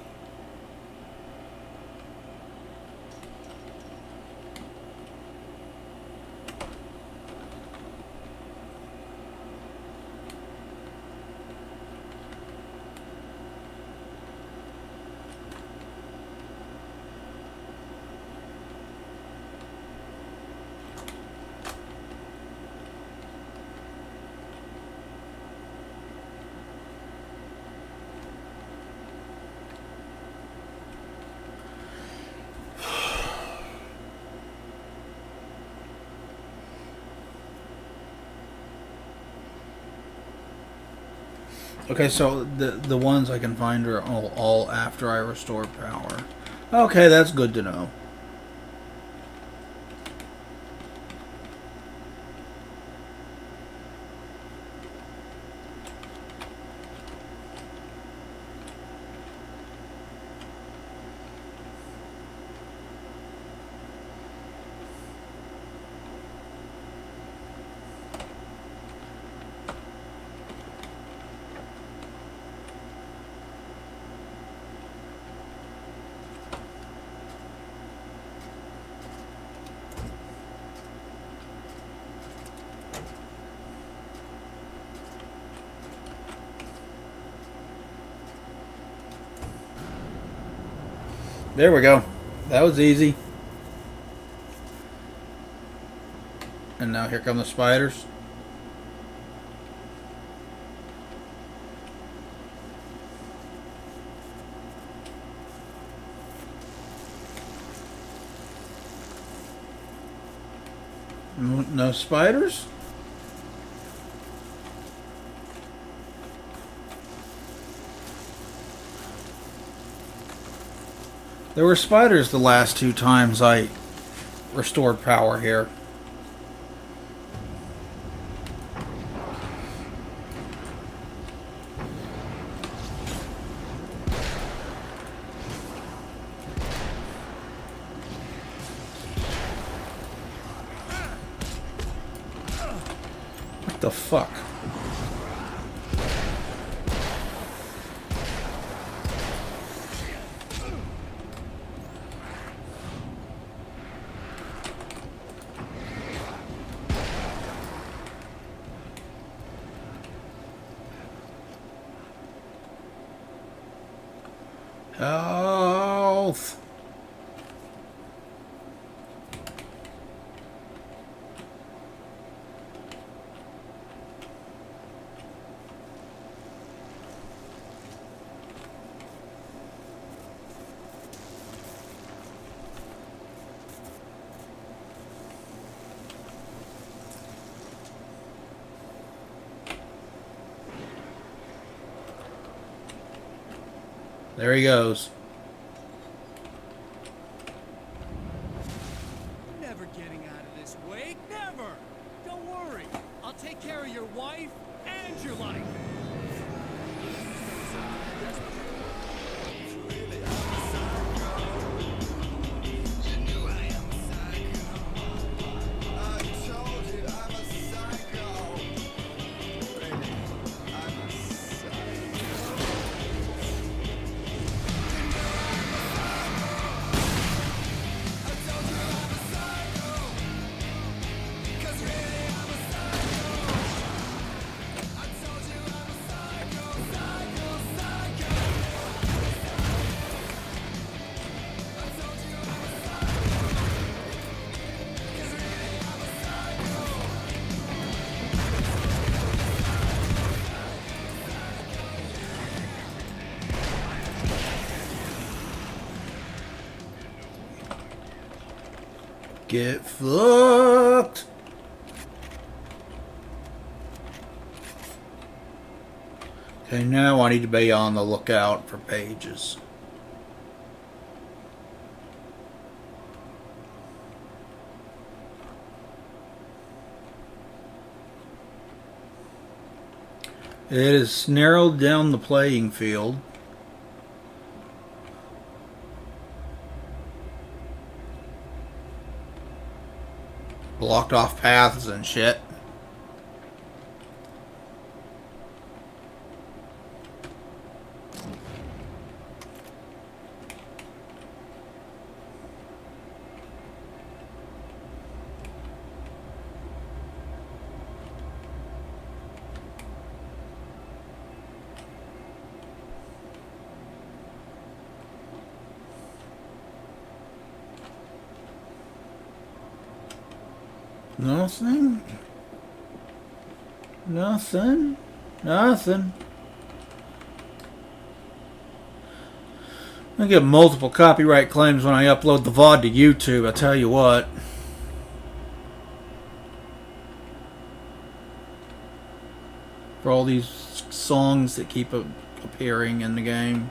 Okay, so the ones I can find are all after I restore power. Okay, that's good to know. There we go. That was easy. And now here come the spiders. No spiders? There were spiders the last two times I restored power here. What the fuck? Health. There he goes. Never getting out of this, Wade. Never. Don't worry. I'll take care of your wife and your life. Get fucked. Okay, now I need to be on the lookout for pages. It has narrowed down the playing field. Blocked off paths and shit. Nothing. Nothing. Nothing. I get multiple copyright claims when I upload the VOD to YouTube, I tell you what. For all these songs that keep appearing in the game.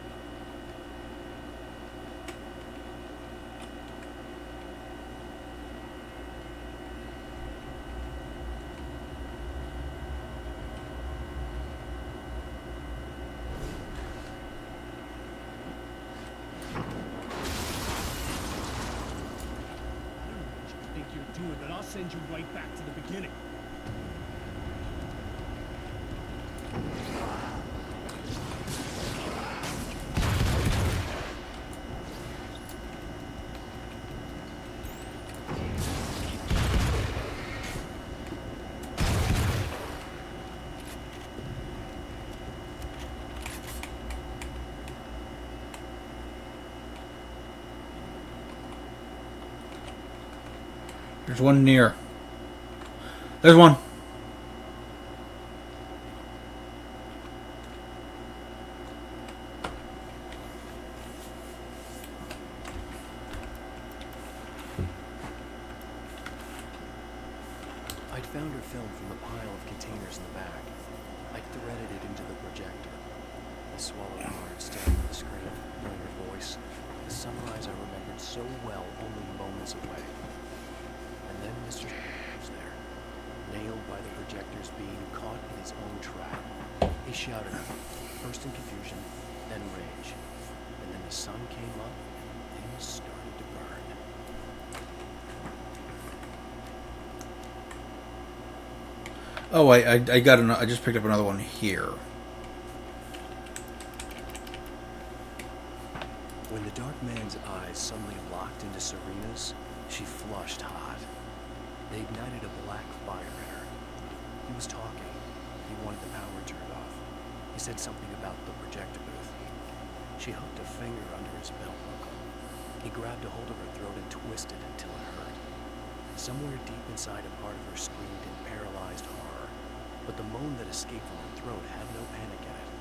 But I'll send you right back to the beginning. There's one near. There's one. I'd found her film from the pile of containers in the back. I'd threaded it into the projector. I swallowed hard, staring at the screen, hearing her voice. The sunrise I remembered so well, only moments away. And then Mr. was there, nailed by the projector's beam, caught in his own trap. He shouted at me, first in confusion, then rage. And then the sun came up, things started to burn. Oh wait, I got I just picked up another one here. When the dark man's eyes suddenly locked into Serena's, she flushed hot. They ignited a black fire in her. He was talking. He wanted the power turned off. He said something about the projector booth. She hooked a finger under his belt buckle. He grabbed a hold of her throat and twisted until it hurt. Somewhere deep inside, a part of her screamed in paralyzed horror, but the moan that escaped from her throat had no panic in it.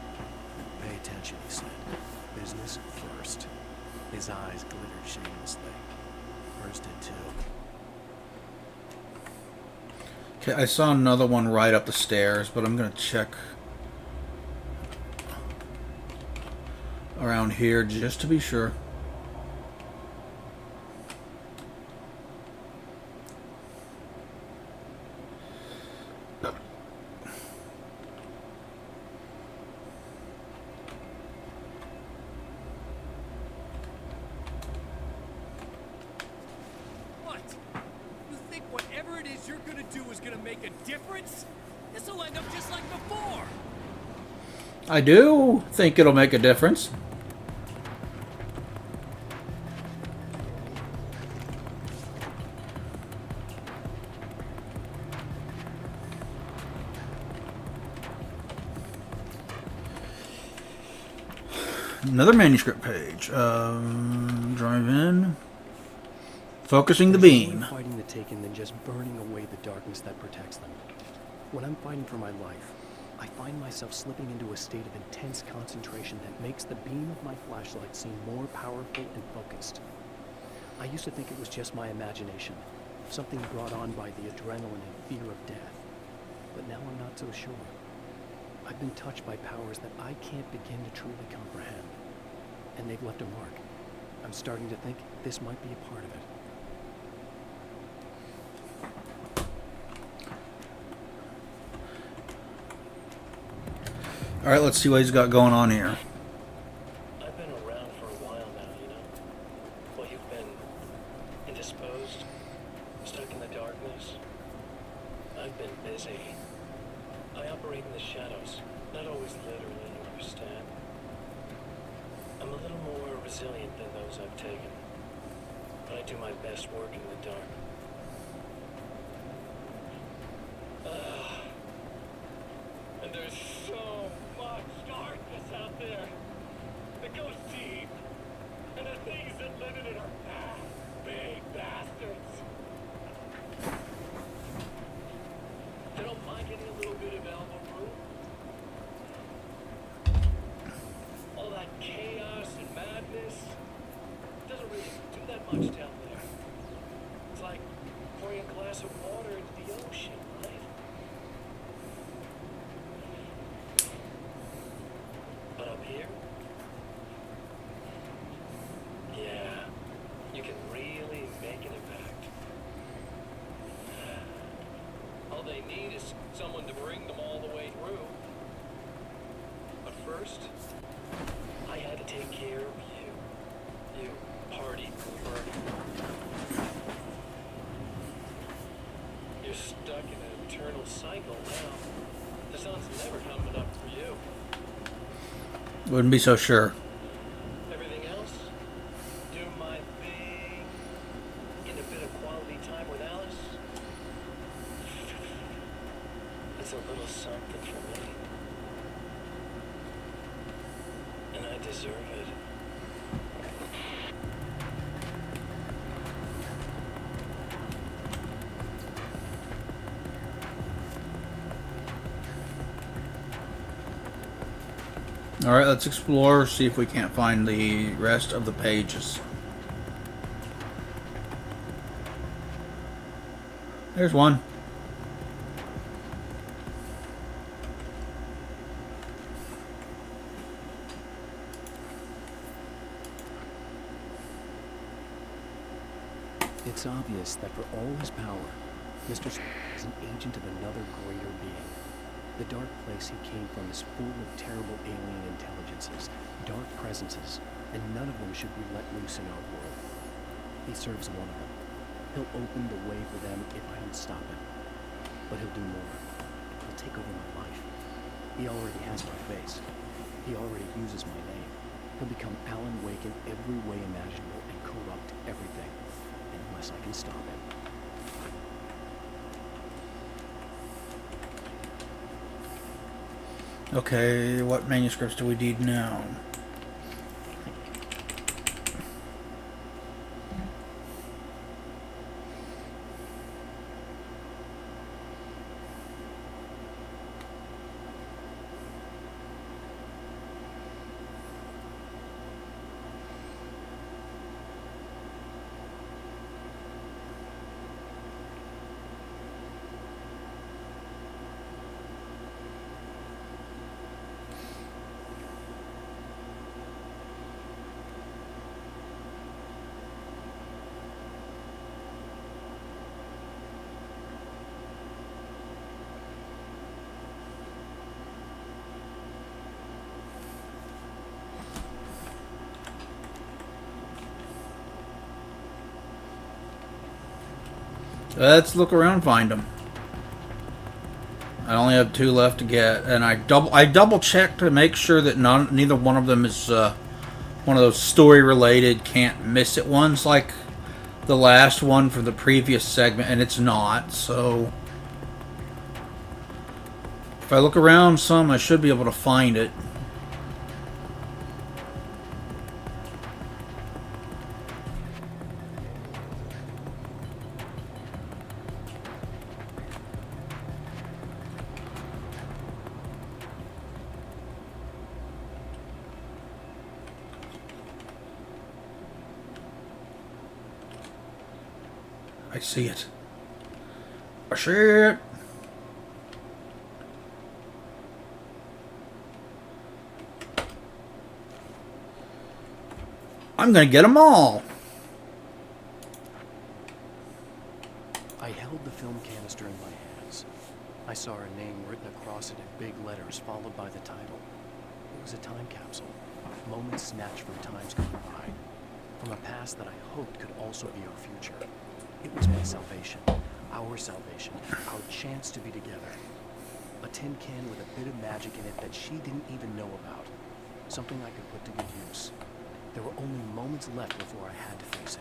Pay attention, he said. Business first. His eyes glittered shamelessly. Hers did too. Okay, I saw another one right up the stairs, but I'm gonna check around here just to be sure. What? You think whatever it is you're gonna do is gonna make a difference? This'll end up just like before! I do think it'll make a difference. Another manuscript page. Drive in. Focusing the beam. More fighting the Taken than just burning away the darkness that protects them. When I'm fighting for my life, I find myself slipping into a state of intense concentration that makes the beam of my flashlight seem more powerful and focused. I used to think it was just my imagination, something brought on by the adrenaline and fear of death. But now I'm not so sure. I've been touched by powers that I can't begin to truly comprehend. And they've left a mark. I'm starting to think this might be a part of it. Alright, let's see what he's got going on here. I've been around for a while now, you know. Well, you've been indisposed, stuck in the darkness. I've been busy. I operate in the shadows, not always literally, you understand. I'm a little more resilient than those I've taken, but I do my best work in the dark. And there's so much darkness out there that goes deep, and the things that live in it are big bastards. They don't mind getting a little bit of elbow room. All that chaos and madness doesn't really do that much down there. It's like pouring a glass of water into the ocean, right? But up here, yeah, you can really make an impact. All they need is someone to bring them all the way through. But first, I had to take care of you. You party pooper. You're stuck in an eternal cycle now. The sun's never coming up for you. Wouldn't be so sure. Everything else? Do my thing. Get a bit of quality time with Alice. It's a little something for me. And I deserve it. Alright, let's explore, see if we can't find the rest of the pages. There's one. It's obvious that for all his power, Mr. is an agent of another greater being. The dark place he came from is full of terrible alien intelligences, dark presences, and none of them should be let loose in our world. He serves one of them. He'll open the way for them if I don't stop him. But he'll do more. He'll take over my life. He already has my face. He already uses my name. He'll become Alan Wake in every way imaginable and corrupt everything, unless I can stop him. Okay, what manuscripts do we need now? Let's look around, find them. I only have 2 left to get, and I double checked to make sure that neither one of them is one of those story related, can't miss it ones like the last one from the previous segment, and it's not. So if I look around some, I should be able to find it. I see it. I see it. I'm gonna get them all. I held the film canister in my hands. I saw her name written across it in big letters, followed by the title. It was a time capsule. Moments snatched from times gone by. From a past that I hoped could also be our future. It was my salvation. Our salvation. Our chance to be together. A tin can with a bit of magic in it that she didn't even know about. Something I could put to good use. There were only moments left before I had to face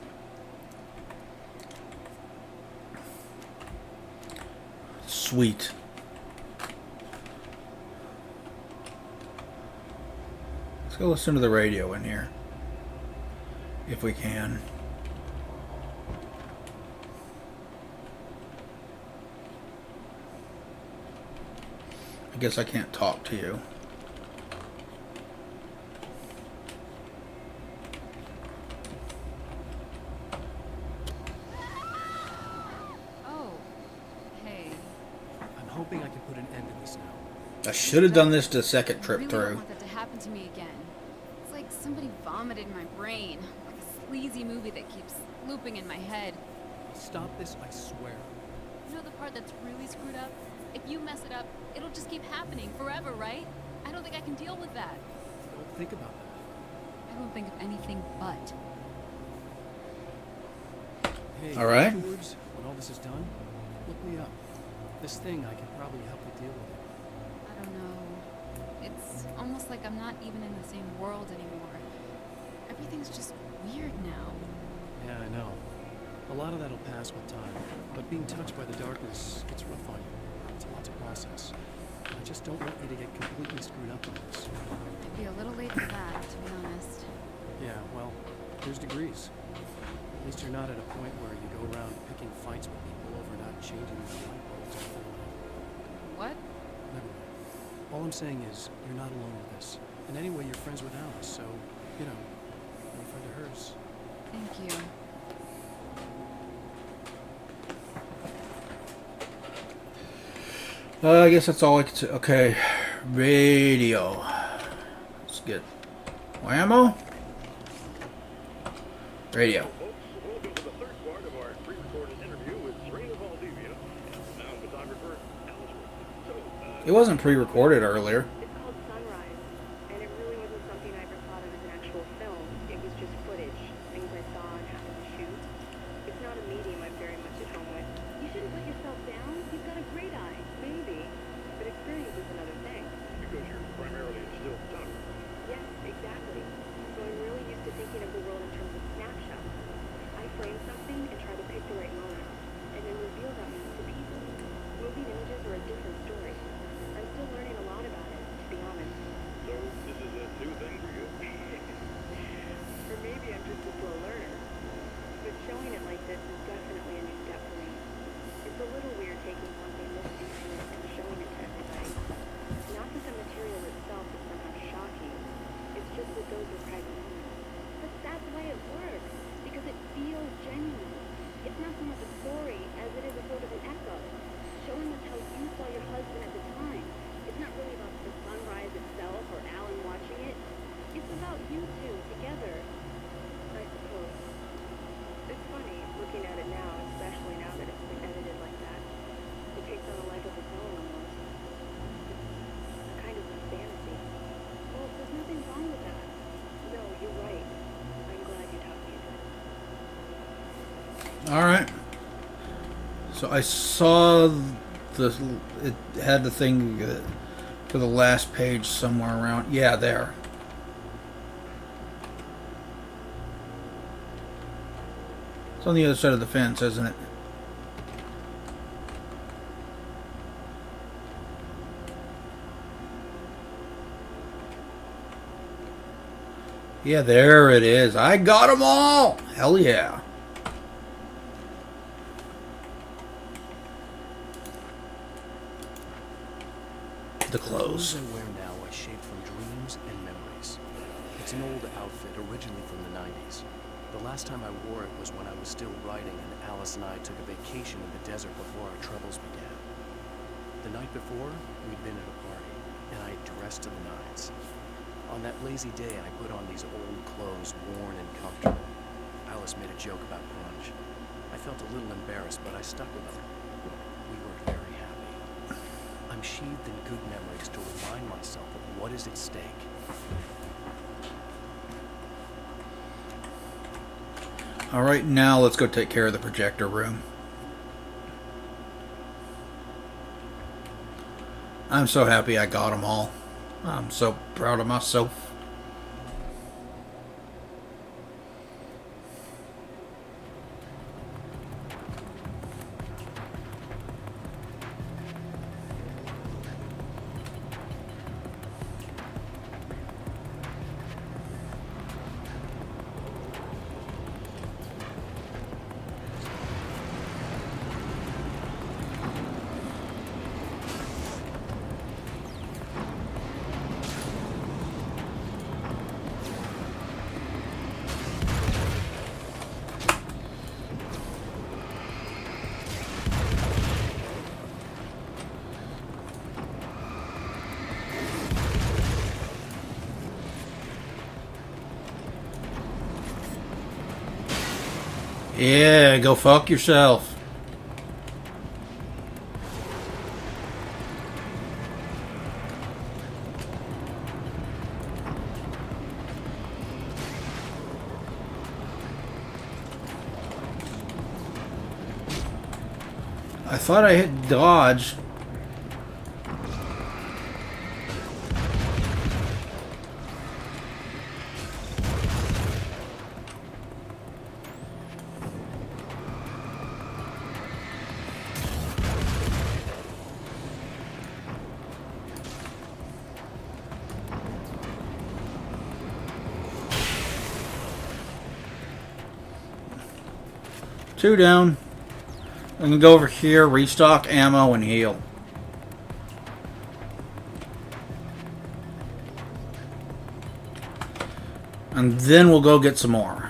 it. Sweet. Let's go listen to the radio in here. If we can. I guess I can't talk to you. Oh, hey. I'm hoping I can put an end to this now. I should have done this the second trip I really through. don't want that to happen to me again. It's like somebody vomited in my brain, like a sleazy movie that keeps looping in my head. Stop this, I swear. You know the part that's really screwed up? If you mess it up, it'll just keep happening forever, right? I don't think I can deal with that. Don't think about that. I don't think of anything but. Hey, All right. afterwards, when all this is done, look me up. This thing, I can probably help you deal with it. I don't know. It's almost like I'm not even in the same world anymore. Everything's just weird now. Yeah, I know. A lot of that'll pass with time, but being touched by the darkness gets rough on you. It's a lot to process. I just don't want you to get completely screwed up on this. I'd be a little late for that, to be honest. Yeah, well, there's degrees. At least you're not at a point where you go around picking fights with people over not changing their light bulbs off their light. What? Never mind. All I'm saying is, you're not alone with this. And anyway, you're friends with Alice, so, you know, I'm a friend of hers. Thank you. I guess that's all I could say. Okay, radio. Let's get ammo. Radio. Folks, welcome to the third part of our pre-recorded interview with Serena Valdivia and renowned photographer Alice Wood. So, It wasn't pre-recorded earlier. It's called Sunrise, and it really wasn't something I ever thought of as an actual film. It was just footage, things I saw and happened to shoot. It's not a medium I'm very much at home with. You shouldn't put yourself down. You've got a great eye, maybe, but experience is another thing. because you're primarily a still photographer. Yes, exactly. So I'm really used to thinking of the world in terms of snapshots. I frame something and try to pick the right moment, and then reveal that moment to people. Moving images are a different story. I'm still learning a lot about it, to be honest. So this is a new thing for you. Or maybe I'm just a slow learner. But showing it like this is definitely a new step for me. It's a little weird taking something this intimate and showing it to everybody. Not that the material itself is somehow shocking. It's just that those are private moments. But that's the way it works, because it feels genuine. It's not so much a story as it is a sort of an echo, showing us how you saw your husband at the time. It's not really about the sunrise itself or Alan watching it. It's about you two together, I suppose. It's funny looking at it now, especially now that it's been edited like that. It takes on a life of its own almost. It's a kind of fantasy. Well, there's nothing wrong with that. No, you're right. I'm glad you talked me into it. All right. So I saw the it had the thing for the last page somewhere around. Yeah, there. It's on the other side of the fence, isn't it? Yeah, there it is. I got them all! Hell yeah. The clothes. I wear now are shaped from dreams and memories. It's an old outfit, originally from the 90s. The last time I wore it was when I was still writing and Alice and I took a vacation in the desert before our troubles began. The night before, we'd been at a party, and I dressed to the nines. On that lazy day, I put on these old clothes, worn and comfortable. Alice made a joke about grunge. I felt a little embarrassed, but I stuck with her. We were very happy. I'm sheathed in good memories to remind myself of what is at stake. Alright, now let's go take care of the projector room. I'm so happy I got them all. I'm so proud of myself. Yeah, go fuck yourself. I thought I hit dodge. Two down. I'm gonna go over here, restock ammo, and heal. And then we'll go get some more.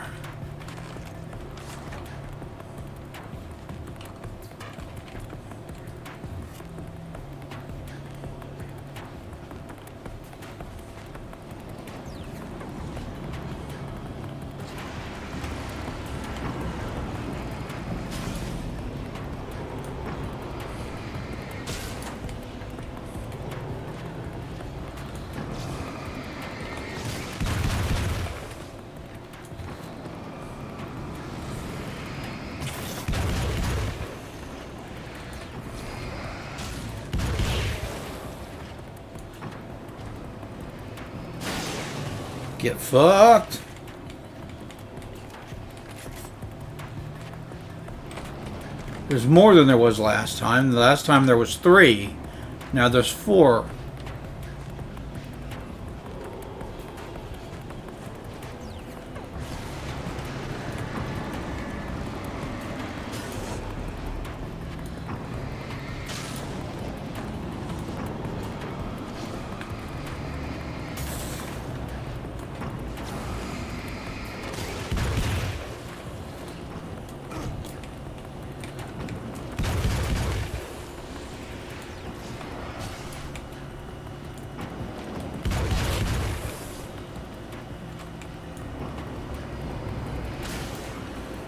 Get fucked. There's more than there was last time. The last time there was 3. Now there's 4.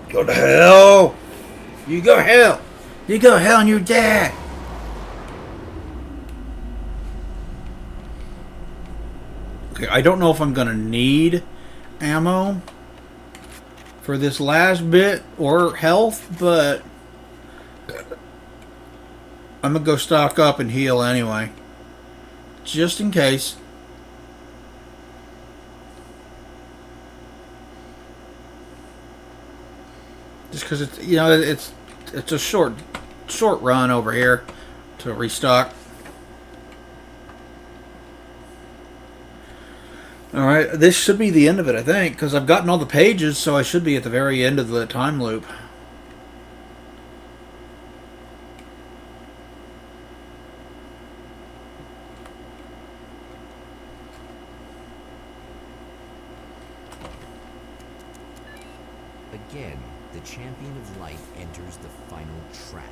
Go to hell! You go hell! You go hell and you're dead! Okay, I don't know if I'm gonna need ammo for this last bit or health, but I'm gonna go stock up and heal anyway, just in case. Just because it's, you know, it's a short run over here to restock. All right, this should be the end of it, I think, because I've gotten all the pages, so I should be at the very end of the time loop. Again, the champion of light enters the final trap.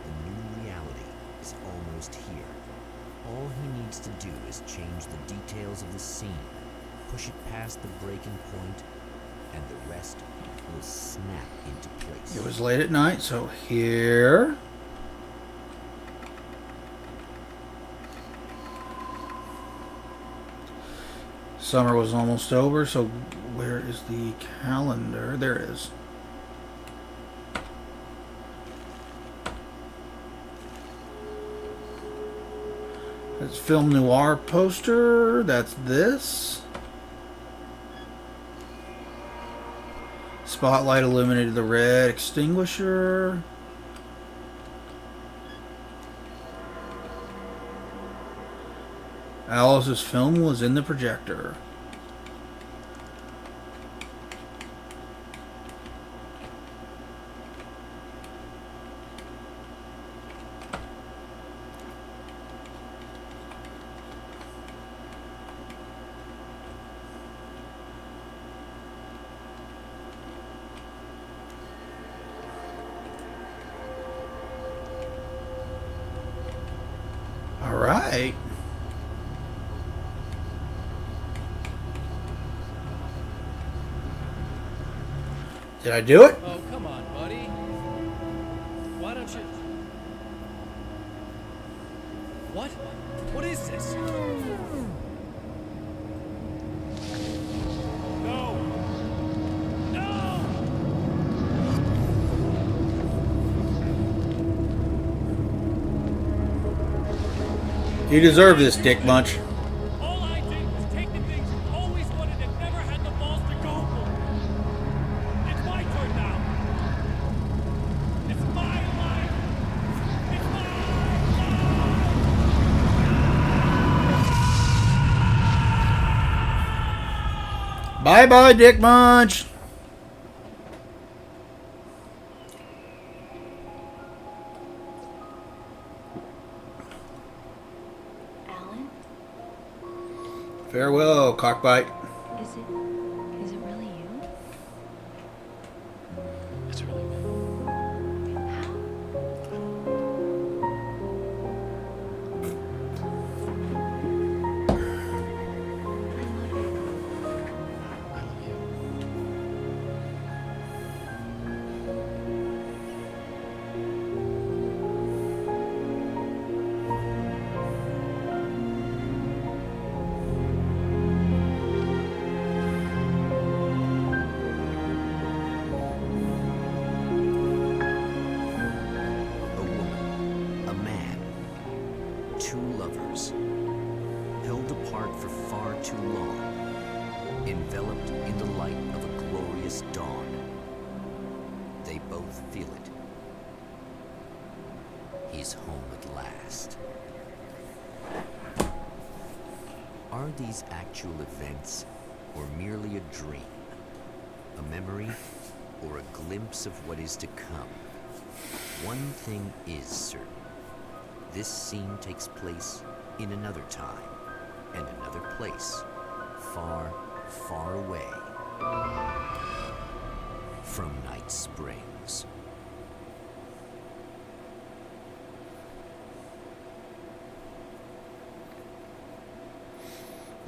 The new reality is almost here. All he needs to do is change the details of the scene, push it past the breaking point, and the rest will snap into place. It was late at night, so here. Summer was almost over, so where is the calendar? There it is. That's film noir poster. That's this. Spotlight illuminated the red extinguisher. Alice's film was in the projector. All right. Did I do it? Oh, come on, buddy. Why don't you... What? What is this? No! No! You deserve this, Dick Munch. All I did was take the things you always wanted and never had the balls to go for. It's my turn now. It's my life. It's my life. Bye-bye, Dick Munch. Alan? Farewell, Cockbite. Is it really you? It's really me. I love you. A woman, a man, two lovers, held apart for far too long, enveloped in the light of a glorious dawn. They both feel it. He's home at last. Are these actual events, or merely a dream? A memory, or a glimpse of what is to come? One thing is certain. This scene takes place in another time and another place, far, far away from Night Springs.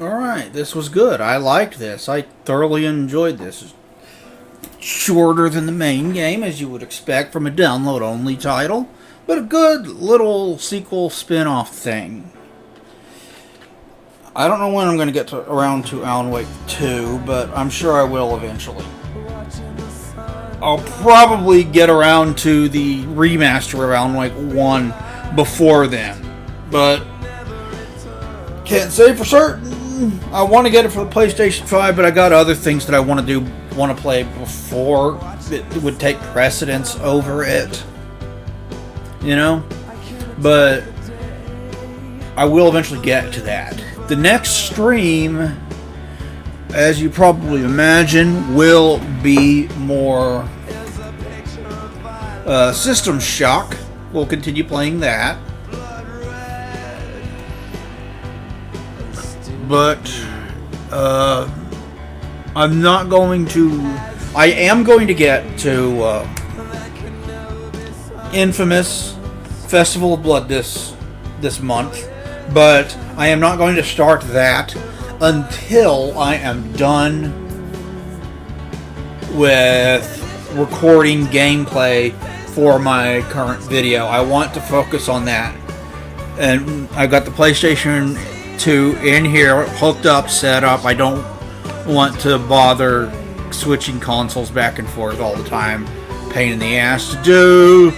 Alright, this was good. I liked this. I thoroughly enjoyed this. Shorter than the main game, as you would expect from a download-only title, but a good little sequel spin-off thing. I don't know when I'm going to get around to Alan Wake 2, but I'm sure I will eventually. I'll probably get around to the remaster of Alan Wake 1 before then. But can't say for certain. I want to get it for the PlayStation 5, but I got other things that I want to play before it would take precedence over it. You know? But I will eventually get to that. The next stream, as you probably imagine, will be more System Shock. We'll continue playing that. But I'm not going to... I am going to get to Infamous Festival of Blood this month, but I am not going to start that until I am done with recording gameplay for my current video. I want to focus on that. And I've got the PlayStation 2 in here, hooked up, set up. I don't want to bother switching consoles back and forth all the time. Pain in the ass to do.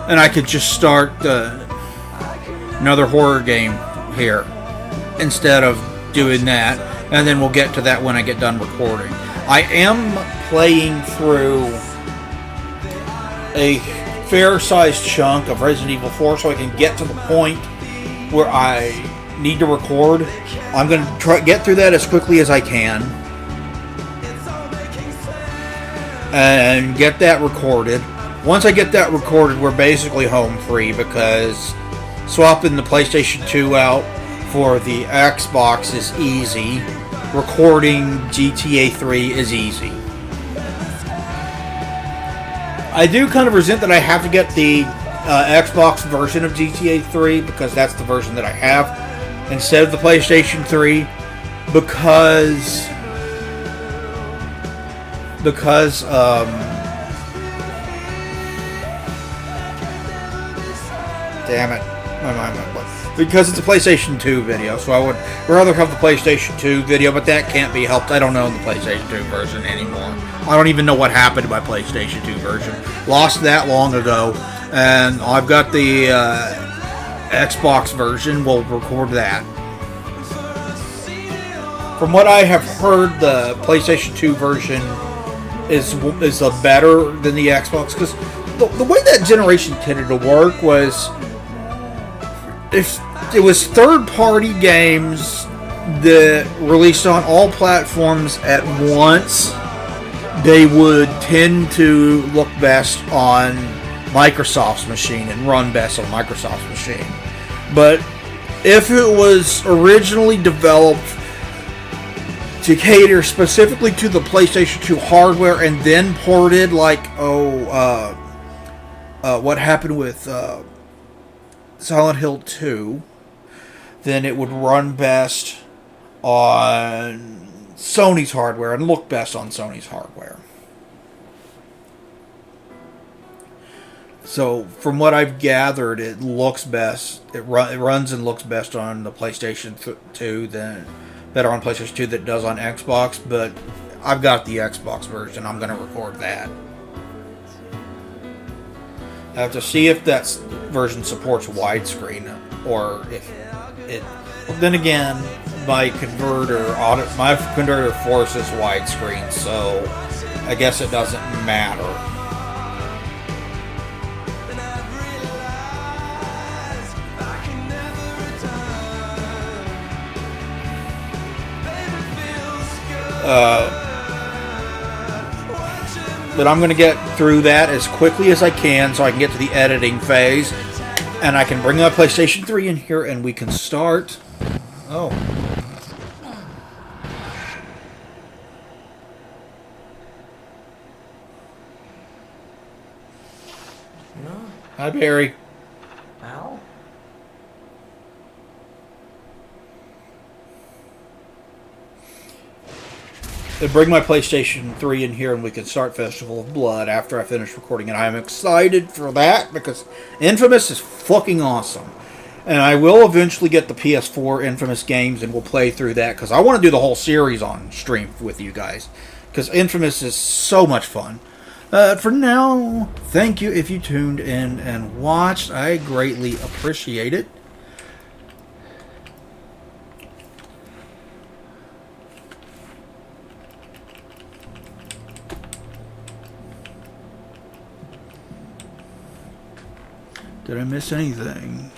And I could just start another horror game here instead of doing that. And then we'll get to that when I get done recording. I am playing through a fair-sized chunk of Resident Evil 4 so I can get to the point where I need to record. I'm going to try get through that as quickly as I can and get that recorded. Once I get that recorded, we're basically home free, because swapping the PlayStation 2 out for the Xbox is easy. Recording GTA 3 is easy. I do kind of resent that I have to get the Xbox version of GTA 3, because that's the version that I have instead of the PlayStation 3, because damn it, because it's a PlayStation 2 video, so I would rather have the PlayStation 2 video, but that can't be helped. I don't own the PlayStation 2 version anymore. I don't even know what happened to my PlayStation 2 version. Lost that long ago, and I've got the Xbox version. We'll record that. From what I have heard, the PlayStation 2 version is better than the Xbox, because the way that generation tended to work was, if it was third-party games that released on all platforms at once, they would tend to look best on Microsoft's machine and run best on Microsoft's machine. But if it was originally developed to cater specifically to the PlayStation 2 hardware and then ported, like what happened with Silent Hill 2, then it would run best on Sony's hardware and look best on Sony's hardware. So, from what I've gathered, it looks best. It runs and looks best on the PlayStation 2 than better on PlayStation 2 than it does on Xbox. But I've got the Xbox version. I'm going to record that. I have to see if that version supports widescreen, or if it. Well, then again, my converter forces widescreen, so I guess it doesn't matter. But I'm going to get through that as quickly as I can so I can get to the editing phase, and I can bring my PlayStation 3 in here and we can start. Oh. No. Hi, Barry. Al? Then bring my PlayStation 3 in here and we can start Festival of Blood after I finish recording it. I'm excited for that because Infamous is fucking awesome. And I will eventually get the PS4 Infamous games and we'll play through that because I want to do the whole series on stream with you guys. Because Infamous is so much fun. For now, thank you if you tuned in and watched. I greatly appreciate it. Did I miss anything?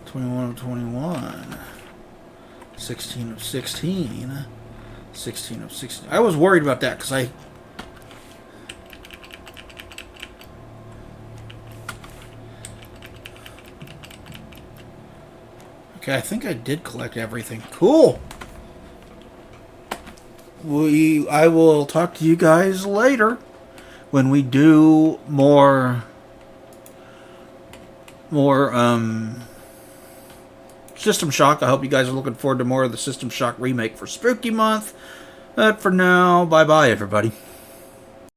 '21 of 21. 16 of 16. 16 of 16. I was worried about that because I... Okay, I think I did collect everything. Cool! I will talk to you guys later when we do more System Shock. I hope you guys are looking forward to more of the System Shock remake for Spooky Month. But for now, bye-bye, everybody.